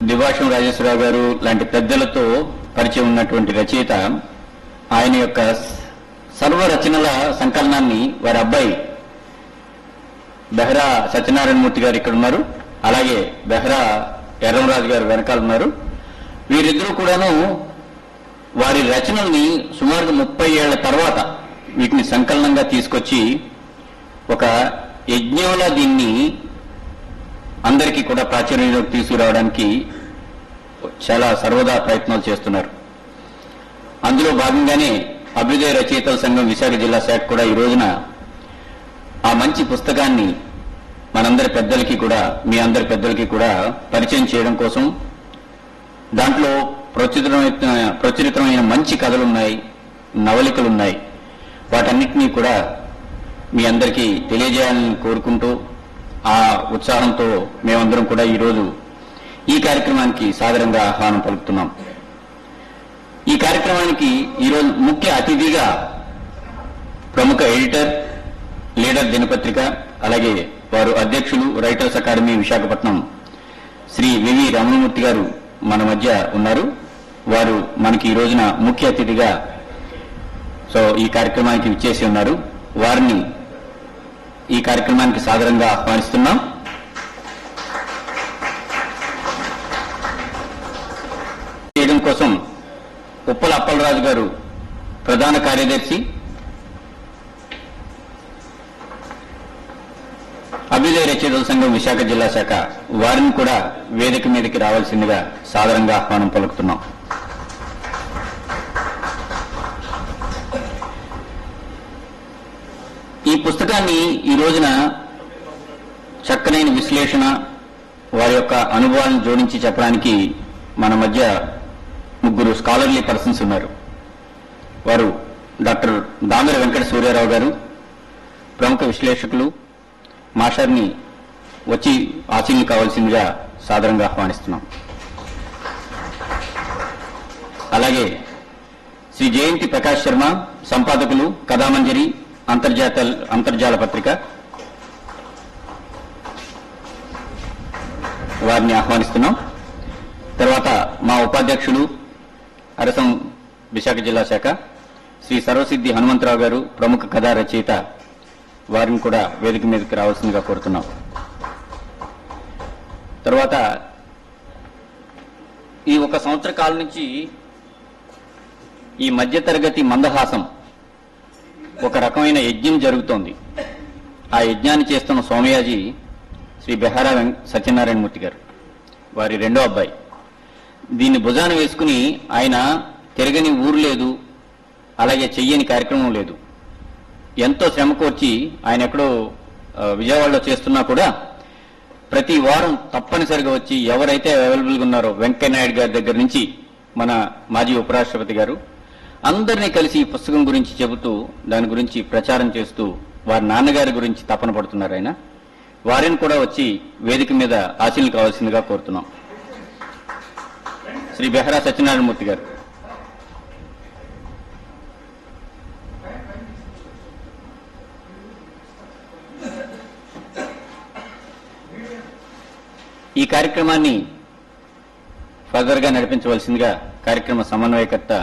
దివాషం రాజేశ్వరరావు గారు లాంటి పెద్దలతో పరిచయం ఉన్నటువంటి రచయిత ఆయన యొక్క సర్వ రచనల సంకలనాన్ని వారి అబ్బాయి బెహ్రా సత్యనారాయణమూర్తి గారు ఇక్కడ ఉన్నారు, అలాగే బెహ్రా ఎర్రంరాజు గారు వెనకాల ఉన్నారు. వీరిద్దరూ కూడాను వారి రచనల్ని సుమారుగా 30 ఏళ్ల తర్వాత వీటిని సంకలనంగా తీసుకొచ్చి ఒక యజ్ఞంలా దీన్ని అందరికీ కూడా ప్రాచుర్యంలోకి తీసుకురావడానికి చాలా సర్వదా ప్రయత్నాలు చేస్తున్నారు. అందులో భాగంగానే అభ్యుదయ రచయితల సంఘం విశాఖ జిల్లా శాఖ కూడా ఈ రోజున ఆ మంచి పుస్తకాన్ని మనందరి పెద్దలకి కూడా, మీ అందరి పెద్దలకి కూడా పరిచయం చేయడం కోసం దాంట్లో ప్రచురితమైన మంచి కథలున్నాయి, నవలికలున్నాయి. వాటన్నిటినీ కూడా మీ అందరికీ తెలియజేయాలని కోరుకుంటూ ఆ ఉత్సాహంతో మేమందరం కూడా ఈరోజు ఈ కార్యక్రమానికి సాదరంగా ఆహ్వానం పలుకుతున్నాం. ఈ కార్యక్రమానికి ఈరోజు ముఖ్య అతిథిగా ప్రముఖ ఎడిటర్, లీడర్ దినపత్రిక, అలాగే వారు అధ్యక్షులు రైటర్స్ అకాడమీ విశాఖపట్నం శ్రీ వివి రమణమూర్తి గారు మన మధ్య ఉన్నారు. వారు మనకి ఈ రోజున ముఖ్య అతిథిగా ఈ కార్యక్రమానికి విచ్చేసి ఉన్నారు. వారిని ఈ కార్యక్రమానికి సాదరంగా ఆహ్వానిస్తున్నాం. చేయడం కోసం ఉప్పల అప్పలరాజు గారు ప్రధాన కార్యదర్శి, అభ్యుదయ రచయితల సంఘం విశాఖ జిల్లా శాఖ, వారిని కూడా వేదిక మీదకి రావాల్సిందిగా సాదరంగా ఆహ్వానం పలుకుతున్నాం. ఈ పుస్తకాన్ని ఈ రోజున చక్కనైన విశ్లేషణ, వారి యొక్క అనుభవాలను జోడించి చెప్పడానికి మన మధ్య ముగ్గురు స్కాలర్లీ పర్సన్స్ ఉన్నారు. వారు డాక్టర్ దామర వెంకట సూర్యారావు గారు, ప్రముఖ విశ్లేషకులు, మాషర్ని వచ్చి ఆశీనులు కావాల్సిందిగా సాదరంగా ఆహ్వానిస్తున్నాం. శ్రీ జయంతి ప్రకాష్ శర్మ, సంపాదకులు, కథామంజరి అంతర్జాల పత్రిక, వారిని ఆహ్వానిస్తున్నాం. తర్వాత మా ఉపాధ్యక్షులు అరసం విశాఖ జిల్లా శాఖ శ్రీ సర్వసిద్ధి హనుమంతరావు గారు, ప్రముఖ కథా రచయిత, వారిని కూడా వేదిక మీదకి రావాల్సిందిగా కోరుతున్నాం. తర్వాత ఈ ఒక సంవత్సర కాలం నుంచి ఈ మధ్యతరగతి మందహాసం ఒక రకమైన యజ్ఞం జరుగుతోంది. ఆ యజ్ఞాన్ని చేస్తున్న సోమయాజీ శ్రీ బెహ్రా సత్యనారాయణమూర్తి గారు, వారి రెండో అబ్బాయి. దీన్ని భుజాన వేసుకుని ఆయన తిరగని ఊరు లేదు, అలాగే చెయ్యని కార్యక్రమం లేదు. ఎంతో శ్రమ కోర్చి ఆయన ఎక్కడో విజయవాడలో చేస్తున్నా కూడా ప్రతి వారం తప్పనిసరిగా వచ్చి ఎవరైతే అవైలబుల్గా ఉన్నారో వెంకయ్యనాయుడు గారి దగ్గర నుంచి మన మాజీ ఉపరాష్ట్రపతి గారు అందరినీ కలిసి ఈ పుస్తకం గురించి చెబుతూ దాని గురించి ప్రచారం చేస్తూ వారి నాన్నగారి గురించి తపన పడుతున్నారు. ఆయన వారిని కూడా వచ్చి వేదిక మీద ఆశీనులు కావాల్సిందిగా కోరుతున్నాం. శ్రీ బెహ్రా సత్యనారాయణమూర్తి గారు. ఈ కార్యక్రమాన్ని ఫర్దర్గా నడిపించవలసిందిగా కార్యక్రమ సమన్వయకర్త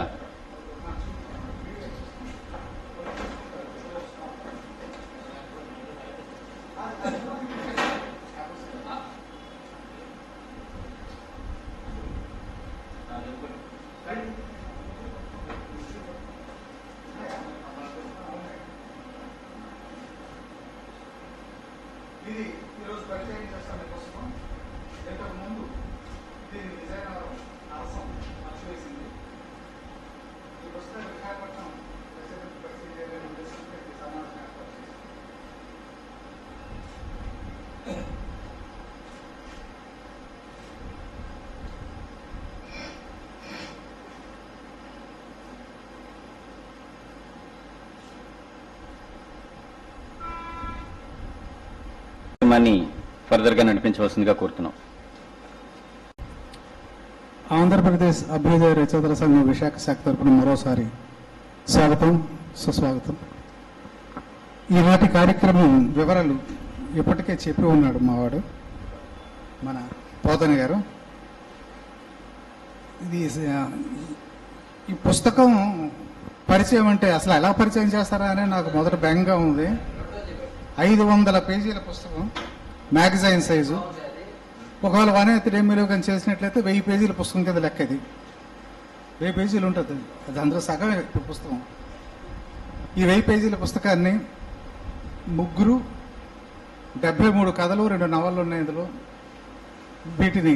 ఫర్దర్గా నడిపించవలసిందిగా కోరుతున్నాం. ఆంధ్రప్రదేశ్ అభ్యుదయ రచయితల సంఘం విశాఖ శాఖ తరపున మరోసారి స్వాగతం, సుస్వాగతం. ఈనాటి కార్యక్రమం వివరాలు ఇప్పటికే చెప్పి ఉన్నాడు మావాడు మన పోతన గారు. ఇది ఈ పుస్తకం పరిచయం అంటే అసలు ఎలా పరిచయం చేస్తారా అని నాకు మొదట బెంగగా ఉంది. 500 పేజీల పుస్తకం, మ్యాగజైన్ సైజు. ఒకవేళ వనేతిరేమిలో కానీ చేసినట్లయితే 1000 పేజీల పుస్తకం కింద లెక్క. ఇది 1000 పేజీలు ఉంటుంది, అది అందులో సగమే పుస్తకం. ఈ 1000 పేజీల పుస్తకాన్ని ముగ్గురు 73 కథలు 2 నవళ్ళు ఉన్నాయి ఇందులో. వీటిని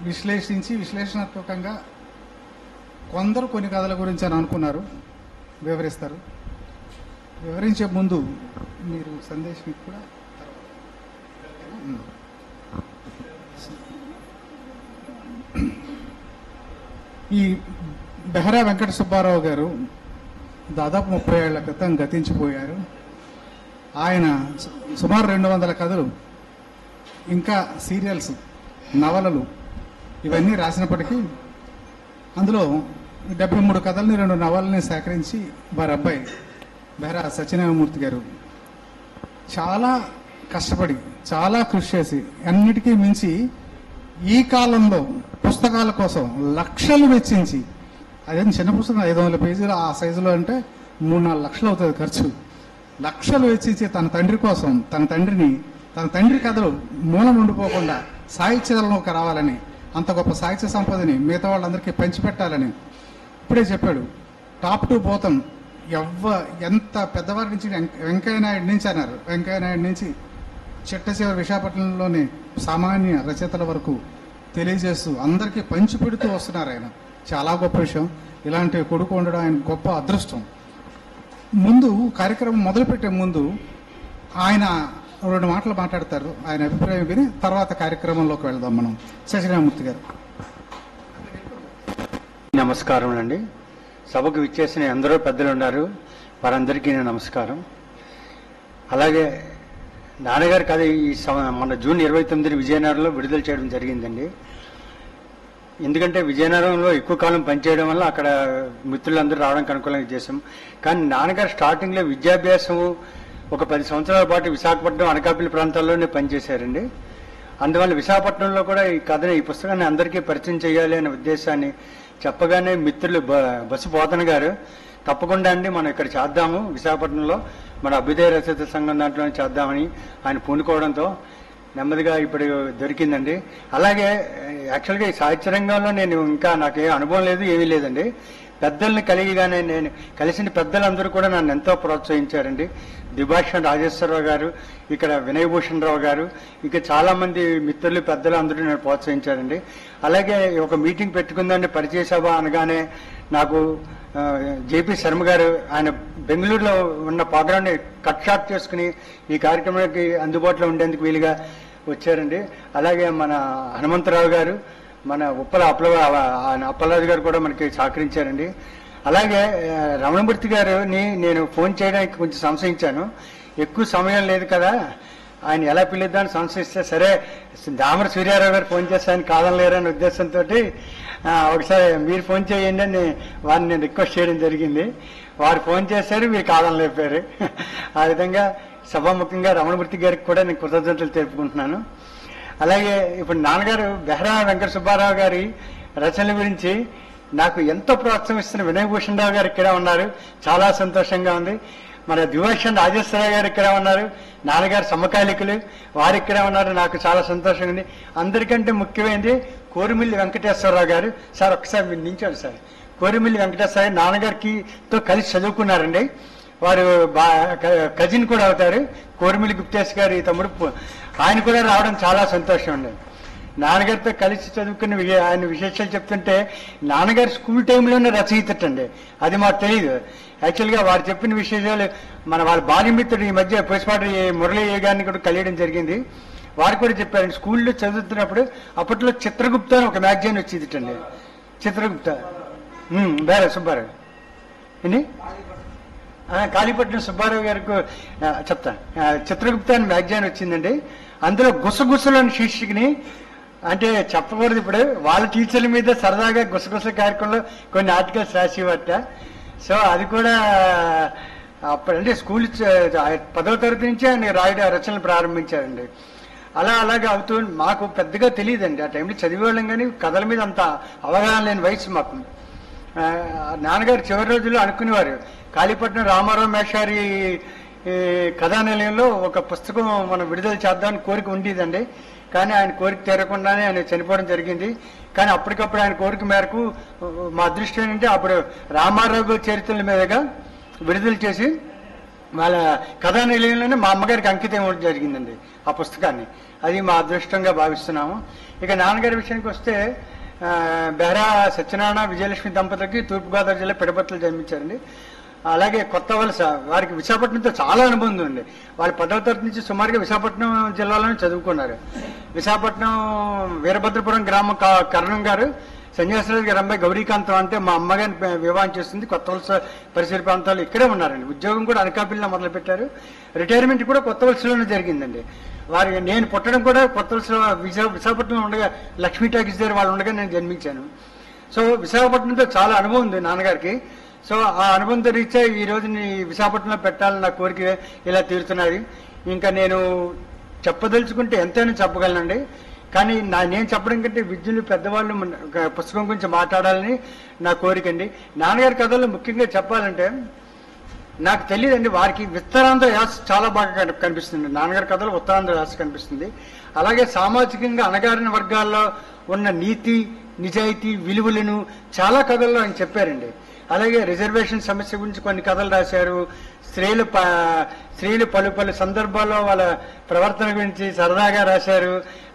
విశ్లేషణాత్మకంగా కొందరు కొన్ని కథల గురించి అని అనుకున్నారు, వివరిస్తారు. వివరించే ముందు మీరు సందేశం కూడా ఈ బెహరా వెంకట సుబ్బారావు గారు దాదాపు 30 ఏళ్ల క్రితం గతించిపోయారు. ఆయన సుమారు 200 కథలు, ఇంకా సీరియల్స్, నవలలు ఇవన్నీ రాసినప్పటికీ అందులో 73 కథల్ని 2 నవలని సేకరించి వారి అబ్బాయి బెహరా సత్యనారాయణమూర్తి గారు చాలా కష్టపడి చాలా కృషి చేసి అన్నిటికీ మించి ఈ కాలంలో పుస్తకాల కోసం లక్షలు వెచ్చించి, అదేం చిన్న పుస్తకం 500 పేజీలు ఆ సైజులో అంటే 3-4 లక్షలు అవుతుంది ఖర్చు. లక్షలు వెచ్చించి తన తండ్రి కోసం, తన తండ్రి కథలు మూలం ఉండిపోకుండా సాహిత్యంలోకి రావాలని, అంత గొప్ప సాహిత్య సంపదని మిగతా వాళ్ళందరికీ పంచిపెట్టాలని ఇప్పుడే చెప్పాడు. టాప్ టు పోతం ఎంత పెద్దవారి నుంచి వెంకయ్యనాయుడు నుంచి అన్నారు, వెంకయ్యనాయుడు నుంచి చిట్టచివరి విశాఖపట్నంలోని సామాన్య రచయితల వరకు తెలియజేస్తూ అందరికీ పంచిపెడుతూ వస్తున్నారు. ఆయన చాలా గొప్ప విషయం. ఇలాంటి కొడుకు ఉండడం ఆయన గొప్ప అదృష్టం. ముందు కార్యక్రమం మొదలుపెట్టే ముందు ఆయన 2 మాటలు మాట్లాడతారు. ఆయన అభిప్రాయం విని తర్వాత కార్యక్రమంలోకి వెళ్దాం మనం. సత్యనారాయణమూర్తి గారు. నమస్కారం అండి. సభకు విచ్చేసిన ఎందరో పెద్దలు ఉన్నారు, వారందరికీ నేను నమస్కారం. అలాగే నాన్నగారి కథ మన జూన్ 29 విజయనగరంలో విడుదల చేయడం జరిగిందండి. ఎందుకంటే విజయనగరంలో ఎక్కువ కాలం పనిచేయడం వల్ల అక్కడ మిత్రులందరూ రావడానికి అనుకూలంగా చేశాం. కానీ నాన్నగారు స్టార్టింగ్లో విద్యాభ్యాసం ఒక 10 సంవత్సరాల పాటు విశాఖపట్నం, అనకాపల్లి ప్రాంతాల్లోనే పనిచేశారండి. అందువల్ల విశాఖపట్నంలో కూడా ఈ పుస్తకాన్ని అందరికీ పరిచయం చేయాలి అనే ఉద్దేశాన్ని చెప్పగానే మిత్రులు బస్సు పోతన గారు తప్పకుండా అండి మనం ఇక్కడ చేద్దాము, విశాఖపట్నంలో మన అభ్యుదయ రచయిత సంఘం దాంట్లోనే చేద్దామని ఆయన పూనుకోవడంతో నెమ్మదిగా ఇప్పుడు దొరికిందండి. అలాగే యాక్చువల్గా ఈ సాహిత్య రంగంలో నేను ఇంకా నాకే అనుభవం లేదు, ఏమీ లేదండి. పెద్దల్ని కలిగిగానే నేను కలిసిన పెద్దలందరూ కూడా నన్ను ఎంతో ప్రోత్సహించారండి. ద్విభాషణ రాజేశ్వరరావు గారు, ఇక్కడ వినయభూషణ్ రావు గారు, ఇక చాలామంది మిత్రులు పెద్దలు అందరూ నేను ప్రోత్సహించారండి. అలాగే ఒక మీటింగ్ పెట్టుకుందండి పరిచయ సభ అనగానే నాకు జేపీ శర్మ గారు ఆయన బెంగళూరులో ఉన్న ప్రోగ్రామ్ని కట్ షాట్ చేసుకుని ఈ కార్యక్రమానికి అందుబాటులో ఉండేందుకు వీలుగా వచ్చారండి. అలాగే మన హనుమంతరావు గారు, మన అప్పలరాజు గారు కూడా మనకి సహకరించారండి. అలాగే రమణమూర్తి గారిని నేను ఫోన్ చేయడానికి కొంచెం సంశయించాను. ఎక్కువ సమయం లేదు కదా, ఆయన ఎలా పిలుద్దామని సంశయిస్తే సరే దామర సూర్యారావు గారు ఫోన్ చేస్తాను కాదనలేరనే ఉద్దేశంతో ఒకసారి మీరు ఫోన్ చేయండి అని వారిని నేను రిక్వెస్ట్ చేయడం జరిగింది. వారు ఫోన్ చేశారు, మీరు కాదనలేపారు. ఆ విధంగా సభాముఖంగా రమణమూర్తి గారికి కూడా నేను కృతజ్ఞతలు తెలుపుకుంటున్నాను. అలాగే ఇప్పుడు నాన్నగారు బెహరా వెంకట సుబ్బారావు గారి రచనల గురించి నాకు ఎంతో ప్రోత్సహిస్తున్న వినయభూషణ్ రావు గారు ఇక్కడ ఉన్నారు, చాలా సంతోషంగా ఉంది. మన ద్విభాషణ రాజేశ్వరరావు గారు ఇక్కడ ఉన్నారు, నాన్నగారు సమకాలికులు, వారు ఇక్కడ ఉన్నారు, నాకు చాలా సంతోషంగా ఉంది. అందరికంటే ముఖ్యమైనది కోరిమిల్లి వెంకటేశ్వరరావు గారు. సార్ ఒకసారి మీరు నించోండి సార్. కోరిమిల్లి వెంకటేశ్వరరావు నాన్నగారితో కలిసి చదువుకున్నారండి. వారు కజిన్ కూడా అవుతారు. కోరిమిల్లి గుప్తేశ్ గారి తమ్ముడు, ఆయన కూడా రావడం చాలా సంతోషం అండి. నాన్నగారితో కలిసి చదువుకున్న ఆయన విశేషాలు చెప్తుంటే నాన్నగారు స్కూల్ టైంలోనే రచయితటండి, అది మాకు తెలియదు. యాక్చువల్గా వారు చెప్పిన విశేషాలు వాళ్ళ బాల్యమిత్రుడు ఈ మధ్య పోస్పాటి మురళీ గారిని కూడా కలియడం జరిగింది. వారు కూడా చెప్పారండి స్కూల్లో చదువుతున్నప్పుడు అప్పట్లో చిత్రగుప్త అని ఒక మ్యాగజైన్ వచ్చేదిటండి. చిత్రగుప్త బేర సుబ్బారావు అండి, కాళీపట్నం సుబ్బారావు గారికి చెప్తాను. చిత్రగుప్త అని మ్యాగజైన్ వచ్చిందండి. అందులో గుసగుసలోని శీర్షికని, అంటే చెప్పకూడదు ఇప్పుడు, వాళ్ళ టీచర్ల మీద సరదాగా గుసగుస కార్యక్రమంలో కొన్ని ఆర్టికల్స్ రాసేవారట. సో అది కూడా అప్పుడంటే స్కూల్ 10వ తరగతి నుంచి ఆయన రచనలు ప్రారంభించారండి. అలాగే అవుతూ మాకు పెద్దగా తెలియదండి, ఆ టైంలో చదివేవాళ్ళం కానీ కథల మీద అంత అవగాహన లేని వయసు మాకు. నాన్నగారు చివరి రోజుల్లో అనుకునేవారు కాళీపట్నం రామారావు మేషారి కథానిలయంలో ఒక పుస్తకం మనం విడుదల చేద్దామని కోరిక ఉండేదండి. కానీ ఆయన కోరిక తీరకుండానే ఆయన చనిపోవడం జరిగింది. కానీ అప్పటికప్పుడు ఆయన కోరిక మేరకు మా అదృష్టం ఏంటంటే అప్పుడు రామారావు చరిత్రల మీదుగా విడుదల చేసి వాళ్ళ కథానిలయంలోనే మా అమ్మగారికి అంకితం ఇవ్వడం జరిగిందండి ఆ పుస్తకాన్ని. అది మా అదృష్టంగా భావిస్తున్నాము. ఇక నాన్నగారి విషయానికి వస్తే బెహరా సత్యనారాయణ విజయలక్ష్మి దంపతులకి తూర్పుగోదావరి జిల్లా పిడపత్తులు జన్మించారండి. అలాగే కొత్త వలస వారికి విశాఖపట్నంతో చాలా అనుబంధం ఉంది. వాళ్ళు 10వ తరగతి నుంచి సుమారుగా విశాఖపట్నం జిల్లాలోనే చదువుకున్నారు. విశాఖపట్నం వీరభద్రపురం గ్రామం కరణం గారు సన్యాసరాజు గారి అమ్మాయి గౌరీకాంతం అంటే మా అమ్మగారిని వివాహం చేస్తుంది. కొత్త వలస పరిసర ప్రాంతాలు ఇక్కడే ఉన్నారండి. ఉద్యోగం కూడా అనకాపల్లిలో మొదలుపెట్టారు. రిటైర్మెంట్ కూడా కొత్త వలసలోనే జరిగిందండి. నేను పుట్టడం కూడా కొత్త వలసలో విశాఖపట్నంలో ఉండగా లక్ష్మీ టాకీస్ దగ్గర వాళ్ళు ఉండగా నేను జన్మించాను. సో విశాఖపట్నంతో చాలా అనుభవం ఉంది నాన్నగారికి. సో ఆ అనుబంధ రీత్యా ఈ రోజు విశాఖపట్నంలో పెట్టాలని నా కోరిక ఇలా తీరుతున్నది. ఇంకా నేను చెప్పదలుచుకుంటే ఎంతైనా చెప్పగలనండి. కానీ నేను చెప్పడం కంటే విద్యులు పెద్దవాళ్ళు పుస్తకం గురించి మాట్లాడాలని నా కోరిక అండి. నాన్నగారి కథల్లో ముఖ్యంగా చెప్పాలంటే నాకు తెలియదండి, వారికి ఉత్తరాంధ్ర యాస చాలా బాగా కనిపిస్తుంది. నాన్నగారి కథలో ఉత్తరాంధ్ర యాస కనిపిస్తుంది. అలాగే సామాజికంగా అణగారిన వర్గాల్లో ఉన్న నీతి నిజాయితీ విలువలను చాలా కథల్లో ఆయన చెప్పారండి. అలాగే రిజర్వేషన్ సమస్య గురించి కొన్ని కథలు రాశారు. స్త్రీలు పలు సందర్భాల్లో వాళ్ళ ప్రవర్తన గురించి సరదాగా రాశారు.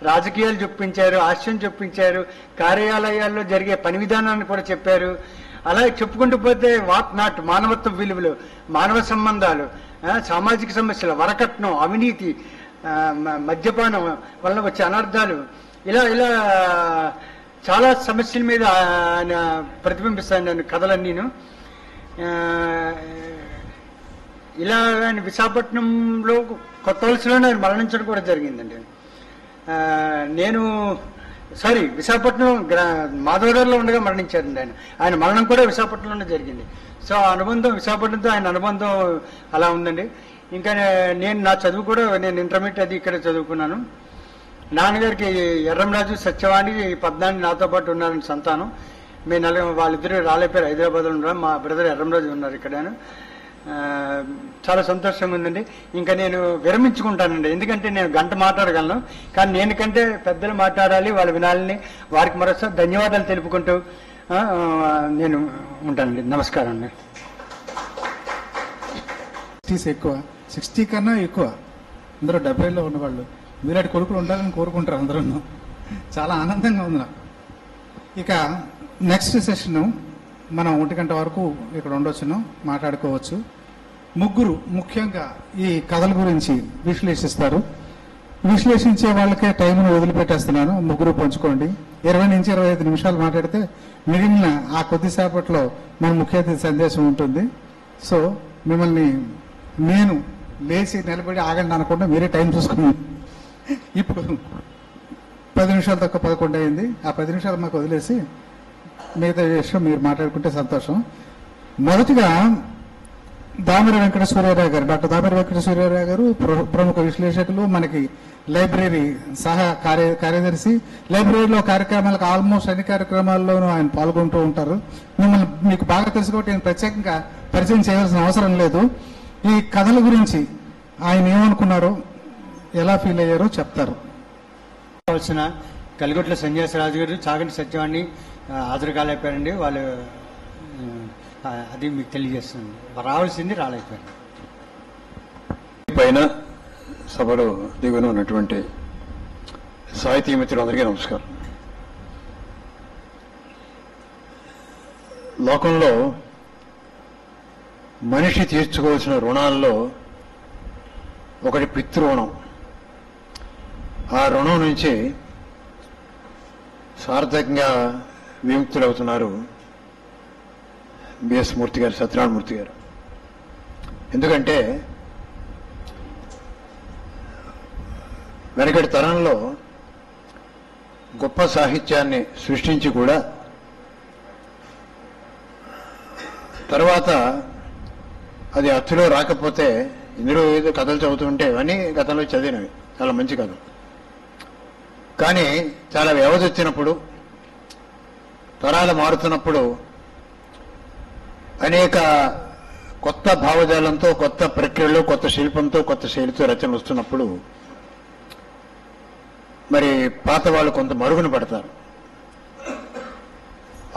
రాజకీయాలు చొప్పించారు, హాస్యం చొప్పించారు, కార్యాలయాల్లో జరిగే పని విధానాన్ని కూడా చెప్పారు. అలాగే చెప్పుకుంటూ పోతే వాట్ నాట్ మానవత్వ విలువలు, మానవ సంబంధాలు, సామాజిక సమస్యలు, వరకట్నం, అవినీతి, మద్యపానం వలన వచ్చే అనర్థాలు, ఇలా చాలా సమస్యల మీద ఆయన ప్రతిబింబిస్తాను నేను కథలన్నీను. ఇలా ఆయన విశాఖపట్నంలో కొత్త వలసలోనే ఆయన మరణించడం కూడా జరిగిందండి. విశాఖపట్నం మాధవరావులో ఉండగా మరణించారండి ఆయన మరణం కూడా విశాఖపట్నంలోనే జరిగింది. సో ఆ అనుబంధం విశాఖపట్నంతో ఆయన అనుబంధం అలా ఉందండి. ఇంకా నేను నా చదువు కూడా నేను ఇంటర్మీడియట్ అది ఇక్కడ చదువుకున్నాను. నాన్నగారికి ఎర్రంరాజు సత్యవాణి 14 నాతో పాటు ఉన్నారని సంతానం. మేము వాళ్ళిద్దరూ రాలేపారు, హైదరాబాద్లో ఉన్నారు. మా బ్రదర్ ఎర్రంరాజు ఉన్నారు ఇక్కడ. చాలా సంతోషంగా ఉందండి. ఇంకా నేను విరమించుకుంటానండి, ఎందుకంటే నేను గంట మాట్లాడగలను. కానీ నేను కంటే పెద్దలు మాట్లాడాలి, వాళ్ళు వినాలని. వారికి మరోసారి ధన్యవాదాలు తెలుపుకుంటూ నేను ఉంటానండి. నమస్కారం అండి. 60 కన్నా ఎక్కువ అందరూ 70లో ఉన్నవాళ్ళు మీలాంటి కొడుకులు ఉండాలని కోరుకుంటారు అందరూ. చాలా ఆనందంగా ఉంది నాకు. ఇక నెక్స్ట్ సెషన్ మనం 1 గంట వరకు ఇక్కడ ఉండొచ్చును, మాట్లాడుకోవచ్చు. ముగ్గురు ముఖ్యంగా ఈ కథల గురించి విశ్లేషిస్తారు. విశ్లేషించే వాళ్ళకే టైంను వదిలిపెట్టేస్తున్నాను. ముగ్గురు పంచుకోండి. 20 నుంచి 25 నిమిషాలు మాట్లాడితే మిగిలిన ఆ కొద్దిసేపట్లో మన ముఖ్య అతిథి సందేశం ఉంటుంది. సో మిమ్మల్ని నేను లేచి నిలబడి ఆగండి అనకుండా మీరే టైం చూసుకోండి. ఇప్పుడు 10 నిమిషాలు తక్కువ 11 అయింది. ఆ 10 నిమిషాలు మాకు వదిలేసి మిగతా విషయం మీరు మాట్లాడుకుంటే సంతోషం. మొదటిగా దామెర వెంకట సూర్యారావు గారు, డాక్టర్ దామెర వెంకట సూర్యారావు గారు ప్రముఖ విశ్లేషకులు, మనకి లైబ్రరీ కార్యదర్శి. లైబ్రరీలో కార్యక్రమాలకు ఆల్మోస్ట్ అన్ని కార్యక్రమాల్లోనూ ఆయన పాల్గొంటూ ఉంటారు. మీకు బాగా తెలుసు కాబట్టి నేను ప్రత్యేకంగా పరిచయం చేయవలసిన అవసరం లేదు. ఈ కథల గురించి ఆయన ఏమనుకున్నారో, ఎలా ఫీల్ అయ్యారో చెప్తారు. కలిగొట్ల సన్యాసరాజు గారు, చాగంటి సత్యవాణి హాజరు కాలేకపోయారండి. వాళ్ళు అది మీకు తెలియజేస్తుంది. రావాల్సింది రాలేకపోయారు. పైన సభలో దిగున ఉన్నటువంటి సాహితీ మిత్రులందరికీ నమస్కారం. లోకంలో మనిషి తీర్చుకోవాల్సిన రుణాల్లో ఒకటి పితృరుణం. ఆ రుణం నుంచి సార్థకంగా విముక్తులవుతున్నారు బిఎస్ మూర్తి గారు, సత్యనారాయణ మూర్తి గారు. ఎందుకంటే వెనకటి తరంలో గొప్ప సాహిత్యాన్ని సృష్టించి కూడా తర్వాత అది అచ్చులో రాకపోతే ఇందులో ఏదో కథలు చదువుతుంటే ఇవన్నీ గతంలో చదివినవి, చాలా మంచి కథలు. కానీ చాలా వ్యవధి వచ్చినప్పుడు, తరాలు మారుతున్నప్పుడు, అనేక కొత్త భావజాలంతో, కొత్త ప్రక్రియలో, కొత్త శిల్పంతో, కొత్త శైలితో రచనలు వస్తున్నప్పుడు మరి పాత వాళ్ళు కొంత మరుగున పడతారు.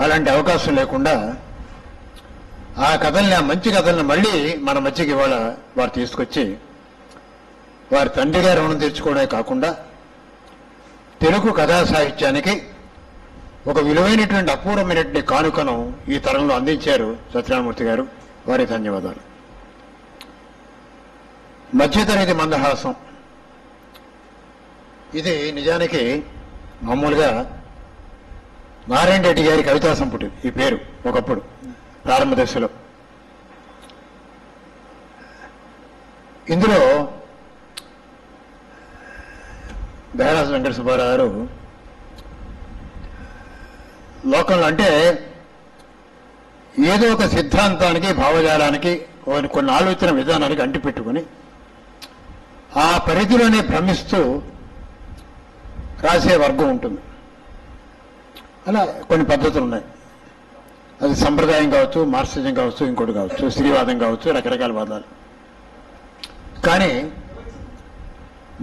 అలాంటి అవకాశం లేకుండా ఆ కథల్ని, ఆ మంచి కథల్ని మళ్ళీ మన మధ్యకి ఇవాళ వారు తీసుకొచ్చి వారి తండ్రి గారి రుణం తీర్చుకోవడమే కాకుండా తెలుగు కథా సాహిత్యానికి ఒక విలువైనటువంటి అపూర్వమైనటువంటి కానుకను ఈ తరంలో అందించారు సత్యనారాయణమూర్తి గారు. వారికి ధన్యవాదాలు. మధ్యతరగతి మందహాసం ఇది నిజానికి మామూలుగా నారాయణ రెడ్డి గారి కవితా సంపుటి ఈ పేరు ఒకప్పుడు ప్రారంభ దశలో. ఇందులో బెహరాజు వెంకట సుబ్బారావు గారు లోకంలో అంటే ఏదో ఒక సిద్ధాంతానికి, భావజాలానికి, కొన్ని ఆలోచన విధానానికి అంటిపెట్టుకుని ఆ పరిధిలోనే భ్రమిస్తూ రాసే వర్గం ఉంటుంది. అలా కొన్ని పద్ధతులు ఉన్నాయి. అది సంప్రదాయం కావచ్చు, మార్క్సిజం కావచ్చు, ఇంకోటి కావచ్చు, స్త్రీవాదం కావచ్చు, రకరకాల వాదాలు. కానీ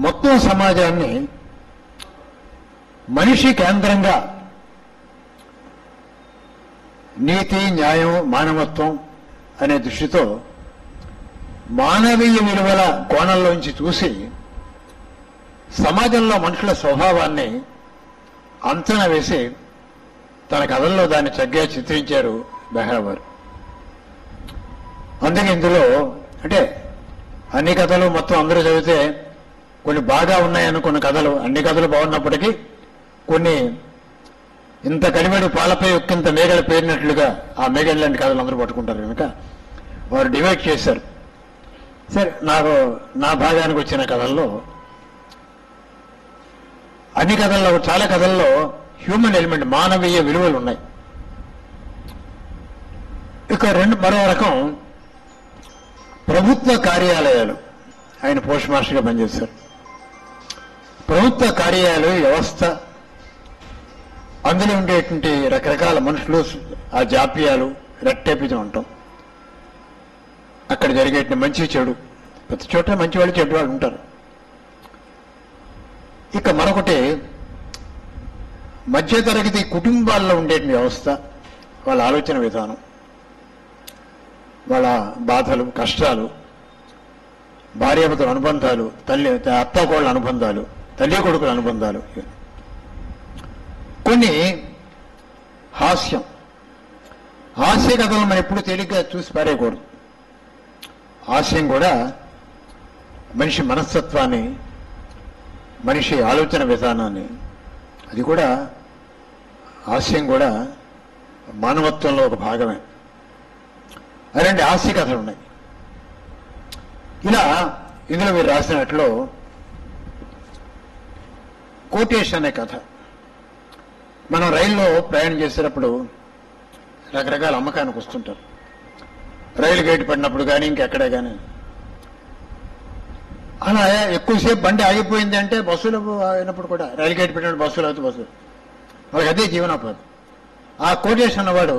మొత్తం సమాజాన్ని మనిషి కేంద్రంగా నీతి, న్యాయం, మానవత్వం అనే దృష్టితో మానవీయ విలువల కోణంలోంచి చూసి సమాజంలో మనుషుల స్వభావాన్ని అంచనా వేసి తన కథల్లో దాన్ని చక్కగా చిత్రించారు బెహ్రా గారు. అందుకే ఇందులో అంటే అన్ని కథలు మొత్తం అందరూ చదివితే కొన్ని బాగా ఉన్నాయనుకున్న కథలు, అన్ని కథలు బాగున్నప్పటికీ కొన్ని ఇంత కడివడి పాలపై ఒక్కింత మేఘలు పేరినట్లుగా ఆ మేఘలు లాంటి కథలు అందరూ పట్టుకుంటారు కనుక వారు డివైడ్ చేశారు. సరే, నాకు నా భాగానికి వచ్చిన కథల్లో అన్ని కథల్లో, చాలా కథల్లో హ్యూమన్ ఎలిమెంట్, మానవీయ విలువలు ఉన్నాయి. ఇక మరో రకం ప్రభుత్వ కార్యాలయాలు. ఆయన పోస్ట్ మాస్టర్గా పనిచేశారు. ప్రభుత్వ కార్యాలయ వ్యవస్థ, అందులో ఉండేటువంటి రకరకాల మనుషులు, ఆ జాప్యాలు, రెట్టేపిజం అంటాం. అక్కడ జరిగేటువంటి మంచి చెడు, ప్రతి చోట మంచి వాళ్ళు చెడు వాళ్ళు ఉంటారు. ఇక మరొకటి మధ్యతరగతి కుటుంబాల్లో ఉండేటువంటి వ్యవస్థ, వాళ్ళ ఆలోచన విధానం, వాళ్ళ బాధలు, కష్టాలు, భార్యాభర్తల అనుబంధాలు, అత్తాకోళ్ళ అనుబంధాలు, తల్లి కొడుకుల అనుబంధాలు, కొన్ని హాస్యం. హాస్య కథలు మనం ఎప్పుడు తేలిగ్గా చూసి పారేయకూడదు. హాస్యం కూడా మనిషి మనస్తత్వాన్ని, మనిషి ఆలోచన విధానాన్ని, అది కూడా హాస్యం కూడా మానవత్వంలో ఒక భాగమే. అలాంటి హాస్య కథలు ఉన్నాయి. ఇలా ఇందులో మీరు రాసినట్లో కోటేష్ అనే కథ. మనం రైల్లో ప్రయాణం చేసేటప్పుడు రకరకాల అమ్మకానికి వస్తుంటారు. రైలు గేట్ పడినప్పుడు కానీ ఇంకెక్కడే కానీ. అలా ఎక్కువసేపు బండి ఆగిపోయింది అంటే బస్సులు అయినప్పుడు కూడా, రైలు గేట్ పెట్టినప్పుడు బస్సులు అవుతాయి, బస్సులు వాళ్ళకి అదే జీవనోపాధి. ఆ కోటేష్ అన్నవాడు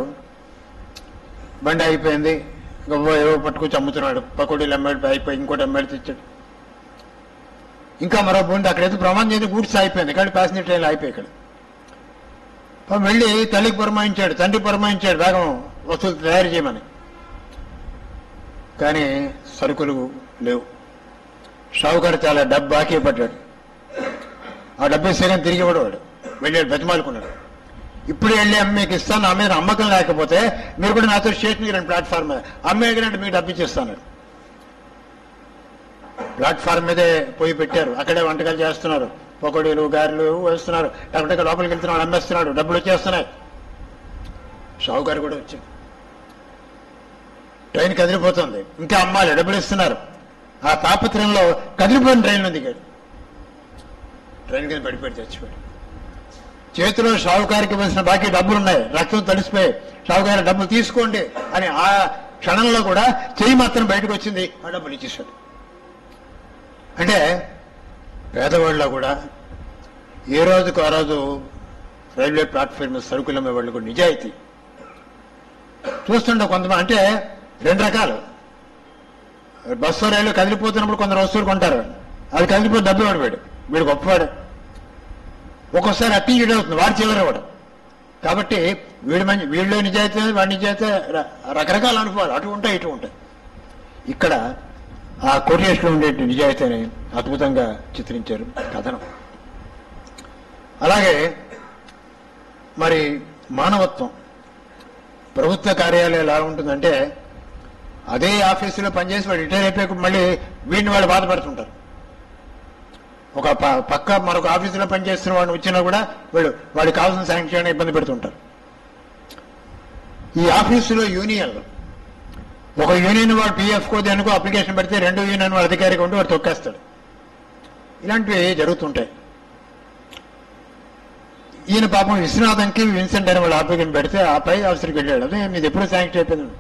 బండి అయిపోయింది, ఏవో పట్టుకొచ్చి అమ్ముతున్నాడు. పకోడీలు అమ్మాడు, అయిపోయి ఇంకోటి అమ్మాడు తెచ్చాడు. ఇంకా మరో బండి అక్కడైతే ప్రమాదం చేసి గూడ్స్ అయిపోయింది, కానీ ప్యాసింజర్ ట్రైన్లు అయిపోయి ఇక్కడ వెళ్ళి తల్లికి పురమాయించాడు, తండ్రి పురమాయించాడు వేగం వస్తువులు తయారు చేయమని. కానీ సరుకులు లేవు. షావుకారు చాలా డబ్బు బాకీ పడ్డాడు. ఆ డబ్బు ఇస్తే తిరిగి ఇవ్వడు. వెళ్ళాడు, బతిమాలుకున్నాడు. ఇప్పుడు వెళ్ళి అమ్మేకి ఇస్తాను, ఆమె అమ్మకం లేకపోతే మీరు కూడా నాతో స్టేషన్కి రండి, ప్లాట్ఫామ్ మీద అమ్మేగినట్టు మీకు డబ్బు ఇచ్చేస్తాను. ప్లాట్ఫామ్ మీదే పోయి పెట్టారు, అక్కడే వంటకాలు చేస్తున్నారు, పకోడీలు, గారెలు వేస్తున్నారు. టక్కడక్క లోపలికి వెళ్తున్నాడు, అమ్మేస్తున్నాడు, డబ్బులు వచ్చేస్తున్నాయి. షావుకారు కూడా వచ్చాడు. ట్రైన్ కదిలిపోతుంది, ఇంకా అమ్మాలి, డబ్బులు ఇస్తున్నారు. ఆ తాపత్రయంలో కదిలిపోయిన ట్రైన్లో దిగాడు. ట్రైన్ కింద పడిపోయి చచ్చిపోయాడు. చేతిలో షావుకారికి ఇవ్వాల్సిన బాకీ డబ్బులున్నాయి, రక్తం తడిసిపోయి షావుకారి డబ్బులు తీసుకోండి అని ఆ క్షణంలో కూడా చెయ్యి మాత్రం బయటకు వచ్చింది, ఆ డబ్బులు ఇచ్చేసాడు. అంటే పేదవాళ్ళలో కూడా ఏ రోజుకు ఆ రోజు రైల్వే ప్లాట్ఫామ్ మీద సరుకులు అమ్మే వాళ్ళు కూడా నిజాయితీ చూస్తుంటే కొంతమంది. అంటే రెండు రకాలు, బస్సు రైలు కదిలిపోతున్నప్పుడు కొందరు వస్తువులు కొంటారు, అది కదిలిపోతే డబ్బు ఇవ్వడు, వీడు గొప్పవాడు. ఒక్కోసారి అట్టి ఇటు అవుతుంది, వాడి చిల్లర ఇవ్వడం. కాబట్టి వీళ్ళు నిజాయితీ, వాడి నిజాయితీ, రకరకాల అనుభవాలు అటు ఉంటాయి ఇటు ఉంటాయి. ఇక్కడ ఆ కొరియర్స్లో ఉండే నిజాయితీని అద్భుతంగా చిత్రించారు కథనం. అలాగే మరి మానవత్వం ప్రభుత్వ కార్యాలయం ఎలా ఉంటుందంటే, అదే ఆఫీసులో పనిచేసి వాడు రిటైర్ అయిపోయి మళ్ళీ వీడిని వాళ్ళు బాధపడుతుంటారు. ఒక పక్క మరొక ఆఫీసులో పనిచేస్తున్న వాడిని వచ్చినా కూడా వాడికి కావాల్సిన శాంక్షన్ ఇబ్బంది పెడుతుంటారు. ఈ ఆఫీసులో యూనియన్లు, ఒక యూనియన్ వాడు పిఎఫ్ కో దేనికో అప్లికేషన్ పెడితే రెండో యూనియన్ వాడు అధికారిగా ఉండి వాడు తొక్కేస్తాడు. ఇలాంటివి జరుగుతుంటాయి. ఈయన పాపం విశ్వనాథంకి విన్సెంట్ అని వాళ్ళు అప్లికేషన్ పెడితే ఆ పై ఆఫీసర్కి వెళ్ళాడు. అదే మీది ఎప్పుడు శాంక్షన్ అయిపోయింది,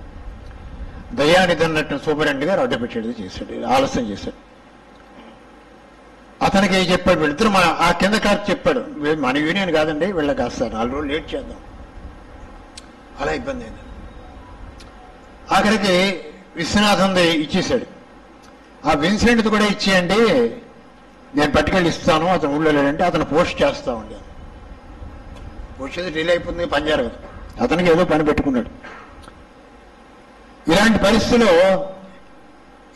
దయానిధి అన్నట్టు సూపరింటెండెంట్ గారు అడ్డు పెట్టాడు, చేశాడు, ఆలస్యం చేశాడు. అతనికి చెప్పాడు, వీళ్ళిద్దరు ఆ కింద క్లార్క్ చెప్పాడు, మన యూనియన్ కాదండి, వీళ్ళకి కాస్తారు 4 రోజులు లేట్ చేద్దాం. అలా ఇబ్బంది అయింది. ఆఖరికి విశ్వనాథంది ఇచ్చేశాడు. ఆ విన్సెంట్ కూడా ఇచ్చేయండి, నేను పట్టుకెళ్ళి ఇస్తాను, అతను ఊళ్ళో లేదంటే అతను పోస్ట్ చేస్తామండి. పోస్ట్ డిలే అయిపోతుంది, పని జరగదు. అతనికి ఏదో పని పెట్టుకున్నాడు. ఇలాంటి పరిస్థితుల్లో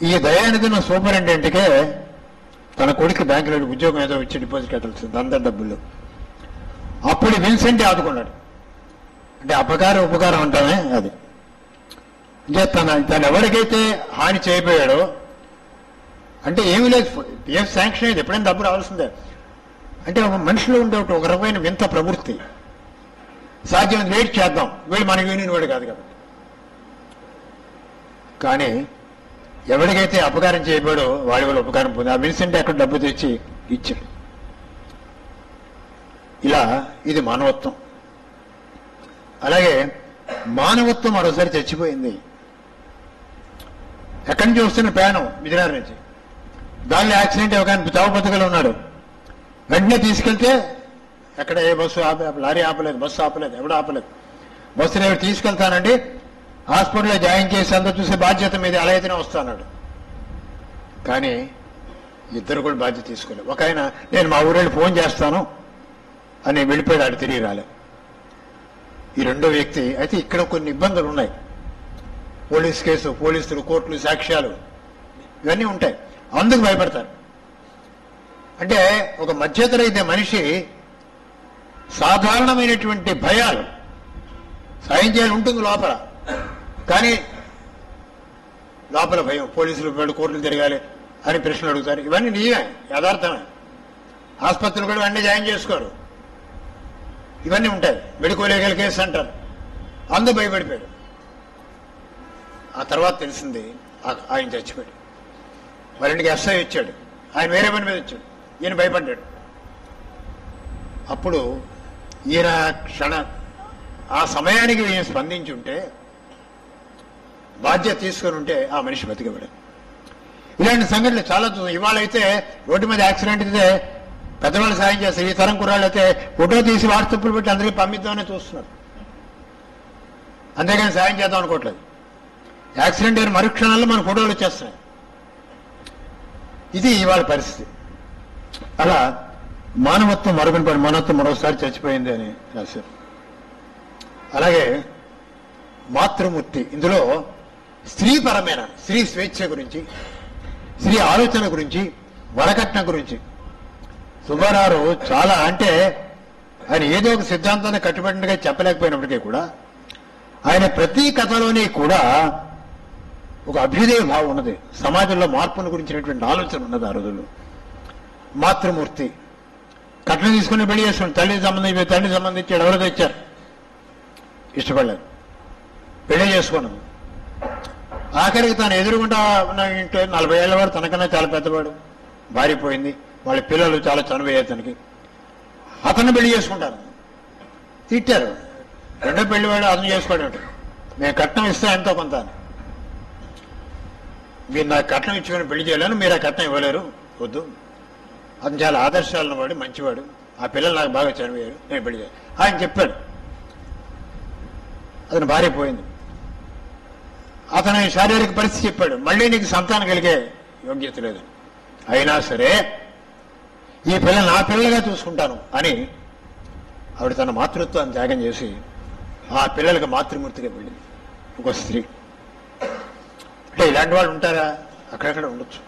ఈ దయానిధి సూపరింటెండెంట్కే తన కొడుకు బ్యాంకులో ఉద్యోగం ఏదో ఇచ్చి డిపాజిట్ కట్టాల్సింది అందరి డబ్బుల్లో. అప్పుడు విన్సెంట్ ఆదుకున్నాడు. అంటే అపకారం ఉపకారం అంటామే అది. అంటే తను ఎవరికైతే హాని చేయబోయాడో, అంటే ఏమీ లేదు, ఏం శాంక్షన్ అయ్యేది, ఎప్పుడైనా డబ్బు రావాల్సిందే. అంటే ఒక మనిషిలో ఉండే ఒక రకమైన వింత ప్రవృత్తి, సాధ్యం వెయిట్ చేద్దాం, వీళ్ళు మన యూనియన్ వాడు కాదు కాబట్టి. కానీ ఎవరికైతే అపకారం చేయబోడో వాడి వల్ల ఉపకారం పొంది ఆ విన్సెంట్ అక్కడ డబ్బు తెచ్చి ఇచ్చాడు. ఇలా ఇది మానవత్వం. అలాగే మానవత్వం మరోసారి చచ్చిపోయింది. ఎక్కడి నుంచి వస్తున్న ప్రయాణం విజయనగరం నుంచి, దానిలో యాక్సిడెంట్ ఒక చావు బతుకలు ఉన్నాడు. వెంటనే తీసుకెళ్తే ఎక్కడ ఏ బస్సు లారీ ఆపలేదు, బస్సు ఆపలేదు, ఎవడు ఆపలేదు. బస్సు డ్రైవర్ తీసుకెళ్తానండి, హాస్పిటల్లో జాయిన్ చేసి అందరూ చూసే బాధ్యత మీద అలా అయితేనే వస్తాడు. కానీ ఇద్దరు కూడా బాధ్యత తీసుకోలేదు. ఒక ఆయన నేను మా ఊరెళ్ళి ఫోన్ చేస్తాను అని వెళ్ళిపోయాడు, తిరిగి రాలే. ఈ రెండో వ్యక్తి అయితే ఇక్కడ కొన్ని ఇబ్బందులు ఉన్నాయి. పోలీస్ కేసు, పోలీసులు, కోర్టులు, సాక్ష్యాలు ఇవన్నీ ఉంటాయి, అందుకు భయపడతారు. అంటే ఒక మధ్యతరగతి మనిషి సాధారణమైనటువంటి భయాలు సాయం చేయాలి ఉంటుంది లోపల, కానీ లోపల భయం, పోలీసులు వాళ్ళు కోర్టులు తిరగాలి అని ప్రశ్నలు అడుగుతారు. ఇవన్నీ నిజమే, యథార్థమే. ఆసుపత్రులు కూడా వెంటనే జాయిన్ చేసుకోరు, ఇవన్నీ ఉంటాయి. మెడికల్ లీగల్ కేసు అంటారు, అందరూ భయపడిపోయాడు. ఆ తర్వాత తెలిసింది ఆయన చచ్చిపోయాడు. వారింటికి ఎస్ఐ వచ్చాడు, ఆయన వేరే పని మీద వచ్చాడు, ఈయన భయపడ్డాడు. అప్పుడు ఈయన ఆ సమయానికి ఈయన స్పందించి ఉంటే, బాధ్యత తీసుకొని ఉంటే ఆ మనిషి బతికబడాడు. ఇలాంటి సంఘటనలు చాలా చూస్తాం. ఇవాళ అయితే రోడ్డు మీద యాక్సిడెంట్ అయితే పెద్దవాళ్ళు సాయం చేస్తారు, ఈ తరం కుర్రాళ్ళు అయితే ఫోటో తీసి వాట్సాప్లు పెట్టి అందరికీ పంపిద్దామని చూస్తున్నారు, అంతేగాని సాయం చేద్దాం అనుకోవట్లేదు. యాక్సిడెంట్ అయిన మరుక్షణాల్లో మన ఫోటోలు వచ్చేస్తున్నాయి. ఇది ఇవాళ పరిస్థితి. అలా మానవత్వం మరుగున పడి మానవత్వం మరోసారి చచ్చిపోయింది అని రాశారు. అలాగే మాతృమూర్తి, ఇందులో స్త్రీపరమైన స్త్రీ స్వేచ్ఛ గురించి, స్త్రీ ఆలోచన గురించి, వరకట్నం గురించి సుబ్బారావు చాలా, అంటే ఆయన ఏదో ఒక సిద్ధాంతాన్ని కట్టుబడినట్టుగా చెప్పలేకపోయినప్పటికీ కూడా ఆయన ప్రతి కథలోని కూడా ఒక అభ్యుదయ భావం ఉన్నది, సమాజంలో మార్పును గురించినటువంటి ఆలోచన ఉన్నది. ఆ రోజుల్లో మాతృమూర్తి కట్నం తీసుకుని పెళ్లి చేసుకుని తండ్రి సంబంధించాడు, ఎవరో తెచ్చారు, ఇష్టపడలేదు, పెళ్లి చేసుకున్నాను. ఆఖరికి తను ఎదురుగుండా ఉన్న ఇంట్లో 40 ఏళ్ల వాడు, తనకన్నా చాలా పెద్దవాడు, భార్య పోయింది, వాళ్ళ పిల్లలు చాలా చనిపోయారు. తనకి అతన్ని పెళ్లి చేసుకుంటారు, తిట్టారు. రెండో పెళ్లి వాడు అతను చేసుకోవడం, మేము కట్నం ఇస్తే ఎంతో కొంత అని. మీరు నాకు కట్నం ఇచ్చుకొని పెళ్లి చేయలేను, మీరు ఆ కట్నం ఇవ్వలేరు, వద్దు. అతను చాలా ఆదర్శాలను వాడు, మంచివాడు, ఆ పిల్లలు నాకు బాగా చనిపోయారు, నేను పెళ్లి చేయాలి ఆయన చెప్పాడు. అతను భార్య పోయింది. అతని శారీరక పరిస్థితి చెప్పాడు, మళ్ళీ నీకు సంతానం కలిగే యోగ్యత లేదు, అయినా సరే ఈ పిల్ల నా పిల్లగా చూసుకుంటాను అని ఆవిడ తన మాతృత్వాన్ని త్యాగం చేసి ఆ పిల్లలకు మాతృమూర్తిగా వెళ్ళింది. ఒక స్త్రీ అంటే ఇలాంటి వాళ్ళు ఉంటారా? అక్కడక్కడ ఉండొచ్చు.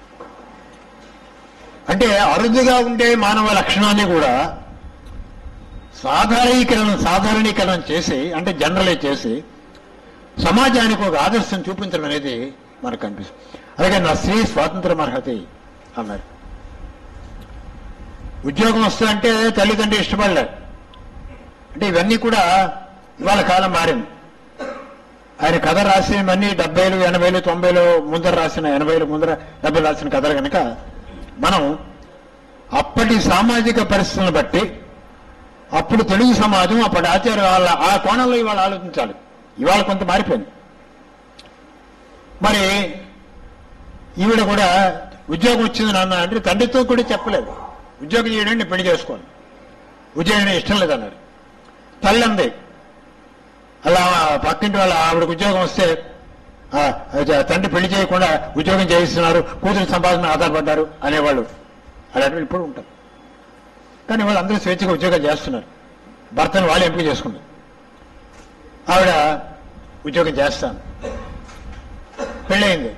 అంటే అరుదుగా ఉండే మానవ లక్షణాన్ని కూడా సాధారణీకరణం చేసి, అంటే జనరలైజ్ చేసి సమాజానికి ఒక ఆదర్శం చూపించడం అనేది మనకు కనిపిస్తుంది. అలాగే నా స్త్రీ స్వాతంత్రం అర్హతి అన్నారు. ఉద్యోగం వస్తుందంటే తల్లిదండ్రులు ఇష్టపడలేదు. అంటే ఇవన్నీ కూడా ఇవాళ కాలం మారింది. ఆయన కథ రాసినవన్నీ 70లు 80లు 90లు ముందర రాసిన, 80లు ముందర 70 రాసిన కథలు కనుక మనం అప్పటి సామాజిక పరిస్థితులను బట్టి అప్పుడు తెలుగు సమాజం, అప్పటి ఆచార్య వాళ్ళ ఆ కోణంలో ఇవాళ ఆలోచించాలి. ఇవాళ కొంత మారిపోయింది. మరి ఈవిడ కూడా ఉద్యోగం వచ్చింది నాన్న అంటే తండ్రితో కూడా చెప్పలేదు, ఉద్యోగం చేయడానికి నేను పెళ్లి చేసుకోను, ఉద్యోగం ఇష్టం లేదన్నారు. తల్లి అంది, అలా పక్కింటి వాళ్ళ ఆవిడకు ఉద్యోగం వస్తే తండ్రి పెళ్లి చేయకుండా ఉద్యోగం చేయిస్తున్నారు, కూతురు సంపాదన ఆధారపడ్డారు అనేవాళ్ళు అలాంటివి ఇప్పుడు ఉంటారు. కానీ వాళ్ళు అందరూ స్వేచ్ఛగా ఉద్యోగాలు చేస్తున్నారు, భర్తను వాళ్ళు ఎంపిక చేసుకున్నారు. ఆవిడ ఉద్యోగం చేస్తాను, పెళ్ళయింది.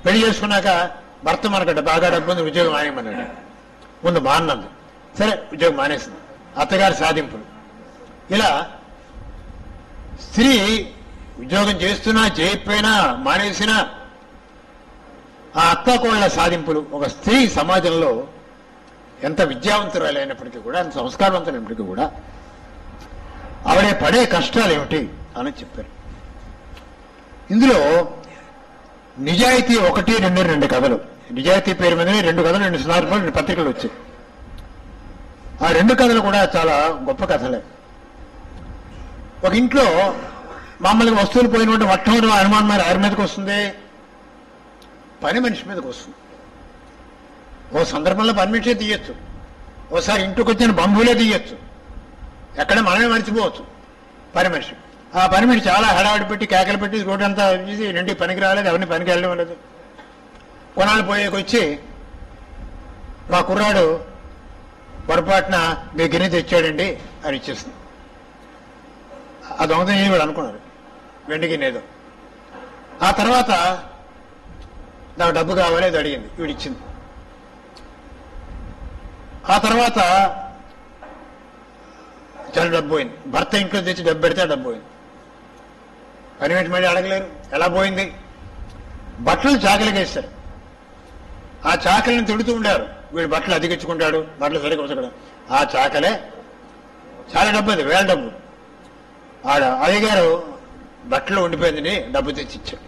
పెళ్లి చేసుకున్నాక భర్త మనకు బాగా డబ్బు ఉంది, ఉద్యోగం మానేయమన్నాడు. ముందు మాన్నది, సరే ఉద్యోగం మానేసింది. అత్తగారి సాధింపులు, ఇలా స్త్రీ ఉద్యోగం చేస్తున్నా చేయకపోయినా మానేసినా ఆ అత్తకోళ్ల సాధింపులు. ఒక స్త్రీ సమాజంలో ఎంత విద్యావంతురాలైనప్పటికీ కూడా, ఎంత సంస్కారవంతులైనప్పటికీ కూడా ఆవిడే పడే కష్టాలు ఏమిటి అని చెప్పారు. ఇందులో నిజాయితీ 1, 2 కథలు, నిజాయితీ పేరు మీదనే 2 కథలు, 2 సందర్భాలు, 2 పత్రికలు వచ్చాయి. ఆ 2 కథలు కూడా చాలా గొప్ప కథలే. ఒక ఇంట్లో మామూలుగా వస్తువులు పోయినటువంటి మొట్టమొదటి అనుమానం మరి ఎవరి మీదకి వస్తుంది? పని మనిషి మీదకి వస్తుంది. ఓ సందర్భంలో పని మనిషే తీయచ్చు, ఓసారి ఇంటికి వచ్చిన బంధువులే తీయచ్చు, ఎక్కడ మనమే మర్చిపోవచ్చు. పని మనిషి, ఆ పని మనిషి చాలా హడావిడి పెట్టి కేకలు పెట్టి రోడ్డు అంతా చూసి నిండి పనికి రాలేదు, ఎవరిని పనికి వెళ్ళడం లేదు. కొనాలు పోయేకొచ్చి మా కుర్రాడు పొరపాటున మీ గిన్నె తెచ్చాడండి అని ఇచ్చేస్తుంది. ఆ దొంగతనం వీడు అనుకున్నారు, వెండి గిన్నె ఏదో. ఆ తర్వాత నాకు డబ్బు కావాలి, అది అడిగింది, వీడిచ్చింది. ఆ తర్వాత చాలా డబ్బు పోయింది. భర్త ఇంట్లో తెచ్చి డబ్బు పెడితే డబ్బు పోయింది. పని వెంట మళ్ళీ అడగలేరు, ఎలా పోయింది? బట్టలు చాకలికి వేస్తారు, ఆ చాకలిని తిడుతూ ఉండారు, వీడు బట్టలు అధిగించుకుంటాడు, బట్టలు సరిగ్గా వచ్చాడు. ఆ చాకలే చాలా డబ్బు, అది 1000 డబ్బు. ఆడ అయ్యగారు బట్టలు ఉండిపోయిందని డబ్బు తెచ్చి ఇచ్చాడు.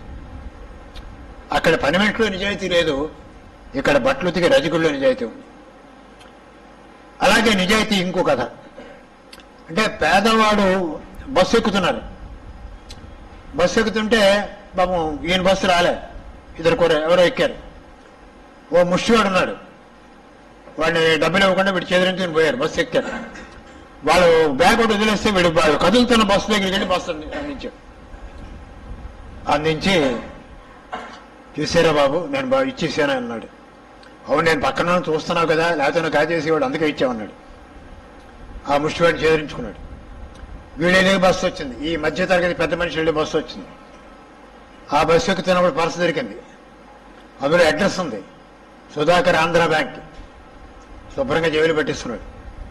అక్కడ పని మనిషిలో నిజాయితీ లేదు, ఇక్కడ బట్టలు ఉతికే రజకుల్లో నిజాయితీ ఉంది. అలాగే నిజాయితీ ఇంకో కథ. అంటే పేదవాడు బస్సు ఎక్కుతున్నారు, బస్సు ఎక్కుతుంటే పాపం ఈయన బస్సు రాలే, ఇద్దరు కూడా ఎవరో ఎక్కారు. ఓ ముష్టివాడు ఉన్నాడు, వాడిని డబ్బులు ఇవ్వకుండా వీడి చేతులు పోయారు, బస్సు ఎక్కారు. వాళ్ళు బ్యాగ్ ఒకటి వదిలేస్తే వీడు కదులుతున్న బస్సు దగ్గరికి వెళ్ళి బస్సు అందించాడు. అందించి చూసారా బాబు నేను బాగా ఇచ్చేసాను అన్నాడు. అవును నేను పక్కన చూస్తున్నావు కదా, లేకపోతే నువ్వు కాజేసేవాడు అందుకే ఇచ్చామన్నాడు. ఆ ముష్టివాడిని చేదరించుకున్నాడు. వీడు వెళ్ళే బస్సు వచ్చింది, ఈ మధ్యతరగతి పెద్ద మనిషి వెళ్ళే బస్సు వచ్చింది. ఆ బస్సు ఎక్కుతున్నప్పుడు పర్సు దొరికింది, అందులో అడ్రస్ ఉంది, సుధాకర్ ఆంధ్ర బ్యాంక్. శుభ్రంగా జైలు పెట్టిస్తున్నాడు.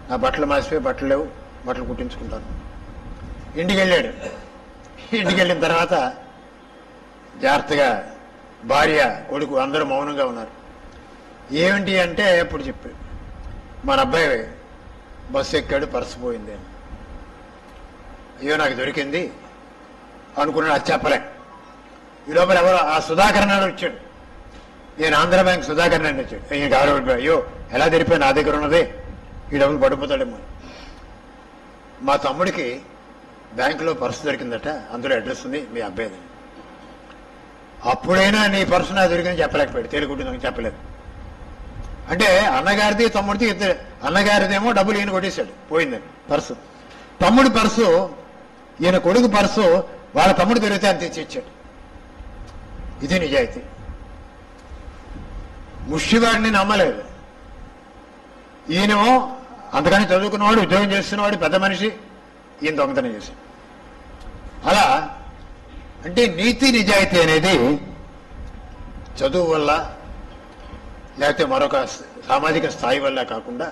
నా బట్టలు మాసిపోయి బట్టలు లేవు, బట్టలు కుట్టించుకుంటాను. ఇంటికి వెళ్ళాడు. ఇంటికి వెళ్ళిన తర్వాత జాగ్రత్తగా భార్య కొడుకు అందరూ మౌనంగా ఉన్నారు. ఏమిటి అంటే ఇప్పుడు చెప్పాడు, మన అబ్బాయి బస్సు ఎక్కాడు, పర్సు పోయింది అని. అయ్యో నాకు దొరికింది అనుకున్నాడు, అది చెప్పలే. ఈ లోపల ఎవరో ఆ సుధాకర్ నాడు వచ్చాడు, నేను ఆంధ్ర బ్యాంక్ సుధాకర్ నాడు వచ్చాడు. ఈయన గౌరవ, అయ్యో ఎలా తెరిపోయి నా దగ్గర ఉన్నది, ఈ డబ్బులు పడిపోతాడేమో. మా తమ్ముడికి బ్యాంకులో పర్సు దొరికిందట, అందులో అడ్రస్ ఉంది, మీ అబ్బాయిది. అప్పుడైనా నీ పర్సు నా దొరికిందని చెప్పలేకపోయాడు, తేలికుంటుందని చెప్పలేదు. అంటే అన్నగారిది తమ్ముడిది ఇద్దరు, అన్నగారిదేమో డబ్బులు ఈయన కొట్టేశాడు, పోయిందని పర్సు. తమ్ముడి పర్సు, ఈయన కొడుకు పర్సు వాళ్ళ తమ్ముడు దొరికితే అని తెచ్చి ఇచ్చాడు. ఇది నిజాయితీ. ముష్టివాడిని నమ్మలేదు. ఈయనేమో అంతకని చదువుకున్నవాడు, ఉద్యోగం చేస్తున్నవాడు, పెద్ద మనిషి, ఈయన దొంగతనం చేశాడు. అలా అంటే నీతి నిజాయితీ అనేది చదువు వల్ల లేకపోతే మరొక సామాజిక స్థాయి వల్ల కాకుండా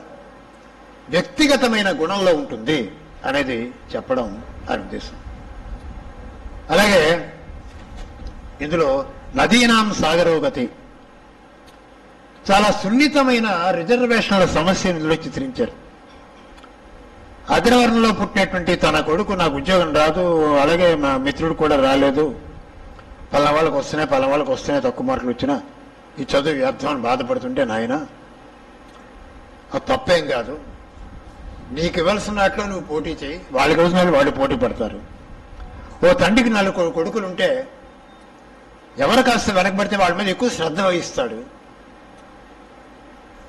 వ్యక్తిగతమైన గుణంలో ఉంటుంది అనేది చెప్పడం ఆయన ఉద్దేశం. అలాగే ఇందులో నదీనాం సాగరోగతి, చాలా సున్నితమైన రిజర్వేషన్ల సమస్యను ఇందులో చిత్రించారు. అగ్రవర్ణంలో పుట్టినటువంటి తన కొడుకు నాకు ఉద్యోగం రాదు, అలాగే మా మిత్రుడు కూడా రాలేదు, పలానా వాళ్ళకి వస్తున్నాయి తక్కువ మార్కులు వచ్చినా ఈ చదువు వ్యర్థం అని బాధపడుతుంటే, నాయన అది తప్పేం కాదు, నీకు ఇవ్వాల్సిన వాటిలో నువ్వు పోటీ చేయి, వాళ్ళకి ఇవ్వాల్సిన వాళ్ళు పోటీ పడతారు. ఓ తండ్రికి 4 కొడుకులు ఉంటే ఎవరు కాస్త వెనకబడితే వాళ్ళ మీద ఎక్కువ శ్రద్ధ వహిస్తాడు.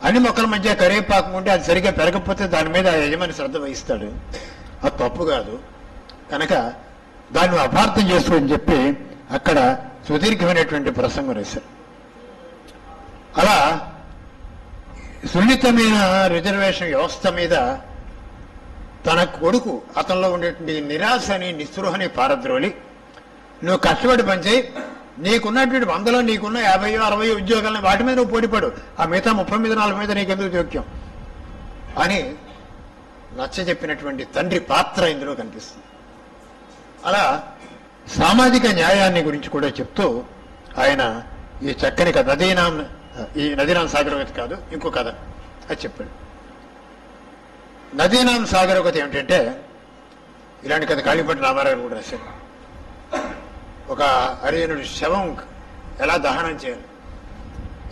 అన్ని మొక్కల మధ్య కరివేపాకు ఉంటే అది సరిగ్గా పెరగకపోతే దాని మీద యజమాని శ్రద్ధ వహిస్తాడు. అది తప్పు కాదు, కనుక దాన్ని అపార్థం చేసుకోని చెప్పి అక్కడ సుదీర్ఘమైనటువంటి ప్రసంగం రాశారు. అలా సున్నితమైన రిజర్వేషన్ వ్యవస్థ మీద తన కొడుకు అతనిలో ఉండేటువంటి నిరాశని, నిస్పృహని పారద్రోలి, నువ్వు కష్టపడి పనిచేయి, నీకున్నటువంటి 100లో నీకున్న 50, 60 ఉద్యోగాలని వాటి మీద నువ్వు పోటీపడు, ఆ మిగతా 30 మీద 40 మీద నీకెందుకు జోక్యం అని నచ్చ చెప్పినటువంటి తండ్రి పాత్ర ఇందులో కనిపిస్తుంది. అలా సామాజిక న్యాయాన్ని గురించి కూడా చెప్తూ ఆయన ఈ చక్కని కథ నదీనాం సాగరోగతి కాదు, ఇంకో కథ అది చెప్పాడు. నదీనాం సాగరోగతి ఏమిటంటే, ఇలాంటి కథ కాళీపట్టు రామారావు కూడా రాశారు. ఒక హరిజనుడి శవం ఎలా దహనం చేయాలి,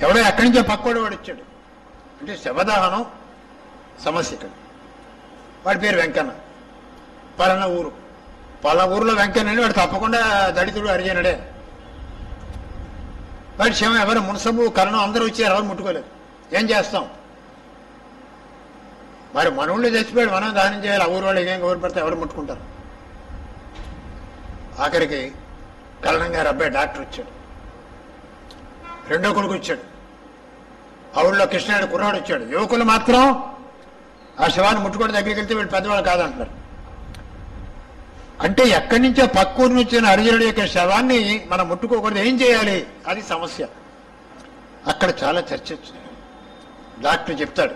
ఎవడో ఎక్కడి నుంచో పక్కోడు వాడు వచ్చాడు, అంటే శవదహనం సమస్య ఇక్కడ. వాడి పేరు వెంకన్న, పలానా ఊరిలో వెంకన్న అని, వాడు తప్పకుండా దళితుడు హరిజనుడే. వాడి శవం ఎవరు మున్సబు కరణం అందరూ వచ్చారు, ఎవరు ముట్టుకోలేదు. ఏం చేస్తాం మరి, మన ఊళ్ళో చచ్చిపోయాడు, మనం దహనం చేయాలి, ఆ ఊరు వాళ్ళు ఏం ఊరు పడితే ఎవరు ముట్టుకుంటారు. ఆఖరికి కరణం గారు అబ్బాయి డాక్టర్ వచ్చాడు, రెండో కొడుకు వచ్చాడు, ఆ ఊళ్ళో కృష్ణాడు కుర్రాడు వచ్చాడు. యువకులు మాత్రం ఆ శవాన్ని ముట్టుకోవడం దగ్గరికి వెళ్తే వీళ్ళు పెద్దవాళ్ళు కాదంటున్నారు. అంటే ఎక్కడి నుంచో పక్కూరు నుంచి వచ్చిన హరిజనుడి యొక్క శవాన్ని మనం ముట్టుకోకూడదు, ఏం చేయాలి, అది సమస్య. అక్కడ చాలా చర్చ వచ్చింది. డాక్టర్ చెప్తాడు,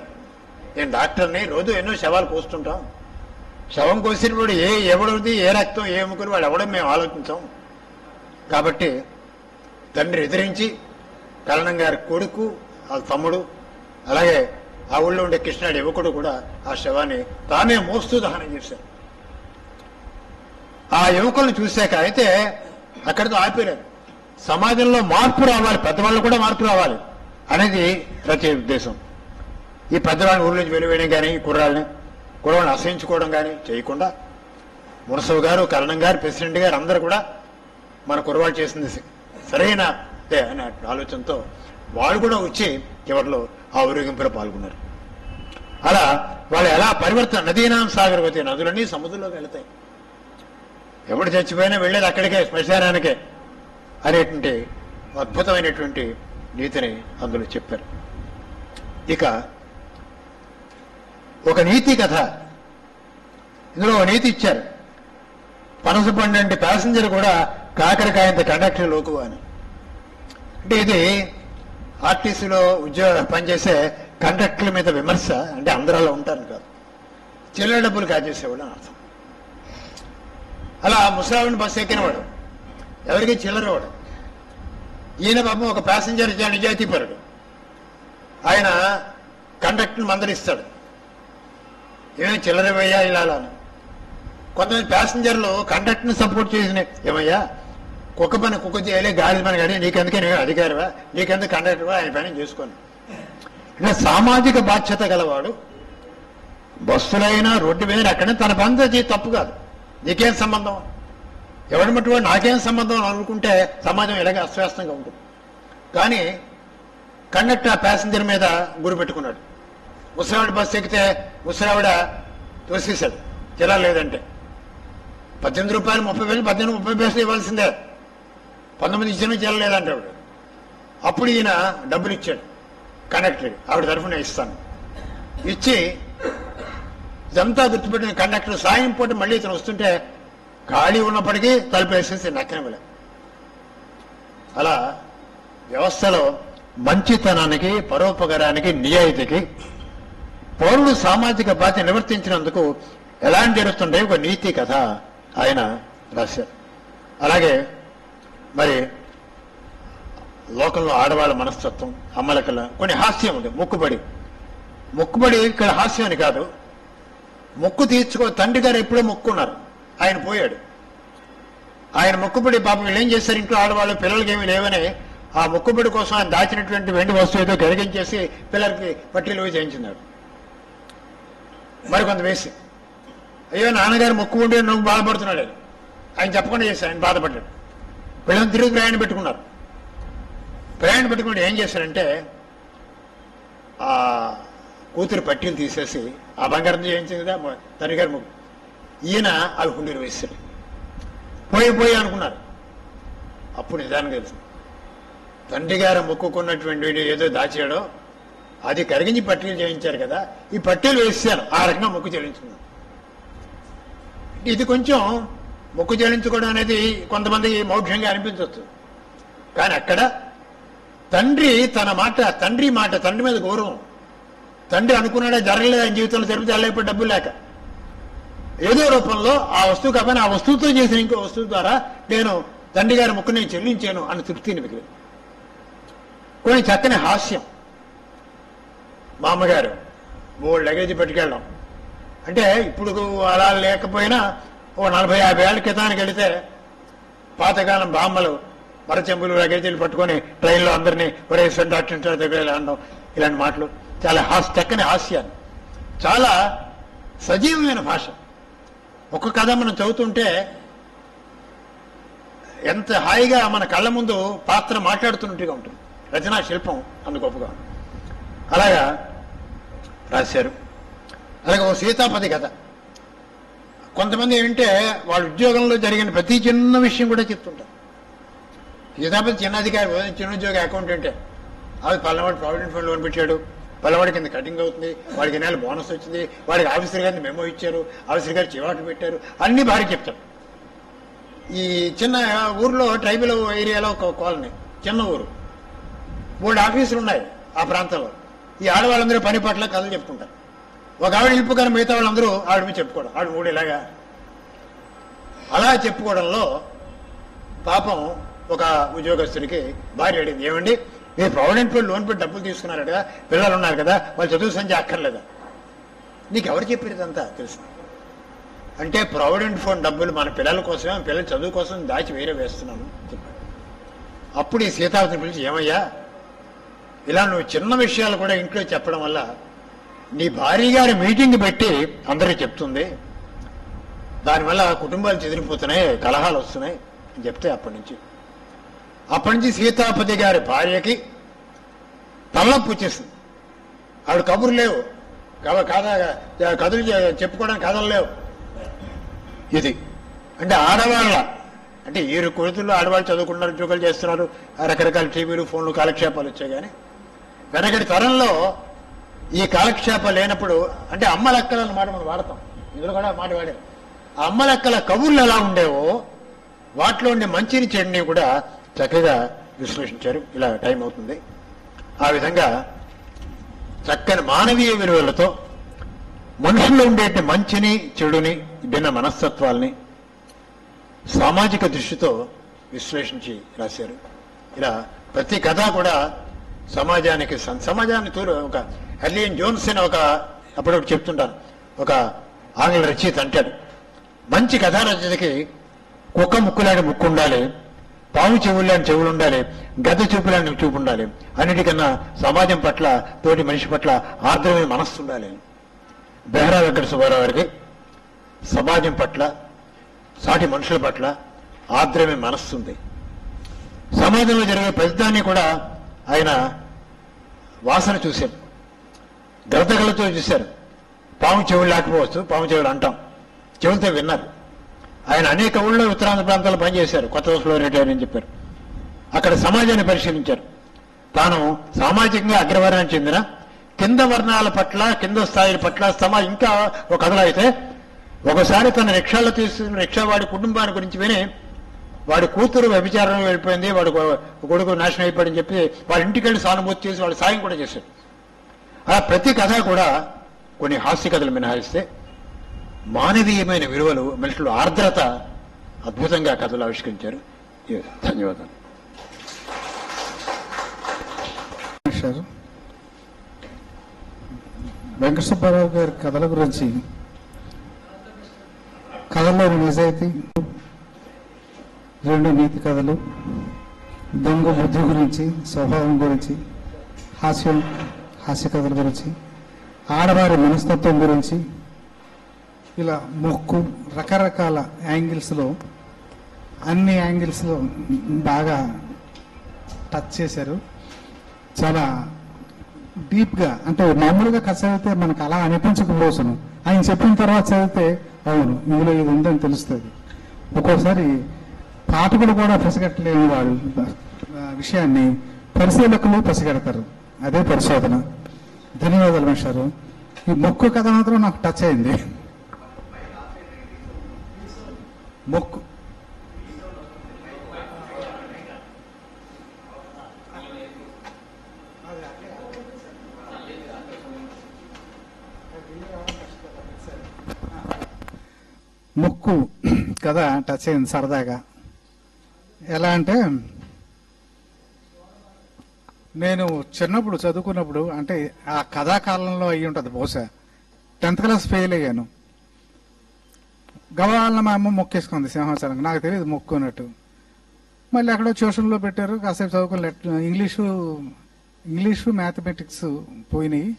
నేను డాక్టర్ని, రోజు ఎన్నో శవాలు కోస్తుంటాం, శవం కోసినప్పుడు ఎవడిది ఏ రక్తం ఏ ఎముకలు వాడు ఎవడో మేము ఆలోచించాం. కాబట్టి తండ్రి ఎదిరించి కరణం గారి కొడుకు, ఆ తమ్ముడు, అలాగే ఆ ఊళ్ళో ఉండే కృష్ణాడు యువకుడు కూడా ఆ శవాన్ని తానే మోస్తూ దహనం చేశారు. ఆ యువకులను చూశాక అయితే అక్కడితో ఆపేరారు. సమాజంలో మార్పు రావాలి, పెద్దవాళ్ళు కూడా మార్పు రావాలి అనేది ప్రతి ఉద్దేశం. ఈ పెద్దవాళ్ళని ఊళ్ళో నుంచి వెలువేయడం కానీ, కుర్రాళ్ళని అసహించుకోవడం కానీ చేయకుండా మునసబు గారు, కరణం గారు, ప్రెసిడెంట్ గారు అందరూ కూడా మన కుర్రవాళ్ళు చేసింది సరైన అనే ఆలోచనతో వాళ్ళు కూడా వచ్చి చివరిలో ఆ ఊరేగింపులో పాల్గొన్నారు. అలా వాళ్ళు ఎలా పరివర్తన, నదీనాం సాగరవతి, నదులన్నీ సముద్రంలోకి వెళతాయి, ఎవడు చచ్చిపోయినా వెళ్ళేది అక్కడికే, శ్మశానానికే అనేటువంటి అద్భుతమైనటువంటి నీతిని అందులో చెప్పారు. ఇక ఒక నీతి కథ, ఇందులో ఒక నీతి ఇచ్చారు. పనస పండు అంటే ప్యాసింజర్ కూడా కాకరకాయంత కండక్టర్ లోకు అని. అంటే ఇది ఆర్టీసీలో పనిచేసే కండక్టర్ల మీద విమర్శ. అంటే అందరూ అలా ఉంటారని కాదు, చిల్లర డబ్బులు కాజేసేవాడు అని అర్థం. అలా ముసలావిని బస్సు ఎక్కినవాడు, ఎవరికి చిల్లరవాడు. ఈయన పాపం ఒక ప్యాసింజర్ నిజాయితీపరుడు, ఆయన కండక్టర్ని మందలిస్తాడు, ఏమేమి చిల్లర వేయ్యా ఇలా అని. కొంతమంది ప్యాసింజర్లు కండక్టర్ని సపోర్ట్ చేసిన, ఏమయ్యా కుక్క పని కుక్క చేయాలి, గాడి పని గాడి, నీకెందుకే నేను అధికారివా, నీకెందుకు కండక్టర్వా, ఆయన పని చేసుకోను. ఇలా సామాజిక బాధ్యత గలవాడు బస్సులైనా రోడ్డు మీద ఎక్కడైనా తన పని చేసి తప్పు కాదు, నీకేం సంబంధం. ఎవరి మట్టి వాడు నాకేం సంబంధం అని అనుకుంటే సమాజం ఇలాగే అస్తవ్యస్తంగా ఉంటుంది. కానీ కండక్టర్ ప్యాసింజర్ మీద గురి పెట్టుకున్నాడు. ముసలావిడ బస్సు ఎక్కితే ముసలావిడ తోసేశాడు జిల్లా లేదంటే. 18 రూపాయలు 30 వేలు 18 30 పైసలు ఇవ్వాల్సిందే, 19 ఇచ్చిన జిల్లా లేదంటే ఆవిడ. అప్పుడు ఈయన డబ్బులు ఇచ్చాడు కండక్టర్కి, ఆవిడ తరఫున ఇస్తాను ఇచ్చి ఇదంతా గుర్తుపెట్టిన కండక్టర్ సాయం పూట మళ్ళీ ఇతను వస్తుంటే ఖాళీ ఉన్నప్పటికీ తలుపు వేసేసి నక్కనివ్వలే. అలా వ్యవస్థలో మంచితనానికి, పరోపకారానికి, నిజాయితీకి పౌరుడు సామాజిక బాధ్యత నివర్తించినందుకు ఎలాంటి జరుగుతుండే ఒక నీతి కథ ఆయన రాశారు. అలాగే మరి లోకంలో ఆడవాళ్ళ మనస్తత్వం, అమ్మలకల కొన్ని హాస్యం ఉంది. మొక్కుబడి ఇక్కడ హాస్యం అని కాదు. మొక్కు తీర్చుకో, తండ్రి గారు ఎప్పుడో మొక్కున్నారు, ఆయన పోయాడు. ఆయన మొక్కుబడి పాపం వీళ్ళు ఏం చేశారు, ఇంట్లో ఆడవాళ్ళు పిల్లలకి ఏమీ లేవని ఆ మొక్కుబడి కోసం ఆయన దాచినటువంటి వెండి వస్తువు ఏదో కరిగించేసి పిల్లలకి పట్టీలు చేయించినాడు. మరికొంత వేసి అయ్యో నాన్నగారు మొక్కు ఉంటే నువ్వు బాధపడుతున్నాడు ఆయన చెప్పకుండా చేశారు. ఆయన బాధపడ్డాడు. పిల్లలు తిరిగి ప్రయాణం పెట్టుకున్నారు. ప్రయాణం పెట్టుకుంటే ఏం చేశారంటే ఆ కూతురు పట్టీలు తీసేసి ఆ బంగారం చేయించింది కదా తండ్రి గారు మొక్కు, ఈయన అవి హుండీలు వేశారు. పోయి అనుకున్నారు. అప్పుడు నిజానికి తెలుసు తండ్రి గారు మొక్కుకున్నటువంటి ఏదో దాచాడో అది కరిగించి పట్టీలు చేయించారు కదా, ఈ పట్టీలు వేసారు, ఆ రకంగా మొక్కు చెల్లించుకున్నారు. ఇది కొంచెం మొక్కు చెల్లించుకోవడం అనేది కొంతమందికి మౌఢ్యంగా అనిపించవచ్చు. కానీ అక్కడ తండ్రి తండ్రి మీద గౌరవం. తండ్రి అనుకున్నాడే జరగలేదు ఆయన జీవితంలో తిరుపతి వెళ్ళలేకపోతే డబ్బులు లేక ఏదో రూపంలో ఆ వస్తువు కాకపోయినా ఆ వస్తువుతో చేసిన ఇంకో వస్తువు ద్వారా నేను తండ్రి గారి మొక్కు నేను చెల్లించాను అన్న తృప్తిని మిగిలింది. కొన్ని చక్కని హాస్యం. మా అమ్మగారు 3 లగేజ్ పట్టుకెళ్ళడం అంటే ఇప్పుడు అలా లేకపోయినా ఓ 40-50 ఏళ్ల క్రితానికి వెళితే పాతకాలం బామ్మలు మరచెంబులు లగేజీలు పట్టుకొని ట్రైన్లో అందరినీ ఒరే డాక్టర్ దగ్గర అనడం, ఇలాంటి మాటలు చాలా చక్కని హాస్యాన్ని, చాలా సజీవమైన భాష. ఒక కథ మనం చదువుతుంటే ఎంత హాయిగా మన కళ్ళ ముందు పాత్ర మాట్లాడుతున్నట్టుగా ఉంటుంది. రచనా శిల్పం అందు గొప్పగా అలాగా రాశారు. అలాగే ఓ సీతాపతి కథ. కొంతమంది ఏంటంటే వాళ్ళ ఉద్యోగంలో జరిగిన ప్రతి చిన్న విషయం కూడా చెప్తుంటారు. సీతాపతి చిన్న అధికారి, చిన్న ఉద్యోగ అకౌంటెంటే, అది పల్లవాడు ప్రావిడెంట్ ఫండ్ లోన్ పెట్టాడు, పల్లవాడి కింద కటింగ్ అవుతుంది, వాడికి నెల బోనస్ వచ్చింది, వాడికి ఆఫీసర్ గారిని మెమో ఇచ్చారు, ఆఫీసర్ గారు చివాట్లు పెట్టారు, అన్ని భారీ చెప్తారు. ఈ చిన్న ఊర్లో ట్రైబల్ ఏరియాలో ఒక కాలనీ, చిన్న ఊరు, 3 ఆఫీసులు ఉన్నాయి ఆ ప్రాంతంలో. ఈ ఆడవాళ్ళందరూ పని పట్ల కథలు చెప్పుకుంటారు. ఒక ఆవిడ ఇల్పు కానీ మిగతా వాళ్ళందరూ ఆవిడ మీద చెప్పుకోవడం, ఆవిడ 3 ఇలాగా అలా చెప్పుకోవడంలో పాపం ఒక ఉద్యోగస్తుడికి భార్య అడిగింది, ఏమండి మీరు ప్రావిడెంట్ ఫండ్ లోన్ పెట్టి డబ్బులు తీసుకున్నారు కదా, పిల్లలు ఉన్నారు కదా, వాళ్ళు చదువు సంఖ్య అక్కర్లేదా? నీకు ఎవరు చెప్పారు ఇదంతా తెలుసు అంటే ప్రావిడెంట్ ఫండ్ డబ్బులు మన పిల్లల కోసమే, పిల్లల చదువు కోసం దాచి వేరే వేస్తున్నాను చెప్పాడు. అప్పుడు ఈ సీతావతిని పిలిచి, ఏమయ్యా ఇలా నువ్వు చిన్న విషయాలు కూడా ఇంట్లో చెప్పడం వల్ల నీ భార్య గారి మీటింగ్ పెట్టి అందరికీ చెప్తుంది, దానివల్ల కుటుంబాలు చెదిరిపోతున్నాయి, కలహాలు వస్తున్నాయి అని చెప్తే అప్పటి నుంచి సీతాపతి గారి భార్యకి తలనొప్పి వచ్చేసింది. ఆవిడ కబుర్లు లేవు, కథలు చెప్పుకోవడానికి కథలు లేవు. ఇది అంటే ఆడవాళ్ళ అంటే ఈ కొడుతుల్లో ఆడవాళ్ళు చదువుకున్నారు, ఉద్యోగాలు చేస్తున్నారు, రకరకాల టీవీలు ఫోన్లు కాలక్షేపాలు వచ్చాయి. కానీ వెనకటి తరంలో ఈ కాలక్షేపాలు లేనప్పుడు అంటే అమ్మ లెక్కలు అన్నమాట మనం వాడతాం, ఇందులో కూడా మాట వాడారు. ఆ అమ్మ లెక్కల కబుర్లు ఎలా ఉండేవో వాటిలో ఉండే మంచిని చెడుని కూడా చక్కగా విశ్లేషించారు. ఇలా టైం అవుతుంది. ఆ విధంగా చక్కని మానవీయ విలువలతో మనుషుల్లో ఉండే మంచిని చెడుని భిన్న మనస్తత్వాల్ని సామాజిక దృష్టితో విశ్లేషించి రాశారు. ఇలా ప్రతి కథ కూడా సమాజాన్ని ఒక ఎర్లియన్ జోన్స్ అని ఒక అప్పుడప్పుడు చెప్తుంటాను, ఒక ఆంగ్ల రచయిత అంటాడు, మంచి కథా రచయితకి కుక్క ముక్కులాంటి ముక్కు ఉండాలి, పాము చెవుల్లాంటి చెవులు ఉండాలి, గద చూపులాంటి చూపు ఉండాలి, అన్నిటికన్నా సమాజం పట్ల తోటి మనిషి పట్ల ఆర్ద్రమైన మనస్సు ఉండాలి. బెహరా వెంకట సుబ్బారావు గారికి సమాజం పట్ల, సాటి మనుషుల పట్ల ఆర్ద్రమే మనస్సు ఉంది. సమాజంలో జరిగే ప్రతిదాన్ని కూడా ఆయన వాసన చూశారు, గలతగలతో చూశారు. పాము చెవులు లేకపోవచ్చు, పాము చెవులు అంటాం, చెవులతో విన్నారు. ఆయన అనేక ఊళ్ళో ఉత్తరాంధ్ర ప్రాంతాల్లో పనిచేశారు. కొత్త వలసలో రిటైర్ అని చెప్పారు. అక్కడ సమాజాన్ని పరిశీలించారు. తాను సామాజికంగా అగ్రవర్ణానికి చెందిన కింద వర్ణాల పట్ల, కింద స్థాయిల పట్ల ఇంకా ఒక కథలో అయితే ఒకసారి తన రిక్షాలో తీసుకున్న రిక్షావాడి కుటుంబాన్ని గురించి విని వాడి కూతురు వ్యభిచారం వెళ్ళిపోయింది, వాడు కొడుకు నాశనం అయిపోయాడని చెప్పి వాళ్ళ ఇంటికి వెళ్ళి సానుభూతి చేసి వాళ్ళు సాయం కూడా చేశారు. అలా ప్రతి కథ కూడా కొన్ని హాస్య కథలు మినహాయిస్తే మానవీయమైన విలువలు, మనుషులు ఆర్ద్రత అద్భుతంగా కథలు ఆవిష్కరించారు. ధన్యవాదాలు. వెంకట సుబ్బారావు గారి కథల గురించి, కథల్లోని నిజాయితీ, 2 నీతి కథలు, దొంగ బుద్ధి గురించి, స్వభావం గురించి, హాస్య కథల గురించి, ఆడవారి మనస్తత్వం గురించి, ఇలా మొక్కు రకరకాల యాంగిల్స్లో, అన్ని యాంగిల్స్లో బాగా టచ్ చేశారు. చాలా డీప్గా, అంటే మామూలుగా కథ చదివితే మనకు అలా అనిపించకపోవచ్చును, ఆయన చెప్పిన తర్వాత చదివితే అవును ఇందులో ఇది ఉందని తెలుస్తుంది. ఒక్కోసారి పాఠకుడు కూడా పసిగట్టలేని వాడు విషయాన్ని పరిశీలకులు పసిగడతారు. అదే పరిశోధన. ధన్యవాదాలు మేషారు. ఈ మొక్కు కథ మాత్రం నాకు టచ్ అయింది. మొక్కు మొక్కు కథ టచ్ అయింది సరదాగా. ఎలా అంటే, నేను చిన్నప్పుడు చదువుకున్నప్పుడు, అంటే ఆ కథాకాలంలో అయ్యి ఉంటుంది బహుశా, 10th క్లాస్ ఫెయిల్ అయ్యాను. గవాళ్ళ మా అమ్మ మొక్కేసుకుంది సింహాచలం, నాకు తెలియదు మొక్కు అన్నట్టు. మళ్ళీ అక్కడ ట్యూషన్లో పెట్టారు, కాసేపు చదువుకుని ఇంగ్లీషు మ్యాథమెటిక్స్ పోయినాయి.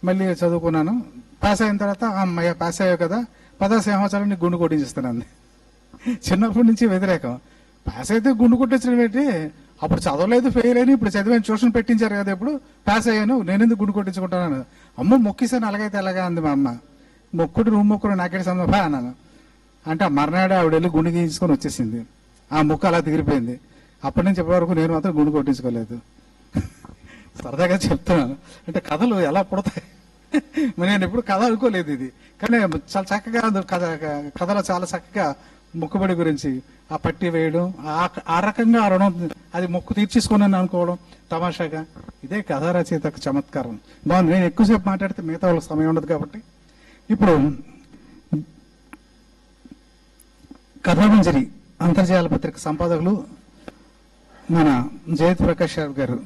మళ్ళీ చదువుకున్నాను. పాస్ అయిన తర్వాత అమ్మయ్య పాస్ అయ్యావు కదా, 10 సింహాచలం నీకు గుండు కొట్టించిస్తానంది. చిన్నప్పటి నుంచి వ్యతిరేకం. పాస్ అయితే గుండు కొట్టించడం ఏంటి, అప్పుడు చదవలేదు ఫెయిల్ అయినా, ఇప్పుడు చదివాను, ట్యూషన్ పెట్టించారు కదా, ఇప్పుడు పాస్ అయ్యాను, నేనెందుకు గుండు కొట్టించుకుంటాను. అమ్మ మొక్కిసాను, అలాగైతే ఎలాగా అంది మా అమ్మ. మొక్కుడు రూమ్ మొక్కుడు నాకే సంబంధం అన్నాను. అంటే మర్నాడు ఆవిడ వెళ్ళి గుండు గీయించుకొని వచ్చేసింది. ఆ మొక్కు అలా తిరిగిపోయింది. అప్పటి నుంచి ఇప్పటి వరకు నేను మాత్రం గుండు కొట్టించుకోలేదు. సరదాగా చెప్తున్నాను. అంటే కథలు ఎలా పుడతాయి, నేను ఎప్పుడు కథ అనుకోలేదు ఇది, కానీ చాలా చక్కగా కథలో చాలా చక్కగా మొక్కుబడి గురించి, ఆ పట్టి వేయడం, ఆ రకంగా రుణం, అది మొక్కు తీర్చేసుకున్నాను అనుకోవడం తమాషాగా, ఇదే కథా రచయిత చమత్కారం. బాగుంది. నేను ఎక్కువసేపు మాట్లాడితే మిగతా వాళ్ళకి సమయం ఉండదు కాబట్టి ఇప్పుడు కథామంజరి అంతర్జాల పత్రిక సంపాదకులు మన జయత్ ప్రకాష్ గారు,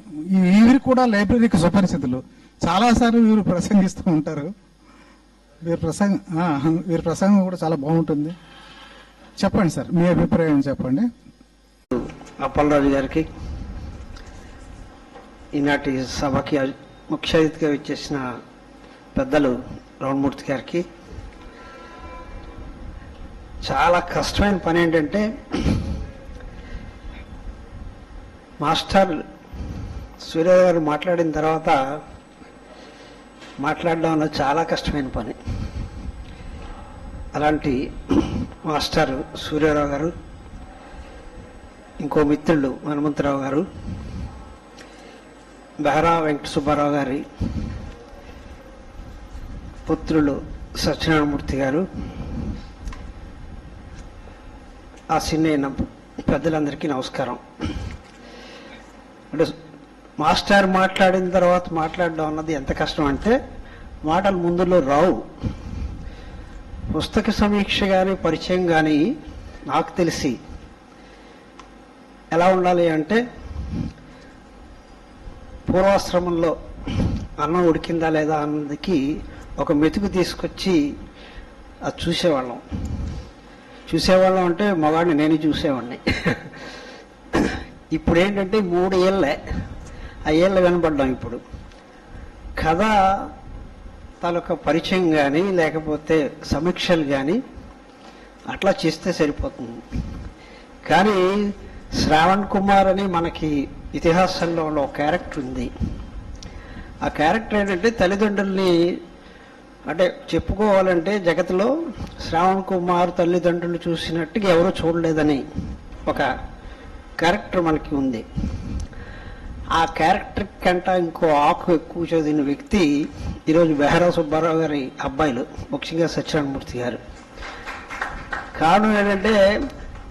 వీరు కూడా లైబ్రరీకి సుపరిచితులు. చాలాసార్లు వీరు ప్రసంగిస్తూ ఉంటారు. వీరి ప్రసంగం కూడా చాలా బాగుంటుంది. చెప్పండి సార్, మీ అభిప్రాయం చెప్పండి. అప్పలరాజు గారికి, ఈనాటి సభకి ముఖ్య అతిథిగా వచ్చేసిన పెద్దలు రమణమూర్తి గారికి, చాలా కష్టమైన పని ఏంటంటే మాస్టర్ సూర్య గారు మాట్లాడిన తర్వాత మాట్లాడడం అన్నది చాలా కష్టమైన పని. అలాంటి మాస్టర్ సూర్యారావు గారు, ఇంకో మిత్రులు హనుమంతరావు గారు, బెహరా వెంకట సుబ్బారావు గారి పుత్రులు సత్యనారాయణమూర్తి గారు, ఆ సిన్న పెద్దలందరికీ నమస్కారం. అంటే మాస్టర్ మాట్లాడిన తర్వాత మాట్లాడడం అన్నది ఎంత కష్టం అంటే, మాటలు ముందులో రావు. పుస్తక సమీక్ష కానీ పరిచయం కానీ నాకు తెలిసి ఎలా ఉండాలి అంటే, పూర్వాశ్రమంలో అన్నం ఉడికిందా లేదా అన్నదికి ఒక మెతుకు తీసుకొచ్చి అది చూసేవాళ్ళం అంటే మగాడిని నేను చూసేవాడిని. ఇప్పుడు ఏంటంటే 3 ఏళ్ళే, 5 ఏళ్ళు కనపడ్డాం. ఇప్పుడు కథ తాలూకా పరిచయం కానీ లేకపోతే సమీక్షలు కానీ అట్లా చేస్తే సరిపోతుంది. కానీ శ్రావణ్ కుమార్ అని మనకి ఇతిహాసంలో ఒక క్యారెక్టర్ ఉంది. ఆ క్యారెక్టర్ ఏంటంటే తల్లిదండ్రుల్ని అంటే చెప్పుకోవాలంటే జగత్తులో శ్రావణ్ కుమార్ తల్లిదండ్రులు చూసినట్టుగా ఎవరూ చూడలేదని ఒక క్యారెక్టర్ మనకి ఉంది. ఆ క్యారెక్టర్ కంట ఇంకో ఆకు ఎక్కువ చదివిన వ్యక్తి ఈరోజు బెహరా సుబ్బారావు గారి అబ్బాయిలు, ముఖ్యంగా సత్యనారాయణమూర్తి గారు. కారణం ఏంటంటే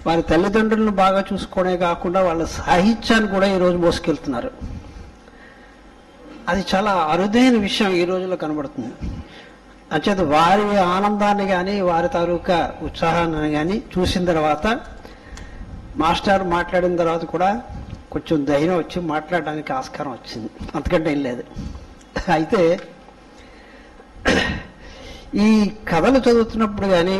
వారి తల్లిదండ్రులను బాగా చూసుకోవడమే కాకుండా వాళ్ళ సాహిత్యాన్ని కూడా ఈరోజు మోసుకెళ్తున్నారు. అది చాలా అరుదైన విషయం ఈ రోజుల్లో కనబడుతుంది. అంచేత వారి ఆనందాన్ని కానీ వారి తాలూకా ఉత్సాహాన్ని కానీ చూసిన తర్వాత మాస్టర్ మాట్లాడిన తర్వాత కూడా కొంచెం ధైర్యం వచ్చి మాట్లాడడానికి ఆస్కారం వచ్చింది, అంతకంటే ఏం లేదు. అయితే ఈ కథలు చదువుతున్నప్పుడు కానీ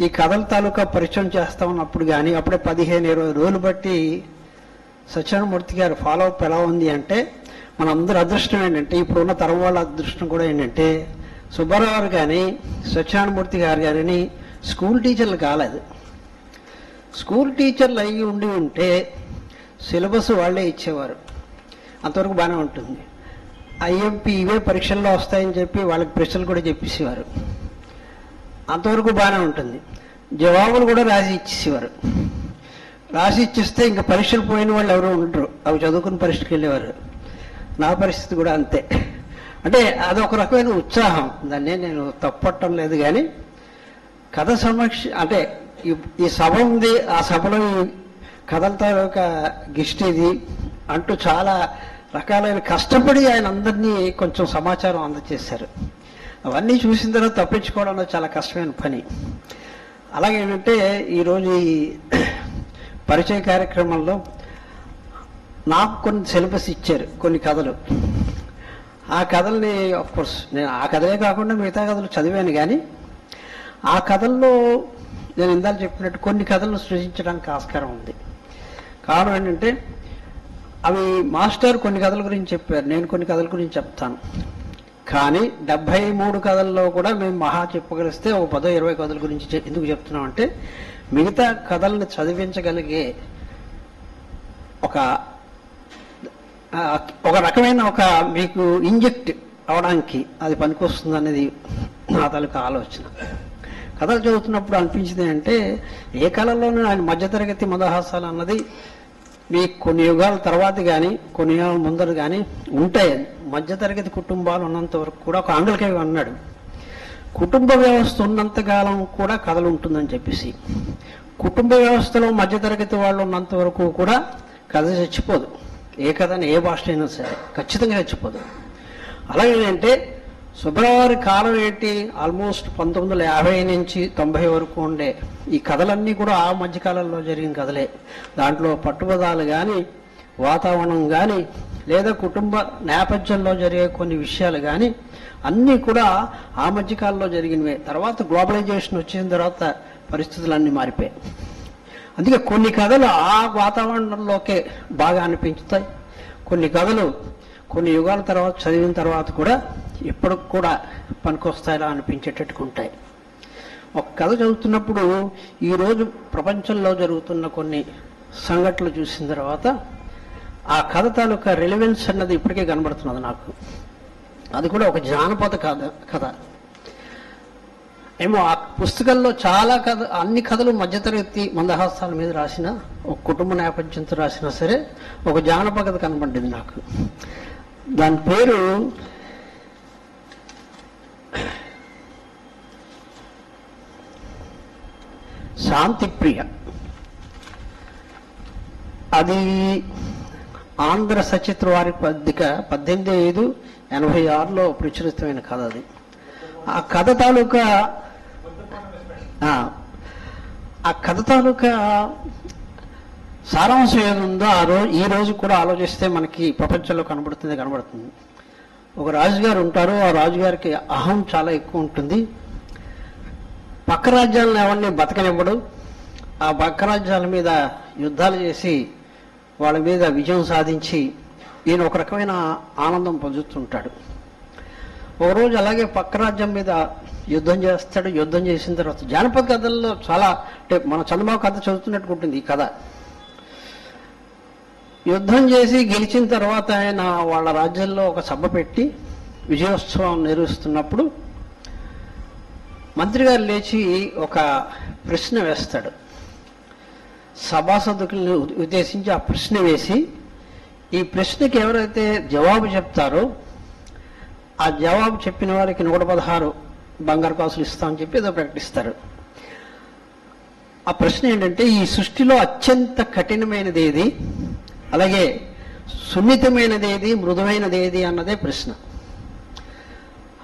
ఈ కథల తాలూకా పరిచయం చేస్తా ఉన్నప్పుడు కానీ అప్పుడే 15-20 రోజులు బట్టి సత్యనారాయణమూర్తి గారు ఫాలో అప్ ఎలా ఉంది అంటే మనందరి అదృష్టం ఏంటంటే ఇప్పుడున్న తరం వాళ్ళ అదృష్టం కూడా ఏంటంటే సుబ్బారావు గారు కానీ సత్యనారాయణమూర్తి గారు కానీ స్కూల్ టీచర్లు కాలేదు. స్కూల్ టీచర్లు అయ్యి ఉండి ఉంటే సిలబస్ వాళ్ళే ఇచ్చేవారు, అంతవరకు బాగానే ఉంటుంది. ఐఎంపీ ఇవే పరీక్షల్లో వస్తాయని చెప్పి వాళ్ళకి ప్రశ్నలు కూడా చెప్పేసేవారు, అంతవరకు బాగానే ఉంటుంది. జవాబులు కూడా రాసి ఇచ్చేసేవారు. రాసి ఇచ్చిస్తే ఇంకా పరీక్షలు పోయిన వాళ్ళు ఎవరో ఉండరు, అవి చదువుకుని పరీక్షకి వెళ్ళేవారు. నా పరిస్థితి కూడా అంతే. అంటే అదొక రకమైన ఉత్సాహం, దాన్ని నేను తప్పట్టం లేదు. కానీ కథ సమక్ష అంటే ఈ సభ ఉంది, ఆ సభలో ఈ కథలతో ఒక గిస్ట్ ఇది అంటూ చాలా రకాలైన కష్టపడి ఆయన అందరినీ కొంచెం సమాచారం అందజేశారు. అవన్నీ చూసిన తర్వాత తప్పించుకోవడం అనేది చాలా కష్టమైన పని. అలాగేంటంటే ఈరోజు ఈ పరిచయ కార్యక్రమంలో నాకు కొన్ని సిలబస్ ఇచ్చారు, కొన్ని కథలు. ఆ కథల్ని కోర్స్ నేను ఆ కథలే కాకుండా మిగతా కథలు చదివాను. కానీ ఆ కథల్లో నేను ఇందాక చెప్పినట్టు కొన్ని కథలను సృష్టించడానికి ఆస్కారం ఉంది. కారణం ఏంటంటే అవి మాస్టర్ కొన్ని కథల గురించి చెప్పారు, నేను కొన్ని కథల గురించి చెప్తాను. కానీ 73 కథల్లో కూడా మేము మహా చెప్పగలిస్తే ఒక 10-20 కథల గురించి ఎందుకు చెప్తున్నాం అంటే మిగతా కథల్ని చదివించగలిగే ఒక రకమైన ఒక మీకు ఇంజెక్ట్ అవడానికి అది పనికొస్తుంది అనేది నా తాలూకా ఆలోచన. కథలు చదువుతున్నప్పుడు అనిపించింది అంటే ఏ కళల్లోనూ ఆయన మధ్యతరగతి మందహాసాలు అన్నది మీకు కొన్ని యుగాల తర్వాత కానీ కొన్ని యుగాల ముందర కానీ ఉంటాయి. మధ్యతరగతి కుటుంబాలు ఉన్నంత వరకు కూడా ఒక ఆంగ్ల కవి అన్నాడు, కుటుంబ వ్యవస్థ ఉన్నంతకాలం కూడా కథలు ఉంటుందని చెప్పేసి. కుటుంబ వ్యవస్థలో మధ్యతరగతి వాళ్ళు ఉన్నంత వరకు కూడా కథ చచ్చిపోదు. ఏ కథని ఏ భాష అయినా సరే ఖచ్చితంగా చచ్చిపోదు. అలాగేంటే సుబ్బారావు కాలం ఏంటి, ఆల్మోస్ట్ 1950 నుంచి 90 వరకు ఉండే ఈ కథలన్నీ కూడా ఆ మధ్యకాలంలో జరిగిన కథలే. దాంట్లో పట్టుబదాలు కానీ వాతావరణం కానీ లేదా కుటుంబ నేపథ్యంలో జరిగే కొన్ని విషయాలు కానీ అన్నీ కూడా ఆ మధ్యకాలంలో జరిగినవే. తర్వాత గ్లోబలైజేషన్ వచ్చిన తర్వాత పరిస్థితులన్నీ మారిపోయాయి. అందుకే కొన్ని కథలు ఆ వాతావరణంలోకే బాగా అనిపించుతాయి. కొన్ని కథలు కొన్ని యుగాల తర్వాత చదివిన తర్వాత కూడా ఇప్పుడు కూడా పనికొస్తాయలా అనిపించేటట్టుగా ఉంటాయి. ఒక కథ చదువుతున్నప్పుడు ఈరోజు ప్రపంచంలో జరుగుతున్న కొన్ని సంఘటనలు చూసిన తర్వాత ఆ కథ తాలూకా రిలవెన్స్ అన్నది ఇప్పటికే కనబడుతున్నది నాకు. అది కూడా ఒక జానపద కథ ఏమో. ఆ పుస్తకంలో చాలా అన్ని కథలు మధ్యతరగతి మందహాసాల మీద రాసిన, ఒక కుటుంబ నేపథ్యంతో రాసినా సరే ఒక జానపద కథ కనబడింది నాకు. దాని పేరు శాంతిప్రియ. అది ఆంధ్ర సచిత్ర వారి పత్రిక 18/5/86లో ప్రచురితమైన కథ. అది ఆ కథ తాలూకా సారాంశం ఏదుందో ఈ రోజు కూడా ఆలోచిస్తే మనకి ప్రపంచంలో కనబడుతుంది. ఒక రాజుగారు ఉంటారు, ఆ రాజుగారికి అహం చాలా ఎక్కువ ఉంటుంది. పక్క రాజ్యాలను ఎవరిని బతకనివ్వడు. ఆ పక్క రాజ్యాల మీద యుద్ధాలు చేసి వాళ్ళ మీద విజయం సాధించి ఈయన ఒక రకమైన ఆనందం పొందుతుంటాడు. ఒకరోజు అలాగే పక్క రాజ్యం మీద యుద్ధం చేస్తాడు. యుద్ధం చేసిన తర్వాత జానపద కథల్లో చాలా, అంటే మన చంద్రబాబు కథ చదువుతున్నట్టు ఉంటుంది ఈ కథ. యుద్ధం చేసి గెలిచిన తర్వాత ఆయన వాళ్ళ రాజ్యంలో ఒక సభ పెట్టి విజయోత్సవం నిర్వహిస్తున్నప్పుడు మంత్రి గారు లేచి ఒక ప్రశ్న వేస్తాడు. సభాసదుకుల్ని ఉద్దేశించి ఆ ప్రశ్న వేసి, ఈ ప్రశ్నకి ఎవరైతే జవాబు చెప్తారో ఆ జవాబు చెప్పిన వారికి 116 బంగారు కాసులు ఇస్తామని చెప్పి ఏదో ప్రకటిస్తారు. ఆ ప్రశ్న ఏంటంటే, ఈ సృష్టిలో అత్యంత కఠినమైనది ఏది, అలాగే సున్నితమైనది ఏది, మృదువైనది ఏది అన్నదే ప్రశ్న.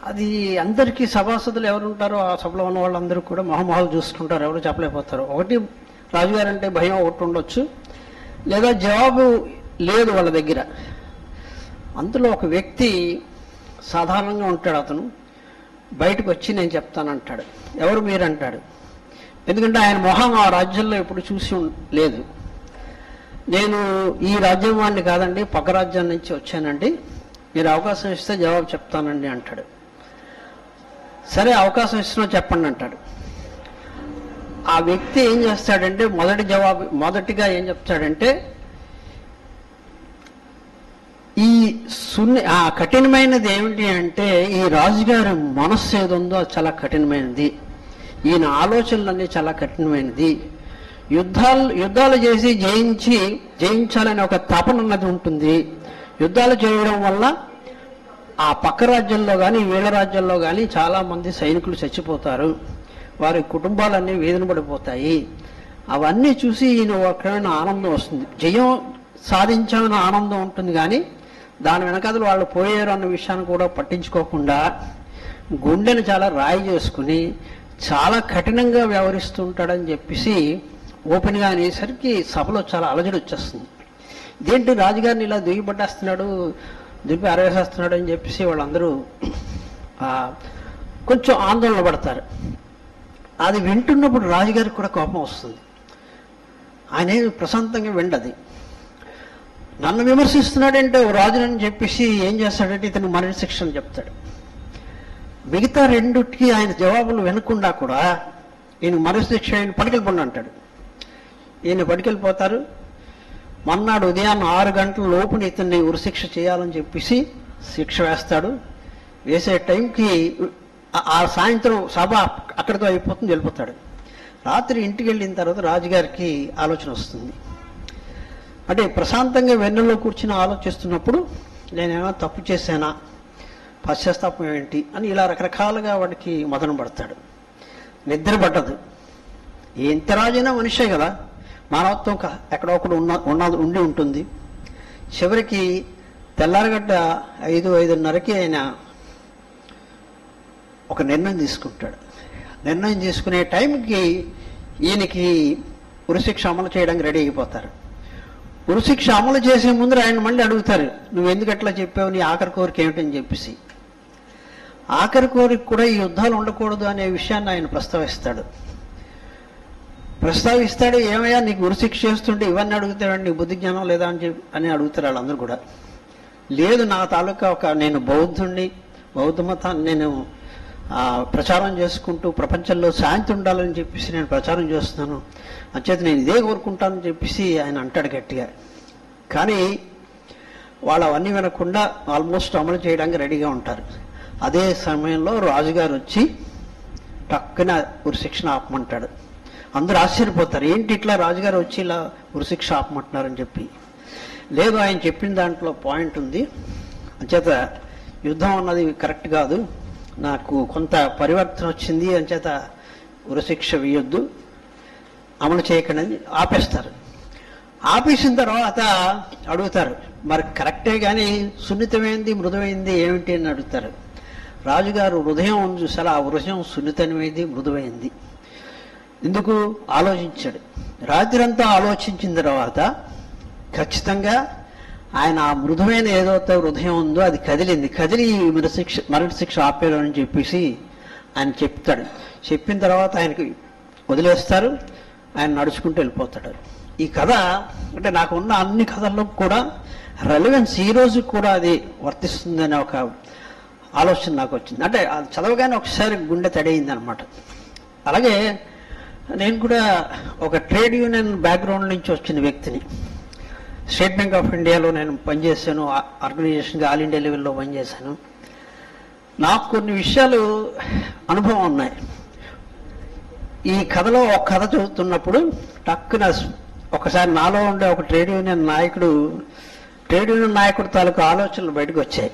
అది అందరికీ సభాసదులు ఎవరు ఉంటారో ఆ సభలో ఉన్న వాళ్ళందరూ కూడా మొహమొహాలు చూసుకుంటారు, ఎవరు చెప్పలేకపోతారు. ఒకటి రాజుగారు అంటే భయం ఒకటి ఉండొచ్చు, లేదా జవాబు లేదు వాళ్ళ దగ్గర. అందులో ఒక వ్యక్తి సాధారణంగా ఉంటాడు, అతను బయటకు వచ్చి నేను చెప్తానంటాడు. ఎవరు మీరు అంటాడు. ఎందుకంటే ఆయన మొహం ఆ రాజ్యంలో ఎప్పుడు చూసి లేదు. నేను ఈ రాజ్యం వాడిని కాదండి, పక్క రాజ్యం నుంచి వచ్చానండి, మీరు అవకాశం ఇస్తే జవాబు చెప్తానండి అంటాడు. సరే అవకాశం ఇస్తున్నా చెప్పండి అంటాడు. ఆ వ్యక్తి ఏం చేస్తాడంటే మొదటిగా ఏం చెప్తాడంటే, ఆ కఠినమైనది ఏమిటి అంటే, ఈ రాజుగారి మనస్సు ఏది ఉందో అది చాలా కఠినమైనది, ఈయన ఆలోచనలన్నీ చాలా కఠినమైనది, యుద్ధాలు చేసి జయించాలనే ఒక తపన ఉన్నది ఉంటుంది. యుద్ధాలు చేయడం వల్ల ఆ పక్క రాజ్యంలో కానీ వీళ్ళ రాజ్యంలో కానీ చాలా మంది సైనికులు చచ్చిపోతారు, వారి కుటుంబాలన్నీ వేదన పడిపోతాయి. అవన్నీ చూసి ఈయన ఒక ఆనందం వస్తుంది, జయం సాధించామన్న ఆనందం ఉంటుంది. కానీ దాని వెనకాల వాళ్ళు పోయారు అన్న విషయాన్ని కూడా పట్టించుకోకుండా గుండెను చాలా రాయి చేసుకుని చాలా కఠినంగా వ్యవహరిస్తుంటాడని చెప్పేసి ఓపెన్గా అనేసరికి సభలో చాలా అలజడి వచ్చేస్తుంది. ఇదేంటి రాజుగారిని ఇలా దిగిపట్టేస్తున్నాడు, దింపి అరవేసేస్తున్నాడు అని చెప్పేసి వాళ్ళందరూ కొంచెం ఆందోళన పడతారు. అది వింటున్నప్పుడు రాజుగారికి కూడా కోపం వస్తుంది. ఆయన ప్రశాంతంగా విండది. నన్ను విమర్శిస్తున్నాడంటే ఓ రాజునని చెప్పేసి ఏం చేస్తాడంటే ఇతను మరణ శిక్షణ చెప్తాడు. మిగతా రెండుకి ఆయన జవాబులు వినకుండా కూడా ఈయన మరణ శిక్ష ఆయన పట్టుకెళ్ళిపోండి అంటాడు. ఈయన పట్టుకెళ్ళిపోతారు. మొన్నాడు ఉదయాన్న 6 గంటల లోపున ఇతన్ని ఉరిశిక్ష చేయాలని చెప్పేసి శిక్ష వేస్తాడు. వేసే టైంకి ఆ సాయంత్రం సభ అక్కడితో అయిపోతుంది, వెళ్ళిపోతాడు. రాత్రి ఇంటికి వెళ్ళిన తర్వాత రాజుగారికి ఆలోచన వస్తుంది. అంటే ప్రశాంతంగా వెన్నెల్లో కూర్చుని ఆలోచిస్తున్నప్పుడు నేనేమైనా తప్పు చేశానా, పశ్చాత్తాపం ఏంటి అని ఇలా రకరకాలుగా వాడికి మదన పడతాడు. నిద్ర పడ్డదు. ఎంత రాజైనా మనిషే కదా, మానవత్వం ఎక్కడో ఒకడు ఉండి ఉంటుంది. చివరికి తెల్లారగడ్డ 5:30కి ఆయన ఒక నిర్ణయం తీసుకుంటాడు. నిర్ణయం తీసుకునే టైంకి ఈయనకి ఉరిశిక్ష అమలు చేయడానికి రెడీ అయిపోతారు. ఉరిశిక్ష అమలు చేసే ముందు ఆయన మళ్ళీ అడుగుతారు, నువ్వు ఎందుకు అట్లా చెప్పావు, నీ ఆఖరి కోరిక ఏమిటని చెప్పేసి. ఆఖరి కోరిక కూడా ఈ యుద్ధాలు ఉండకూడదు అనే విషయాన్ని ఆయన ప్రస్తావిస్తాడు. ఏమయ్యా నీకు ఉరిశిక్ష చేస్తుంటే ఇవన్నీ అడుగుతాడు, నీకు బుద్ధి జ్ఞానం లేదా అని అడుగుతారు వాళ్ళందరూ కూడా. లేదు, నా తాలూకా నేను బౌద్ధుణ్ణి, బౌద్ధ మతాన్ని నేను ప్రచారం చేసుకుంటూ ప్రపంచంలో శాంతి ఉండాలని చెప్పేసి నేను ప్రచారం చేస్తున్నాను, అంచేత నేను ఇదే కోరుకుంటానని చెప్పేసి ఆయన అంటాడు గట్టిగా. కానీ వాళ్ళు అవన్నీ వినకుండా ఆల్మోస్ట్ అమలు చేయడానికి రెడీగా ఉంటారు. అదే సమయంలో రాజుగారు వచ్చి టక్కున ఉరిశిక్షణ ఆపమంటాడు. అందరూ ఆశ్చర్యపోతారు, ఏంటి ఇట్లా రాజుగారు వచ్చి ఇలా ఉరిశిక్ష ఆపమంటున్నారని చెప్పి. లేదు, ఆయన చెప్పిన దాంట్లో పాయింట్ ఉంది, అంచేత యుద్ధం అన్నది కరెక్ట్ కాదు, నాకు కొంత పరివర్తన వచ్చింది, అంచేత ఉరిశిక్ష వేయొద్దు, అమలు చేయకండి ఆపేస్తారు. ఆపేసిన తర్వాత అడుగుతారు, మరి కరెక్టే కానీ సున్నితమైంది మృదువైంది ఏమిటి అని అడుగుతారు. రాజుగారు హృదయం ఉంది చూసారా, ఆ హృదయం సున్నితమైంది మృదువైంది. ఎందుకు ఆలోచించాడు. రాత్రంతా ఆలోచించిన తర్వాత ఖచ్చితంగా ఆయన ఆ మృదువైన ఏదైతే హృదయం ఉందో అది కదిలి మరణశిక్ష ఆపేరు అని చెప్పేసి ఆయన చెప్తాడు. చెప్పిన తర్వాత ఆయనకి వదిలేస్తారు, ఆయన నడుచుకుంటూ వెళ్ళిపోతాడు. ఈ కథ అంటే నాకు ఉన్న అన్ని కథల్లో కూడా రెలవెన్స్ ఈ రోజు కూడా అది వర్తిస్తుందనే ఒక ఆలోచన నాకు వచ్చింది. అంటే అది చదవగానే ఒకసారి గుండె తడయింది అనమాట. అలాగే నేను కూడా ఒక ట్రేడ్ యూనియన్ బ్యాక్గ్రౌండ్ నుంచి వచ్చిన వ్యక్తిని. స్టేట్ బ్యాంక్ ఆఫ్ ఇండియాలో నేను పనిచేశాను, ఆర్గనైజేషన్గా ఆల్ ఇండియా లెవెల్లో పనిచేశాను. నాకు కొన్ని విషయాలు అనుభవం ఉన్నాయి. ఈ కథలో ఒక కథ చదువుతున్నప్పుడు టక్కున ఒకసారి నాలో ఉండే ఒక ట్రేడ్ యూనియన్ నాయకుడు తాలూకు ఆలోచనలు బయటకు వచ్చాయి.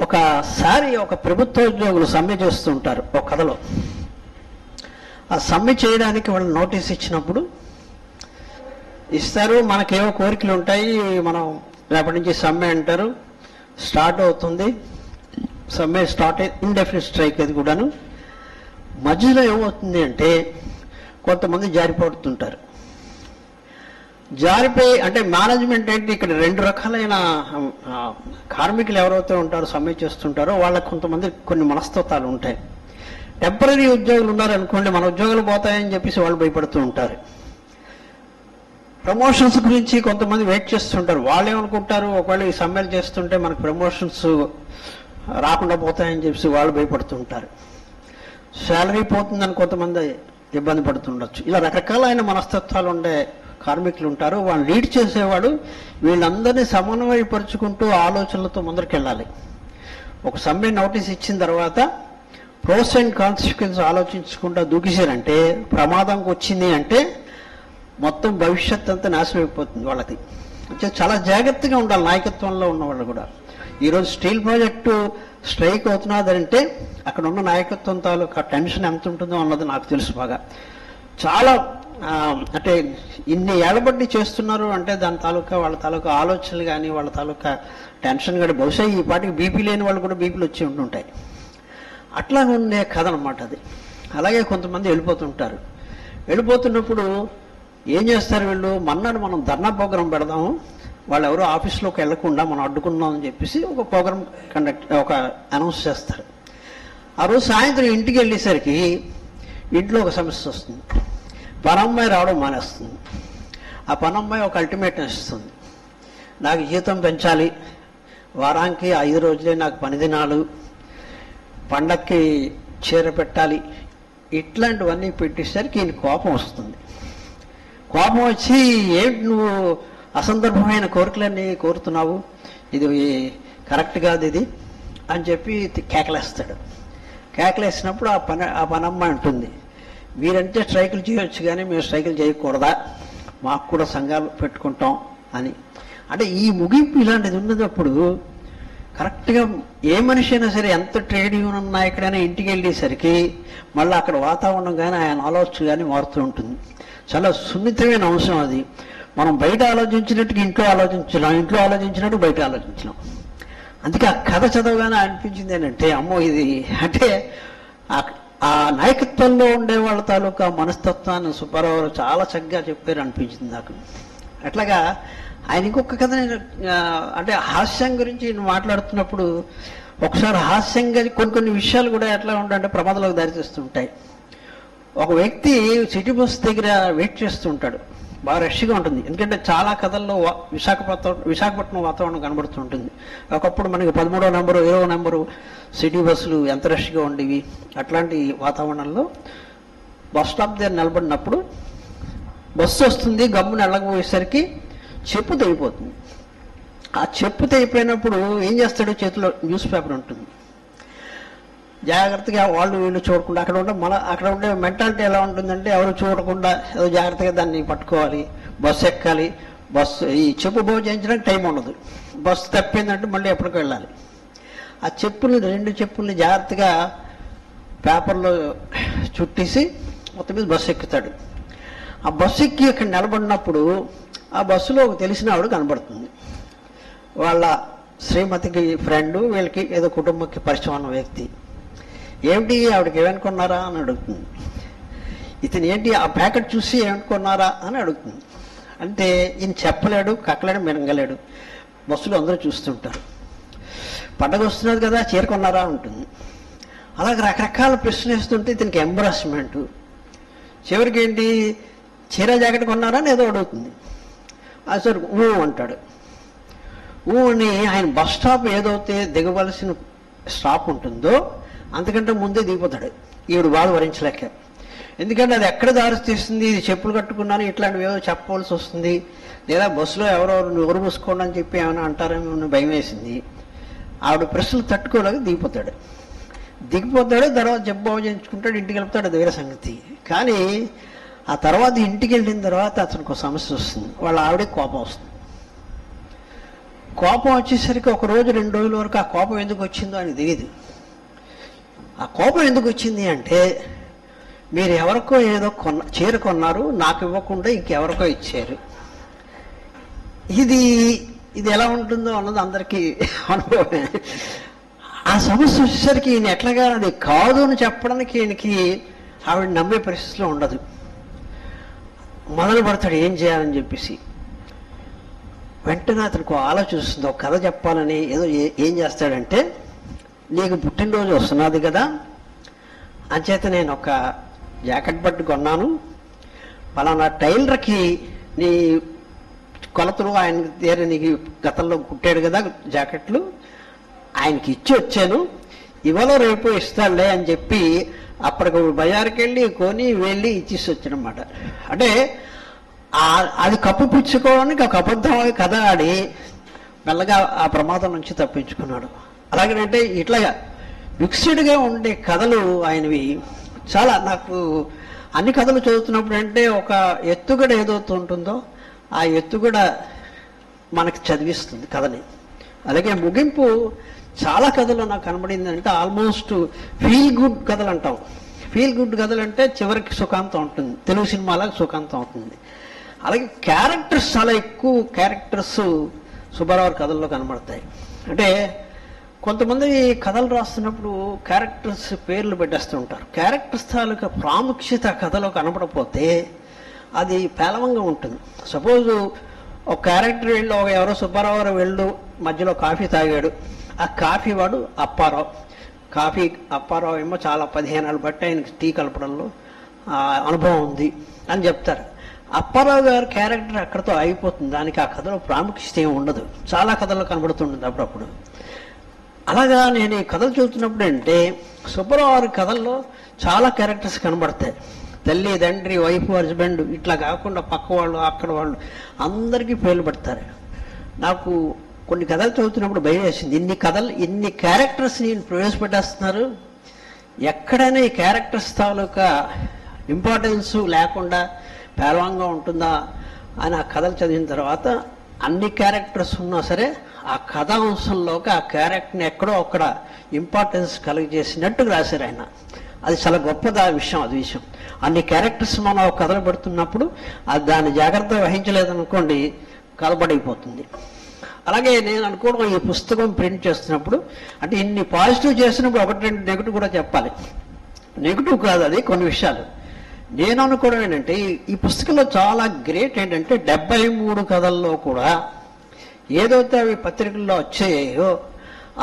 ఒకసారి ఒక ప్రభుత్వ ఉద్యోగులు సమ్మె చేస్తుంటారు ఒక కథలో. ఆ సమ్మె చేయడానికి వాళ్ళు నోటీస్ ఇస్తారు. మనకేవో కోరికలు ఉంటాయి, మనం రేపటి నుంచి సమ్మె అంటారు, స్టార్ట్ అవుతుంది. సమ్మె స్టార్ట్ ఇండెఫినిట్ స్ట్రైక్ అది కూడాను. మధ్యలో ఏమవుతుంది అంటే కొంతమంది జారిపడుతుంటారు. జారిపోయి అంటే మేనేజ్మెంట్ ఏంటి, ఇక్కడ 2 రకాలైన కార్మికులు ఎవరైతే ఉంటారో సమ్మె చేస్తుంటారో వాళ్ళకి కొంతమంది కొన్ని మనస్తత్వాలు ఉంటాయి. టెంపరీ ఉద్యోగులు ఉన్నారనుకోండి, మన ఉద్యోగాలు పోతాయని చెప్పేసి వాళ్ళు భయపడుతూ ఉంటారు. ప్రమోషన్స్ గురించి కొంతమంది వెయిట్ చేస్తుంటారు. వాళ్ళు ఏమనుకుంటారు, ఒకవేళ ఈ సమ్మెలు చేస్తుంటే మనకు ప్రమోషన్స్ రాకుండా పోతాయని చెప్పేసి వాళ్ళు భయపడుతుంటారు. శాలరీ పోతుందని కొంతమంది ఇబ్బంది పడుతుండొచ్చు. ఇలా రకరకాలైన మనస్తత్వాలు ఉండే కార్మికులు ఉంటారు. వాళ్ళు లీడ్ చేసేవాడు వీళ్ళందరినీ సమన్వయపరుచుకుంటూ ఆలోచనలతో ముందరికెళ్ళాలి. ఒక సమ్మె నోటీస్ ఇచ్చిన తర్వాత ప్రోస్ అండ్ కాన్సిక్వెన్స్ ఆలోచించకుండా దూకేశారంటే, ప్రమాదంకి వచ్చింది అంటే మొత్తం భవిష్యత్ అంతా నాశనం అయిపోతుంది వాళ్ళకి. అంటే చాలా జాగ్రత్తగా ఉండాలి నాయకత్వంలో ఉన్న వాళ్ళు కూడా. ఈరోజు స్టీల్ ప్రాజెక్టు స్ట్రైక్ అవుతున్నదంటే అక్కడ ఉన్న నాయకత్వం తాలూకా టెన్షన్ ఎంత ఉంటుందో అన్నది నాకు తెలుసు బాగా. చాలా అంటే ఇన్ని ఏళ్ళబట్టి చేస్తున్నారు అంటే దాని తాలూకా వాళ్ళ తాలూకా ఆలోచనలు కానీ వాళ్ళ తాలూకా టెన్షన్ కానీ బహుశా ఈ పాటికి బీపీ లేని వాళ్ళు కూడా బీపీలు వచ్చి ఉంటుంటాయి. అట్లా ఉండే కథ అనమాట అది. అలాగే కొంతమంది వెళ్ళిపోతుంటారు. వెళ్ళిపోతున్నప్పుడు ఏం చేస్తారు వీళ్ళు, మన్నాడు మనం ధర్నా ప్రోగ్రాం పెడదాము, వాళ్ళు ఎవరో ఆఫీస్లోకి వెళ్లకుండా మనం అడ్డుకున్నాం అని చెప్పేసి ఒక ప్రోగ్రాం ఒక అనౌన్స్ చేస్తారు. ఆ రోజు సాయంత్రం ఇంటికి వెళ్ళేసరికి ఇంట్లో ఒక సమస్య వస్తుంది. పనమ్మాయి రావడం మానేస్తుంది. ఆ పనమ్మాయి ఒక అల్టిమేటం ఇస్తుంది, నాకు జీతం పెంచాలి, వారానికి 5 రోజులే నాకు పని దినాలు, పండక్కి చీర పెట్టాలి, ఇట్లాంటివన్నీ పెట్టేసరికి ఈయన కోపం వస్తుంది. కోపం వచ్చి ఏంటి నువ్వు అసందర్భమైన కోరికలన్నీ కోరుతున్నావు, ఇది కరెక్ట్ కాదు ఇది అని చెప్పి కేకలేస్తాడు. కేకలేసినప్పుడు ఆ పనమ్మ అంటుంది, మీరంటే స్ట్రైకులు చేయొచ్చు కానీ మేము స్ట్రైకులు చేయకూడదా, మాకు కూడా సంఘాలు పెట్టుకుంటాం అని. అంటే ఈ ముగింపు ఇలాంటిది ఉన్నప్పుడు కరెక్ట్గా ఏ మనిషి అయినా సరే, ఎంత ట్రేడ్ యూనియన్ నాయకుడైనా ఇంటికి వెళ్ళేసరికి మళ్ళీ అక్కడ వాతావరణం కానీ ఆయన ఆలోచన కానీ మారుతూ ఉంటుంది. చాలా సున్నితమైన అంశం అది. మనం బయట ఆలోచించినట్టుగా ఇంట్లో ఆలోచించలేం, ఇంట్లో ఆలోచించినట్టు బయట ఆలోచించలేం. అందుకే ఆ కథ చదవగానే అనిపించింది ఏంటంటే, అమ్మో ఇది అంటే ఆ నాయకత్వంలో ఉండే వాళ్ళ తాలూకా మనస్తత్వాన్ని సుబ్బారావు చాలా చక్కగా చెప్పారు అనిపించింది నాకు. అట్లాగా ఆయన ఇంకొక కథ అంటే హాస్యం గురించి మాట్లాడుతున్నప్పుడు ఒకసారి హాస్యంగా కొన్ని విషయాలు కూడా ఎట్లా ఉంటాయంటే ప్రమాదాలకు దారితీస్తుంటాయి. ఒక వ్యక్తి సిటీ బస్ దగ్గర వెయిట్ చేస్తుంటాడు, బాగా రష్గా ఉంటుంది. ఎందుకంటే చాలా కథల్లో విశాఖపట్నం వాతావరణం కనబడుతుంటుంది. ఒకప్పుడు మనకి 13వ నెంబరు 20వ నెంబరు సిటీ బస్సులు ఎంత రష్గా ఉండేవి. అట్లాంటి వాతావరణంలో బస్ స్టాప్ దగ్గర నిలబడినప్పుడు బస్సు వస్తుంది, గమ్మున వెళ్ళకపోయేసరికి చెప్పు తెగిపోతుంది. ఆ చెప్పు తెగిపోయినప్పుడు ఏం చేస్తాడు, చేతిలో న్యూస్ పేపర్ ఉంటుంది. జాగ్రత్తగా వాళ్ళు వీళ్ళు చూడకుండా అక్కడ ఉండే మెంటాలిటీ ఎలా ఉంటుందంటే, ఎవరు చూడకుండా ఏదో జాగ్రత్తగా దాన్ని పట్టుకోవాలి, బస్సు ఎక్కాలి. ఈ చెప్పు బాగు చేయించడానికి టైం ఉండదు. బస్సు తప్పిందంటే మళ్ళీ ఎప్పటికి వెళ్ళాలి. ఆ చెప్పుల్ని 2 చెప్పుల్ని జాగ్రత్తగా పేపర్లో చుట్టేసి మొత్తం మీద బస్సు ఎక్కుతాడు. ఆ బస్సు ఎక్కి అక్కడ నిలబడినప్పుడు ఆ బస్సులో ఒక తెలిసిన ఆవిడ కనబడుతుంది. వాళ్ళ శ్రీమతికి ఫ్రెండు, వీళ్ళకి ఏదో కుటుంబకి పరిచయం ఉన్న వ్యక్తి. ఏమిటి ఆవిడకి ఏమనుకున్నారా అని అడుగుతుంది. ఇతను ఏంటి ఆ ప్యాకెట్ చూసి ఏమనుకున్నారా అని అడుగుతుంది. అంటే ఈయన చెప్పలేడు, కక్కలేడు, మినగలేడు. బస్సులో అందరూ చూస్తుంటారు. పండగ వస్తున్నది కదా, చీర కొన్నారా ఉంటుంది. అలాగే రకరకాల ప్రశ్నలు వేస్తుంటే ఇతనికి ఎంబరాస్మెంట్. చివరికి ఏంటి, చీర జాకెట్ కొన్నారా అని ఏదో అడుగుతుంది. సార్ ఊ అంటాడు. ఊ అని ఆయన బస్ స్టాప్ ఏదైతే దిగవలసిన స్టాప్ ఉంటుందో అంతకంటే ముందే దిగిపోతాడు ఈవిడ బాధ భరించలేక. ఎందుకంటే అది ఎక్కడ దారి తీస్తుంది, ఇది చెప్పులు కట్టుకున్నాను ఇట్లాంటివి ఏదో చెప్పవలసి వస్తుంది, లేదా బస్సులో ఎవరెవరు నోరు మూసుకోండి అని చెప్పి ఏమైనా అంటారేమో భయం వేసింది. ఆవిడ ప్రశ్నలు తట్టుకోలేక దిగిపోతాడు. తర్వాత జబ్బు చేయించుకుంటాడు, ఇంటికి వెళ్తాడు, అది వేరే సంగతి. కానీ ఆ తర్వాత ఇంటికి వెళ్ళిన తర్వాత అతనికి ఒక సమస్య వస్తుంది. వాళ్ళ ఆవిడకి కోపం వస్తుంది. కోపం వచ్చేసరికి 1 రోజు 2 రోజుల వరకు ఆ కోపం ఎందుకు వచ్చిందో అని తెలియదు. ఆ కోపం ఎందుకు వచ్చింది అంటే, మీరు ఎవరికో ఏదో చీర కొన్నారు, నాకు ఇవ్వకుండా ఇంకెవరికో ఇచ్చారు. ఇది ఎలా ఉంటుందో అన్నది అందరికీ అనుభవమే. ఆ సమస్య వచ్చేసరికి ఈయన ఎట్లాగా అది కాదు అని చెప్పడానికి ఈయనకి ఆవిడ నమ్మే పరిస్థితిలో ఉండదు. మొదలు పడతాడు ఏం చేయాలని చెప్పేసి. వెంటనే అతనికి ఆలోచన వస్తుంది, ఒక కథ చెప్పాలని. ఏదో ఏం చేస్తాడంటే, నీకు పుట్టినరోజు వస్తున్నది కదా, అంచేత నేను ఒక జాకెట్ పట్టు కొన్నాను, పలానా టైలర్కి నీ కొలతలు ఆయన దగ్గర నీకు గతంలో కుట్టాడు కదా జాకెట్లు, ఆయనకి ఇచ్చి వచ్చాను, ఇవాళ రేపు ఇస్తాడులే అని చెప్పి అప్పటికి బజార్కి వెళ్ళి కొని వెళ్ళి ఇచ్చేసి వచ్చానమాట. అంటే అది కప్పుపుచ్చుకోవడానికి ఒక అబద్ధం కథ ఆడి మెల్లగా ఆ ప్రమాదం నుంచి తప్పించుకున్నాడు. అలాగేనంటే ఇట్లాగా మిక్స్డ్గా ఉండే కథలు ఆయనవి చాలా. నాకు అన్ని కథలు చదువుతున్నప్పుడు అంటే ఒక ఎత్తుగడ ఏదైతే ఉంటుందో ఆ ఎత్తుగడ మనకి చదివిస్తుంది కథని. అలాగే ముగింపు చాలా కథలు నాకు కనబడింది అంటే ఆల్మోస్ట్ ఫీల్ గుడ్ కథలు అంటాం. ఫీల్ గుడ్ కథలు అంటే చివరికి సుఖాంతం ఉంటుంది, తెలుగు సినిమాలకు సుఖాంతం అవుతుంది. అలాగే క్యారెక్టర్స్, చాలా ఎక్కువ క్యారెక్టర్స్ సుబ్బారావు కథల్లో కనబడతాయి. అంటే కొంతమంది కథలు రాస్తున్నప్పుడు క్యారెక్టర్స్ పేర్లు పెట్టేస్తూ ఉంటారు. క్యారెక్టర్స్ తాలూకా ప్రాముఖ్యత కథలో కనపడపోతే అది పేలవంగా ఉంటుంది. సపోజ్ ఒక క్యారెక్టర్ వెళ్ళు, ఎవరో సుబ్బారావు గారు వెళ్ళు మధ్యలో కాఫీ తాగాడు, ఆ కాఫీ వాడు అప్పారావు. అప్పారావు ఏమో చాలా 15 ఏళ్ళు బట్టి ఆయనకి టీ కలపడంలో అనుభవం ఉంది అని చెప్తారు. అప్పారావు గారి క్యారెక్టర్ అక్కడితో అయిపోతుంది, దానికి ఆ కథలో ప్రాముఖ్యత ఏమి ఉండదు. చాలా కథల్లో కనబడుతుంటుంది అప్పుడప్పుడు. అలాగా నేను ఈ కథలు చూస్తున్నప్పుడు అంటే సుబ్బారావు గారి కథల్లో చాలా క్యారెక్టర్స్ కనబడతాయి. తల్లి, తండ్రి, వైఫ్, హస్బెండ్ ఇట్లా కాకుండా పక్క వాళ్ళు, అక్కడ వాళ్ళు అందరికీ పేర్లు పెడతారు. నాకు కొన్ని కథలు చదువుతున్నప్పుడు భయం వేసింది, ఇన్ని క్యారెక్టర్స్ నేను ప్రవేశపెట్టేస్తున్నారు, ఎక్కడైనా ఈ క్యారెక్టర్స్ తాలూకా ఇంపార్టెన్స్ లేకుండా పేలవంగా ఉంటుందా అని ఆ కథలు చదివిన తర్వాత అన్ని క్యారెక్టర్స్ ఉన్నా సరే ఆ కథాంశంలోకి ఆ క్యారెక్టర్ని ఎక్కడో అక్కడ ఇంపార్టెన్స్ కలిగజేసినట్టు రాశారు ఆయన. అది చాలా గొప్పదా విషయం. అది విషయం అన్ని క్యారెక్టర్స్ మనం కథలు పెడుతున్నప్పుడు అది దాన్ని జాగ్రత్త వహించలేదనుకోండి కథ పడిపోతుంది. అలాగే నేను అనుకోవడం, ఈ పుస్తకం ప్రింట్ చేస్తున్నప్పుడు అంటే ఇన్ని పాజిటివ్ చేసినప్పుడు 1-2 నెగిటివ్ కూడా చెప్పాలి. నెగిటివ్ కాదు అది, కొన్ని విషయాలు నేను అనుకోవడం ఏంటంటే ఈ పుస్తకంలో చాలా గ్రేట్ ఏంటంటే 73 కథల్లో కూడా ఏదైతే అవి పత్రికల్లో వచ్చాయో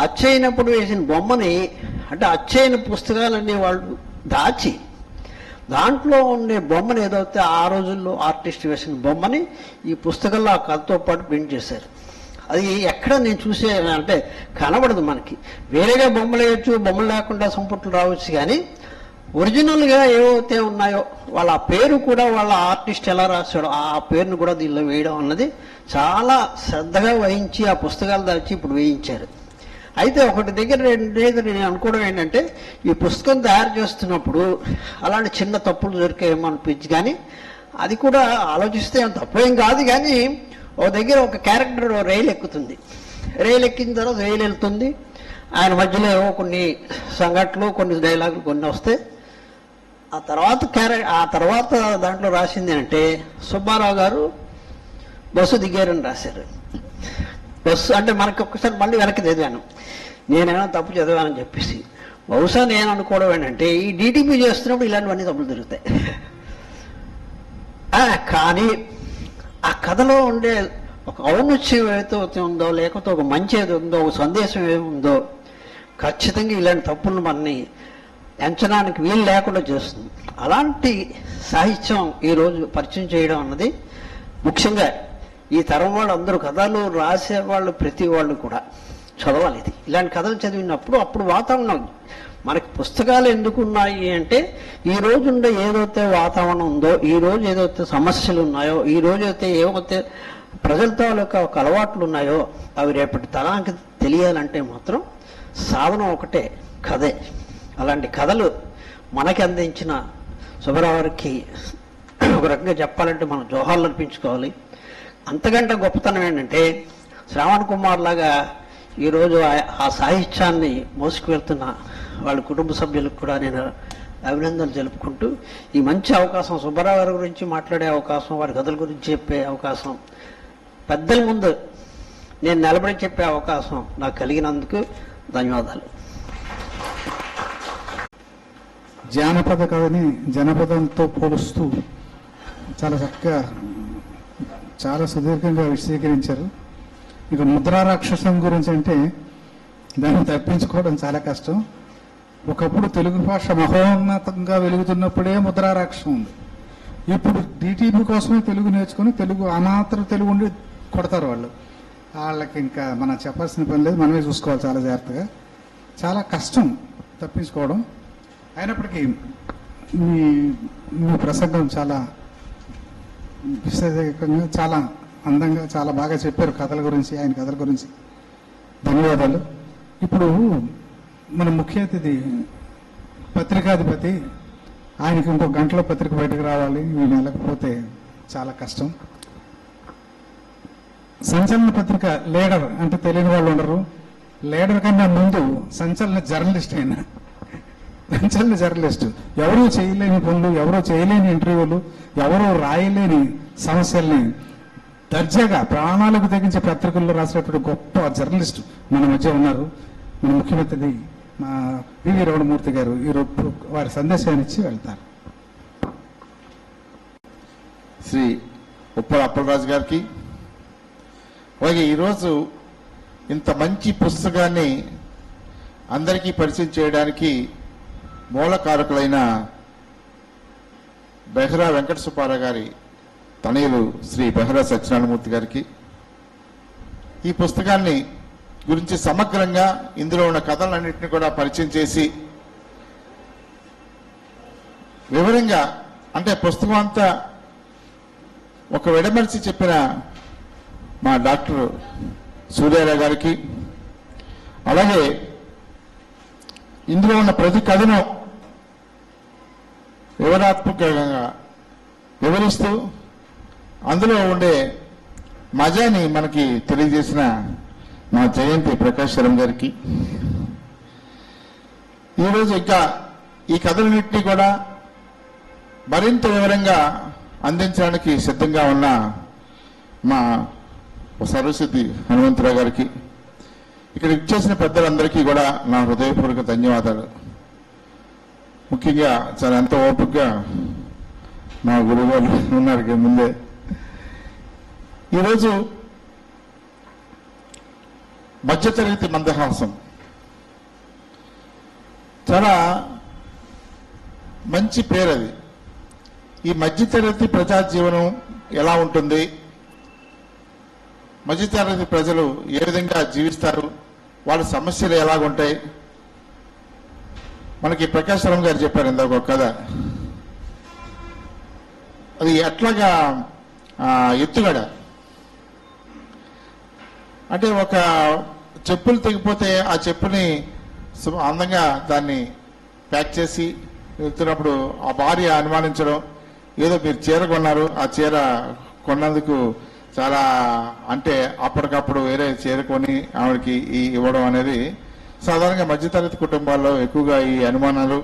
అచ్చయినప్పుడు వేసిన బొమ్మని, అంటే అచ్చయిన పుస్తకాలన్నీ వాళ్ళు దాచి దాంట్లో ఉండే బొమ్మని ఏదైతే ఆ రోజుల్లో ఆర్టిస్ట్ వేసిన బొమ్మని ఈ పుస్తకంలో ఆ కథతో పాటు ప్రింట్ చేశారు. అది ఎక్కడ నేను చూసే అంటే కనబడదు మనకి. వేరేగా బొమ్మలు వేయచ్చు, బొమ్మలు లేకుండా సంపుట్లు రావచ్చు, కానీ ఒరిజినల్గా ఏవైతే ఉన్నాయో వాళ్ళ పేరు కూడా వాళ్ళ ఆర్టిస్ట్ ఎలా రాశాడో ఆ పేరును కూడా దీనిలో వేయడం అన్నది చాలా శ్రద్ధగా వహించి ఆ పుస్తకాలు దాచి ఇప్పుడు వేయించారు. అయితే ఒకటి దగ్గర నేను అనుకోవడం ఏంటంటే ఈ పుస్తకం తయారు చేస్తున్నప్పుడు అలాంటి చిన్న తప్పులు దొరికేమో అనిపించి, కానీ అది కూడా ఆలోచిస్తే తప్పేం కాదు. కానీ ఒక దగ్గర ఒక క్యారెక్టర్ రైలు ఎక్కుతుంది, రైలు ఎక్కిన తర్వాత రైలు వెళ్తుంది, ఆయన మధ్యలో ఏవో కొన్ని సంఘటనలు, కొన్ని డైలాగులు కొన్ని వస్తే ఆ తర్వాత దాంట్లో రాసింది అంటే సుబ్బారావు గారు బస్సు దిగారని రాశారు. బస్సు అంటే మనకి ఒక్కసారి మళ్ళీ వెనక్కి చదివాను, నేనేమో తప్పు చదివానని చెప్పేసి. బహుశా నేను అనుకోవడం ఏంటంటే ఈ డీటీపీ చేస్తున్నప్పుడు ఇలాంటివన్నీ తప్పులు జరుగుతాయి. కానీ ఆ కథలో ఉండే ఒక ఔన్నత్యం ఏదైతే ఉందో, లేకపోతే ఒక మంచి ఏది ఉందో, ఒక సందేశం ఏముందో ఖచ్చితంగా ఇలాంటి తప్పులను మనని ఎంచడానికి వీలు లేకుండా చేస్తుంది. అలాంటి సాహిత్యం ఈరోజు పరిచయం చేయడం అన్నది ముఖ్యంగా ఈ తరం వాళ్ళు అందరూ కథలు రాసేవాళ్ళు ప్రతి వాళ్ళు కూడా చదవాలి. ఇది ఇలాంటి కథలు చదివినప్పుడు అప్పుడు వాతావరణం మనకి పుస్తకాలు ఎందుకు ఉన్నాయి అంటే ఈ రోజు ఉండే ఏదైతే వాతావరణం ఉందో, ఈ రోజు ఏదైతే సమస్యలు ఉన్నాయో, ఈ రోజు అయితే ఏవైతే ప్రజలతో ఒక అలవాట్లు ఉన్నాయో అవి రేపటి తరానికి తెలియాలంటే మాత్రం సాధనం ఒకటే, కథే. అలాంటి కథలు మనకి అందించిన సుబ్బారావు గారికి ఒక రకంగా చెప్పాలంటే మనం జోహార్లు అర్పించుకోవాలి. అంతకంటే గొప్పతనం ఏంటంటే శ్రావణ్ కుమార్ లాగా ఈరోజు ఆ సాహిత్యాన్ని మోసుకువెళ్తున్న వాళ్ళ కుటుంబ సభ్యులకు కూడా నేను అభినందనలు తెలుపుకుంటూ, ఈ మంచి అవకాశం, సుబ్బారావు గారి గురించి మాట్లాడే అవకాశం, వారి కథల గురించి చెప్పే అవకాశం, పెద్దల ముందు నేను నిలబడి చెప్పే అవకాశం నాకు కలిగినందుకు ధన్యవాదాలు. జానపద కథని జనపదంతో పోలుస్తూ చాలా చక్కగా, చాలా సుదీర్ఘంగా విశదీకరించారు. ఇక ముద్రా రాక్షసం గురించి అంటే దాన్ని తప్పించుకోవడం చాలా కష్టం. ఒకప్పుడు తెలుగు భాష మహోన్నతంగా వెలుగుతున్నప్పుడే ముద్రా రాక్షసం ఉంది. ఇప్పుడు డిటిపి కోసమే తెలుగు నేర్చుకుని తెలుగు ఆ మాత్రం తెలుగు ఉండి కొడతారు వాళ్ళకి ఇంకా మనం చెప్పాల్సిన పని లేదు, మనమే చూసుకోవాలి చాలా జాగ్రత్తగా. చాలా కష్టం తప్పించుకోవడం. అయినప్పటికీ మీ ప్రసంగం చాలా విశేషంగా, చాలా అందంగా, చాలా బాగా చెప్పారు కథల గురించి, ఆయన కథల గురించి. ధన్యవాదాలు. ఇప్పుడు మన ముఖ్య అతిథి పత్రికాధిపతి, ఆయనకి ఇంకో గంటలో పత్రిక బయటకు రావాలి, ఈయన వెళ్ళకపోతే చాలా కష్టం. సంచలన పత్రిక లీడర్ అంటే తెలియని వాళ్ళు ఉండరు. లీడర్ కన్నా ముందు సంచలన జర్నలిస్ట్ అయినా, సంచలన జర్నలిస్ట్, ఎవరూ చేయలేని పనులు, ఎవరో చేయలేని ఇంటర్వ్యూలు, ఎవరో రాయలేని సమస్యల్ని దర్జాగా ప్రాణాలకు తెగించే పత్రికల్లో రాసినటువంటి గొప్ప జర్నలిస్ట్ మన మధ్య ఉన్నారు. మన ముఖ్యమంత్రి మా వివి రమణమూర్తి గారు ఈరోజు వారి సందేశాన్ని ఇచ్చి వెళ్తారు. శ్రీ ఉప్పల అప్పలరాజు గారికి, అలాగే ఈరోజు ఇంత మంచి పుస్తకాన్ని అందరికీ పరిచయం చేయడానికి మూలకారకులైన బెహ్రా వెంకట సుబ్బారావు గారి తనయులు శ్రీ బెహ్రా సత్యనారాయణమూర్తి గారికి, ఈ పుస్తకాన్ని గురించి సమగ్రంగా ఇందులో ఉన్న కథలన్నింటినీ కూడా పరిచయం చేసి వివరంగా, అంటే పుస్తకం అంతా ఒక విడమర్చి చెప్పిన మా డాక్టర్ సూర్యారావు గారికి, అలాగే ఇందులో ఉన్న ప్రతి కథను వివరాత్మకంగా వివరిస్తూ అందులో ఉండే మజాని మనకి తెలియజేసిన మా జయంతి ప్రకాష్ శరం గారికి, ఈరోజు ఇంకా ఈ కథలన్నింటినీ కూడా మరింత వివరంగా అందించడానికి సిద్ధంగా ఉన్న మా సర్వసిద్ధి హనుమంతరావు గారికి, ఇక్కడ ఇచ్చేసిన పెద్దలందరికీ కూడా నా హృదయపూర్వక ధన్యవాదాలు. ముఖ్యంగా చాలా ఎంతో ఓపికగా మా గురువు గారు ఉన్నారు ముందే. ఈరోజు మధ్యతరగతి మందహాసం చాలా మంచి పేరు. అది ఈ మధ్యతరగతి ప్రజా జీవనం ఎలా ఉంటుంది, మధ్యతరగతి ప్రజలు ఏ విధంగా జీవిస్తారు, వాళ్ళ సమస్యలు ఎలాగుంటాయి, మనకి ప్రకాష్ రామ్ గారు చెప్పారు ఇందాక ఒక కథ. అది ఎట్లాగా ఎత్తుగడ అంటే ఒక చెప్పులు తెగిపోతే ఆ చెప్పుని అందంగా దాన్ని ప్యాక్ చేసి వెళ్తున్నప్పుడు ఆ భార్య అనుమానించడం, ఏదో మీరు చీర కొన్నారు, ఆ చీర కొన్నందుకు చాలా అంటే అప్పటికప్పుడు వేరే చీర కొని ఆవిడకి ఇవ్వడం అనేది సాధారణంగా మధ్యతరగతి కుటుంబాల్లో ఎక్కువగా ఈ అనుమానాలు,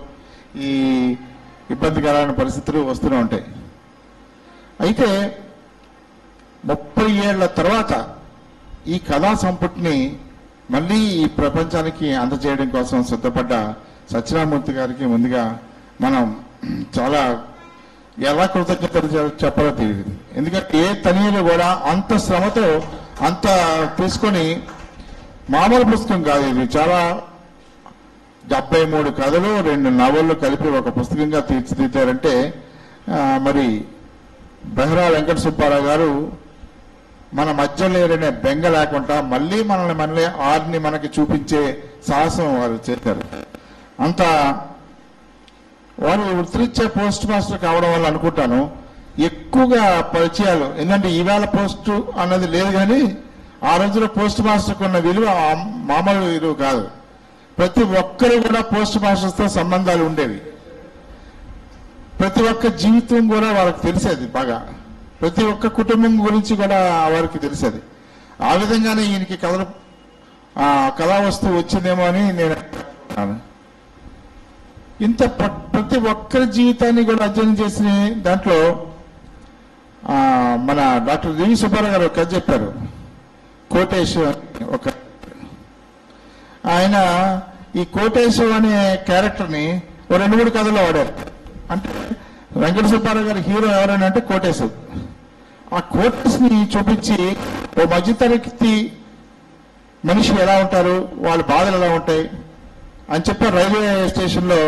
ఈ ఇబ్బందికరమైన పరిస్థితులు వస్తూనే ఉంటాయి. అయితే 30 ఏళ్ల తర్వాత ఈ కథా సంపుటిని మళ్ళీ ఈ ప్రపంచానికి అందజేయడం కోసం సిద్ధపడ్డ సత్యనారాయణమూర్తి గారికి ముందుగా మనం చాలా ఎలా కృతజ్ఞతలు చెప్పాలో తెలియదు. ఎందుకంటే ఏ తనీయులు కూడా అంత శ్రమతో అంత తీసుకొని, మామూలు పుస్తకం కాదు ఇది, చాలా 73 కథలు 2 నవళ్ళు కలిపి ఒక పుస్తకంగా తీర్చిదిద్దారంటే మరి బెహ్రా వెంకట సుబ్బారావు గారు మన మధ్య లేరనే బెంగ లేకుండా మళ్ళీ మళ్ళీ ఆర్ని మనకి చూపించే సాహసం వారు చేశారు. అంత వారు వృత్తిరీత్యా పోస్ట్ మాస్టర్ కావడం వల్ల అనుకుంటాను ఎక్కువగా పరిచయాలు. ఎందుకంటే ఈవేళ పోస్టు అన్నది లేదు, కానీ ఆ రోజులో పోస్ట్ మాస్టర్కి ఉన్న విలువ మామూలు విలువ కాదు. ప్రతి ఒక్కరు కూడా పోస్ట్ మాస్టర్స్తో సంబంధాలు ఉండేవి. ప్రతి ఒక్క జీవితం కూడా వాళ్ళకి తెలిసేది బాగా. ప్రతి ఒక్క కుటుంబం గురించి కూడా వారికి తెలిసేది. ఆ విధంగానే ఈయనకి కళా వస్తువు వచ్చిందేమో అని నేను అనుకుంటున్నాను. ఇంత ప్రతి ఒక్కరి జీవితాన్ని కూడా అధ్యయనం చేసిన దాంట్లో మన డాక్టర్ వి సుబ్బారావు గారు ఒక కథ చెప్పారు. కోటేశ్వర్ ఒక ఆయన ఈ కోటేశ్వర్ అనే క్యారెక్టర్ని ఓ 2-3 కథల్లో వాడారు. అంటే వెంకట సుబ్బారావు గారి హీరో ఎవరైనా అంటే కోటేశ్వర్. ఆ కోటేశ్ని చూపించి ఓ మధ్యతరగతి మనిషి ఎలా ఉంటారు, వాళ్ళ బాధలు ఎలా ఉంటాయి అని చెప్పి రైల్వే స్టేషన్లో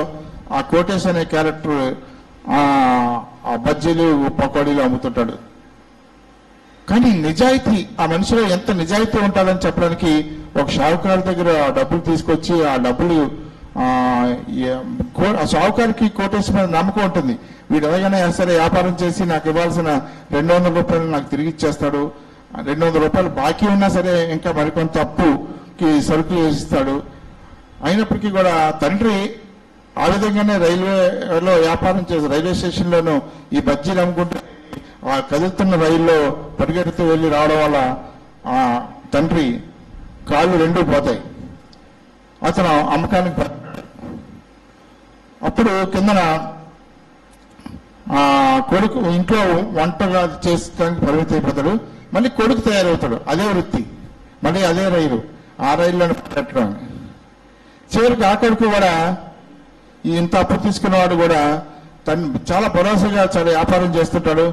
ఆ కోటేశ్ అనే క్యారెక్టర్ ఆ బజ్జీలు పకోడీలు అమ్ముతుంటాడు. కానీ నిజాయితీ, ఆ మనిషిలో ఎంత నిజాయితీ ఉంటుందని చెప్పడానికి ఒక షావుకారు దగ్గర డబ్బులు తీసుకొచ్చి ఆ డబ్బులు షావుకారికి కోటేశ్వర మీద నమ్మకం ఉంటుంది. వీడు ఎలాగైనా సరే వ్యాపారం చేసి నాకు ఇవ్వాల్సిన 200 రూపాయలు నాకు తిరిగి ఇచ్చేస్తాడు, 200 రూపాయలు బాకీ ఉన్నా సరే ఇంకా మరికొంత అప్పుకి సరుకులు వేసిస్తాడు. అయినప్పటికీ కూడా తండ్రి ఆ విధంగానే రైల్వేలో వ్యాపారం చేసి రైల్వే స్టేషన్లోనూ ఈ బజ్జీలు అమ్ముకుంటే ఆ కదులుతున్న రైల్లో పరిగెడుతూ వెళ్ళి రావడం వల్ల ఆ తండ్రి కాళ్ళు 2 పోతాయి. అతను అమ్మకానికి అప్పుడు కిందన కొడుకు ఇంట్లో వంటగా చేసుకోవడానికి పరిమితి అయిపోతాడు. మళ్ళీ కొడుకు తయారవుతాడు, అదే వృత్తి, మళ్ళీ అదే రైలు, ఆ రైల్లోనే పెట్టడం. చివరికి ఆ కొడుకు కూడా ఇంత అప్పు తీసుకున్నవాడు కూడా చాలా భరోసాగా చాలా వ్యాపారం చేస్తుంటాడు.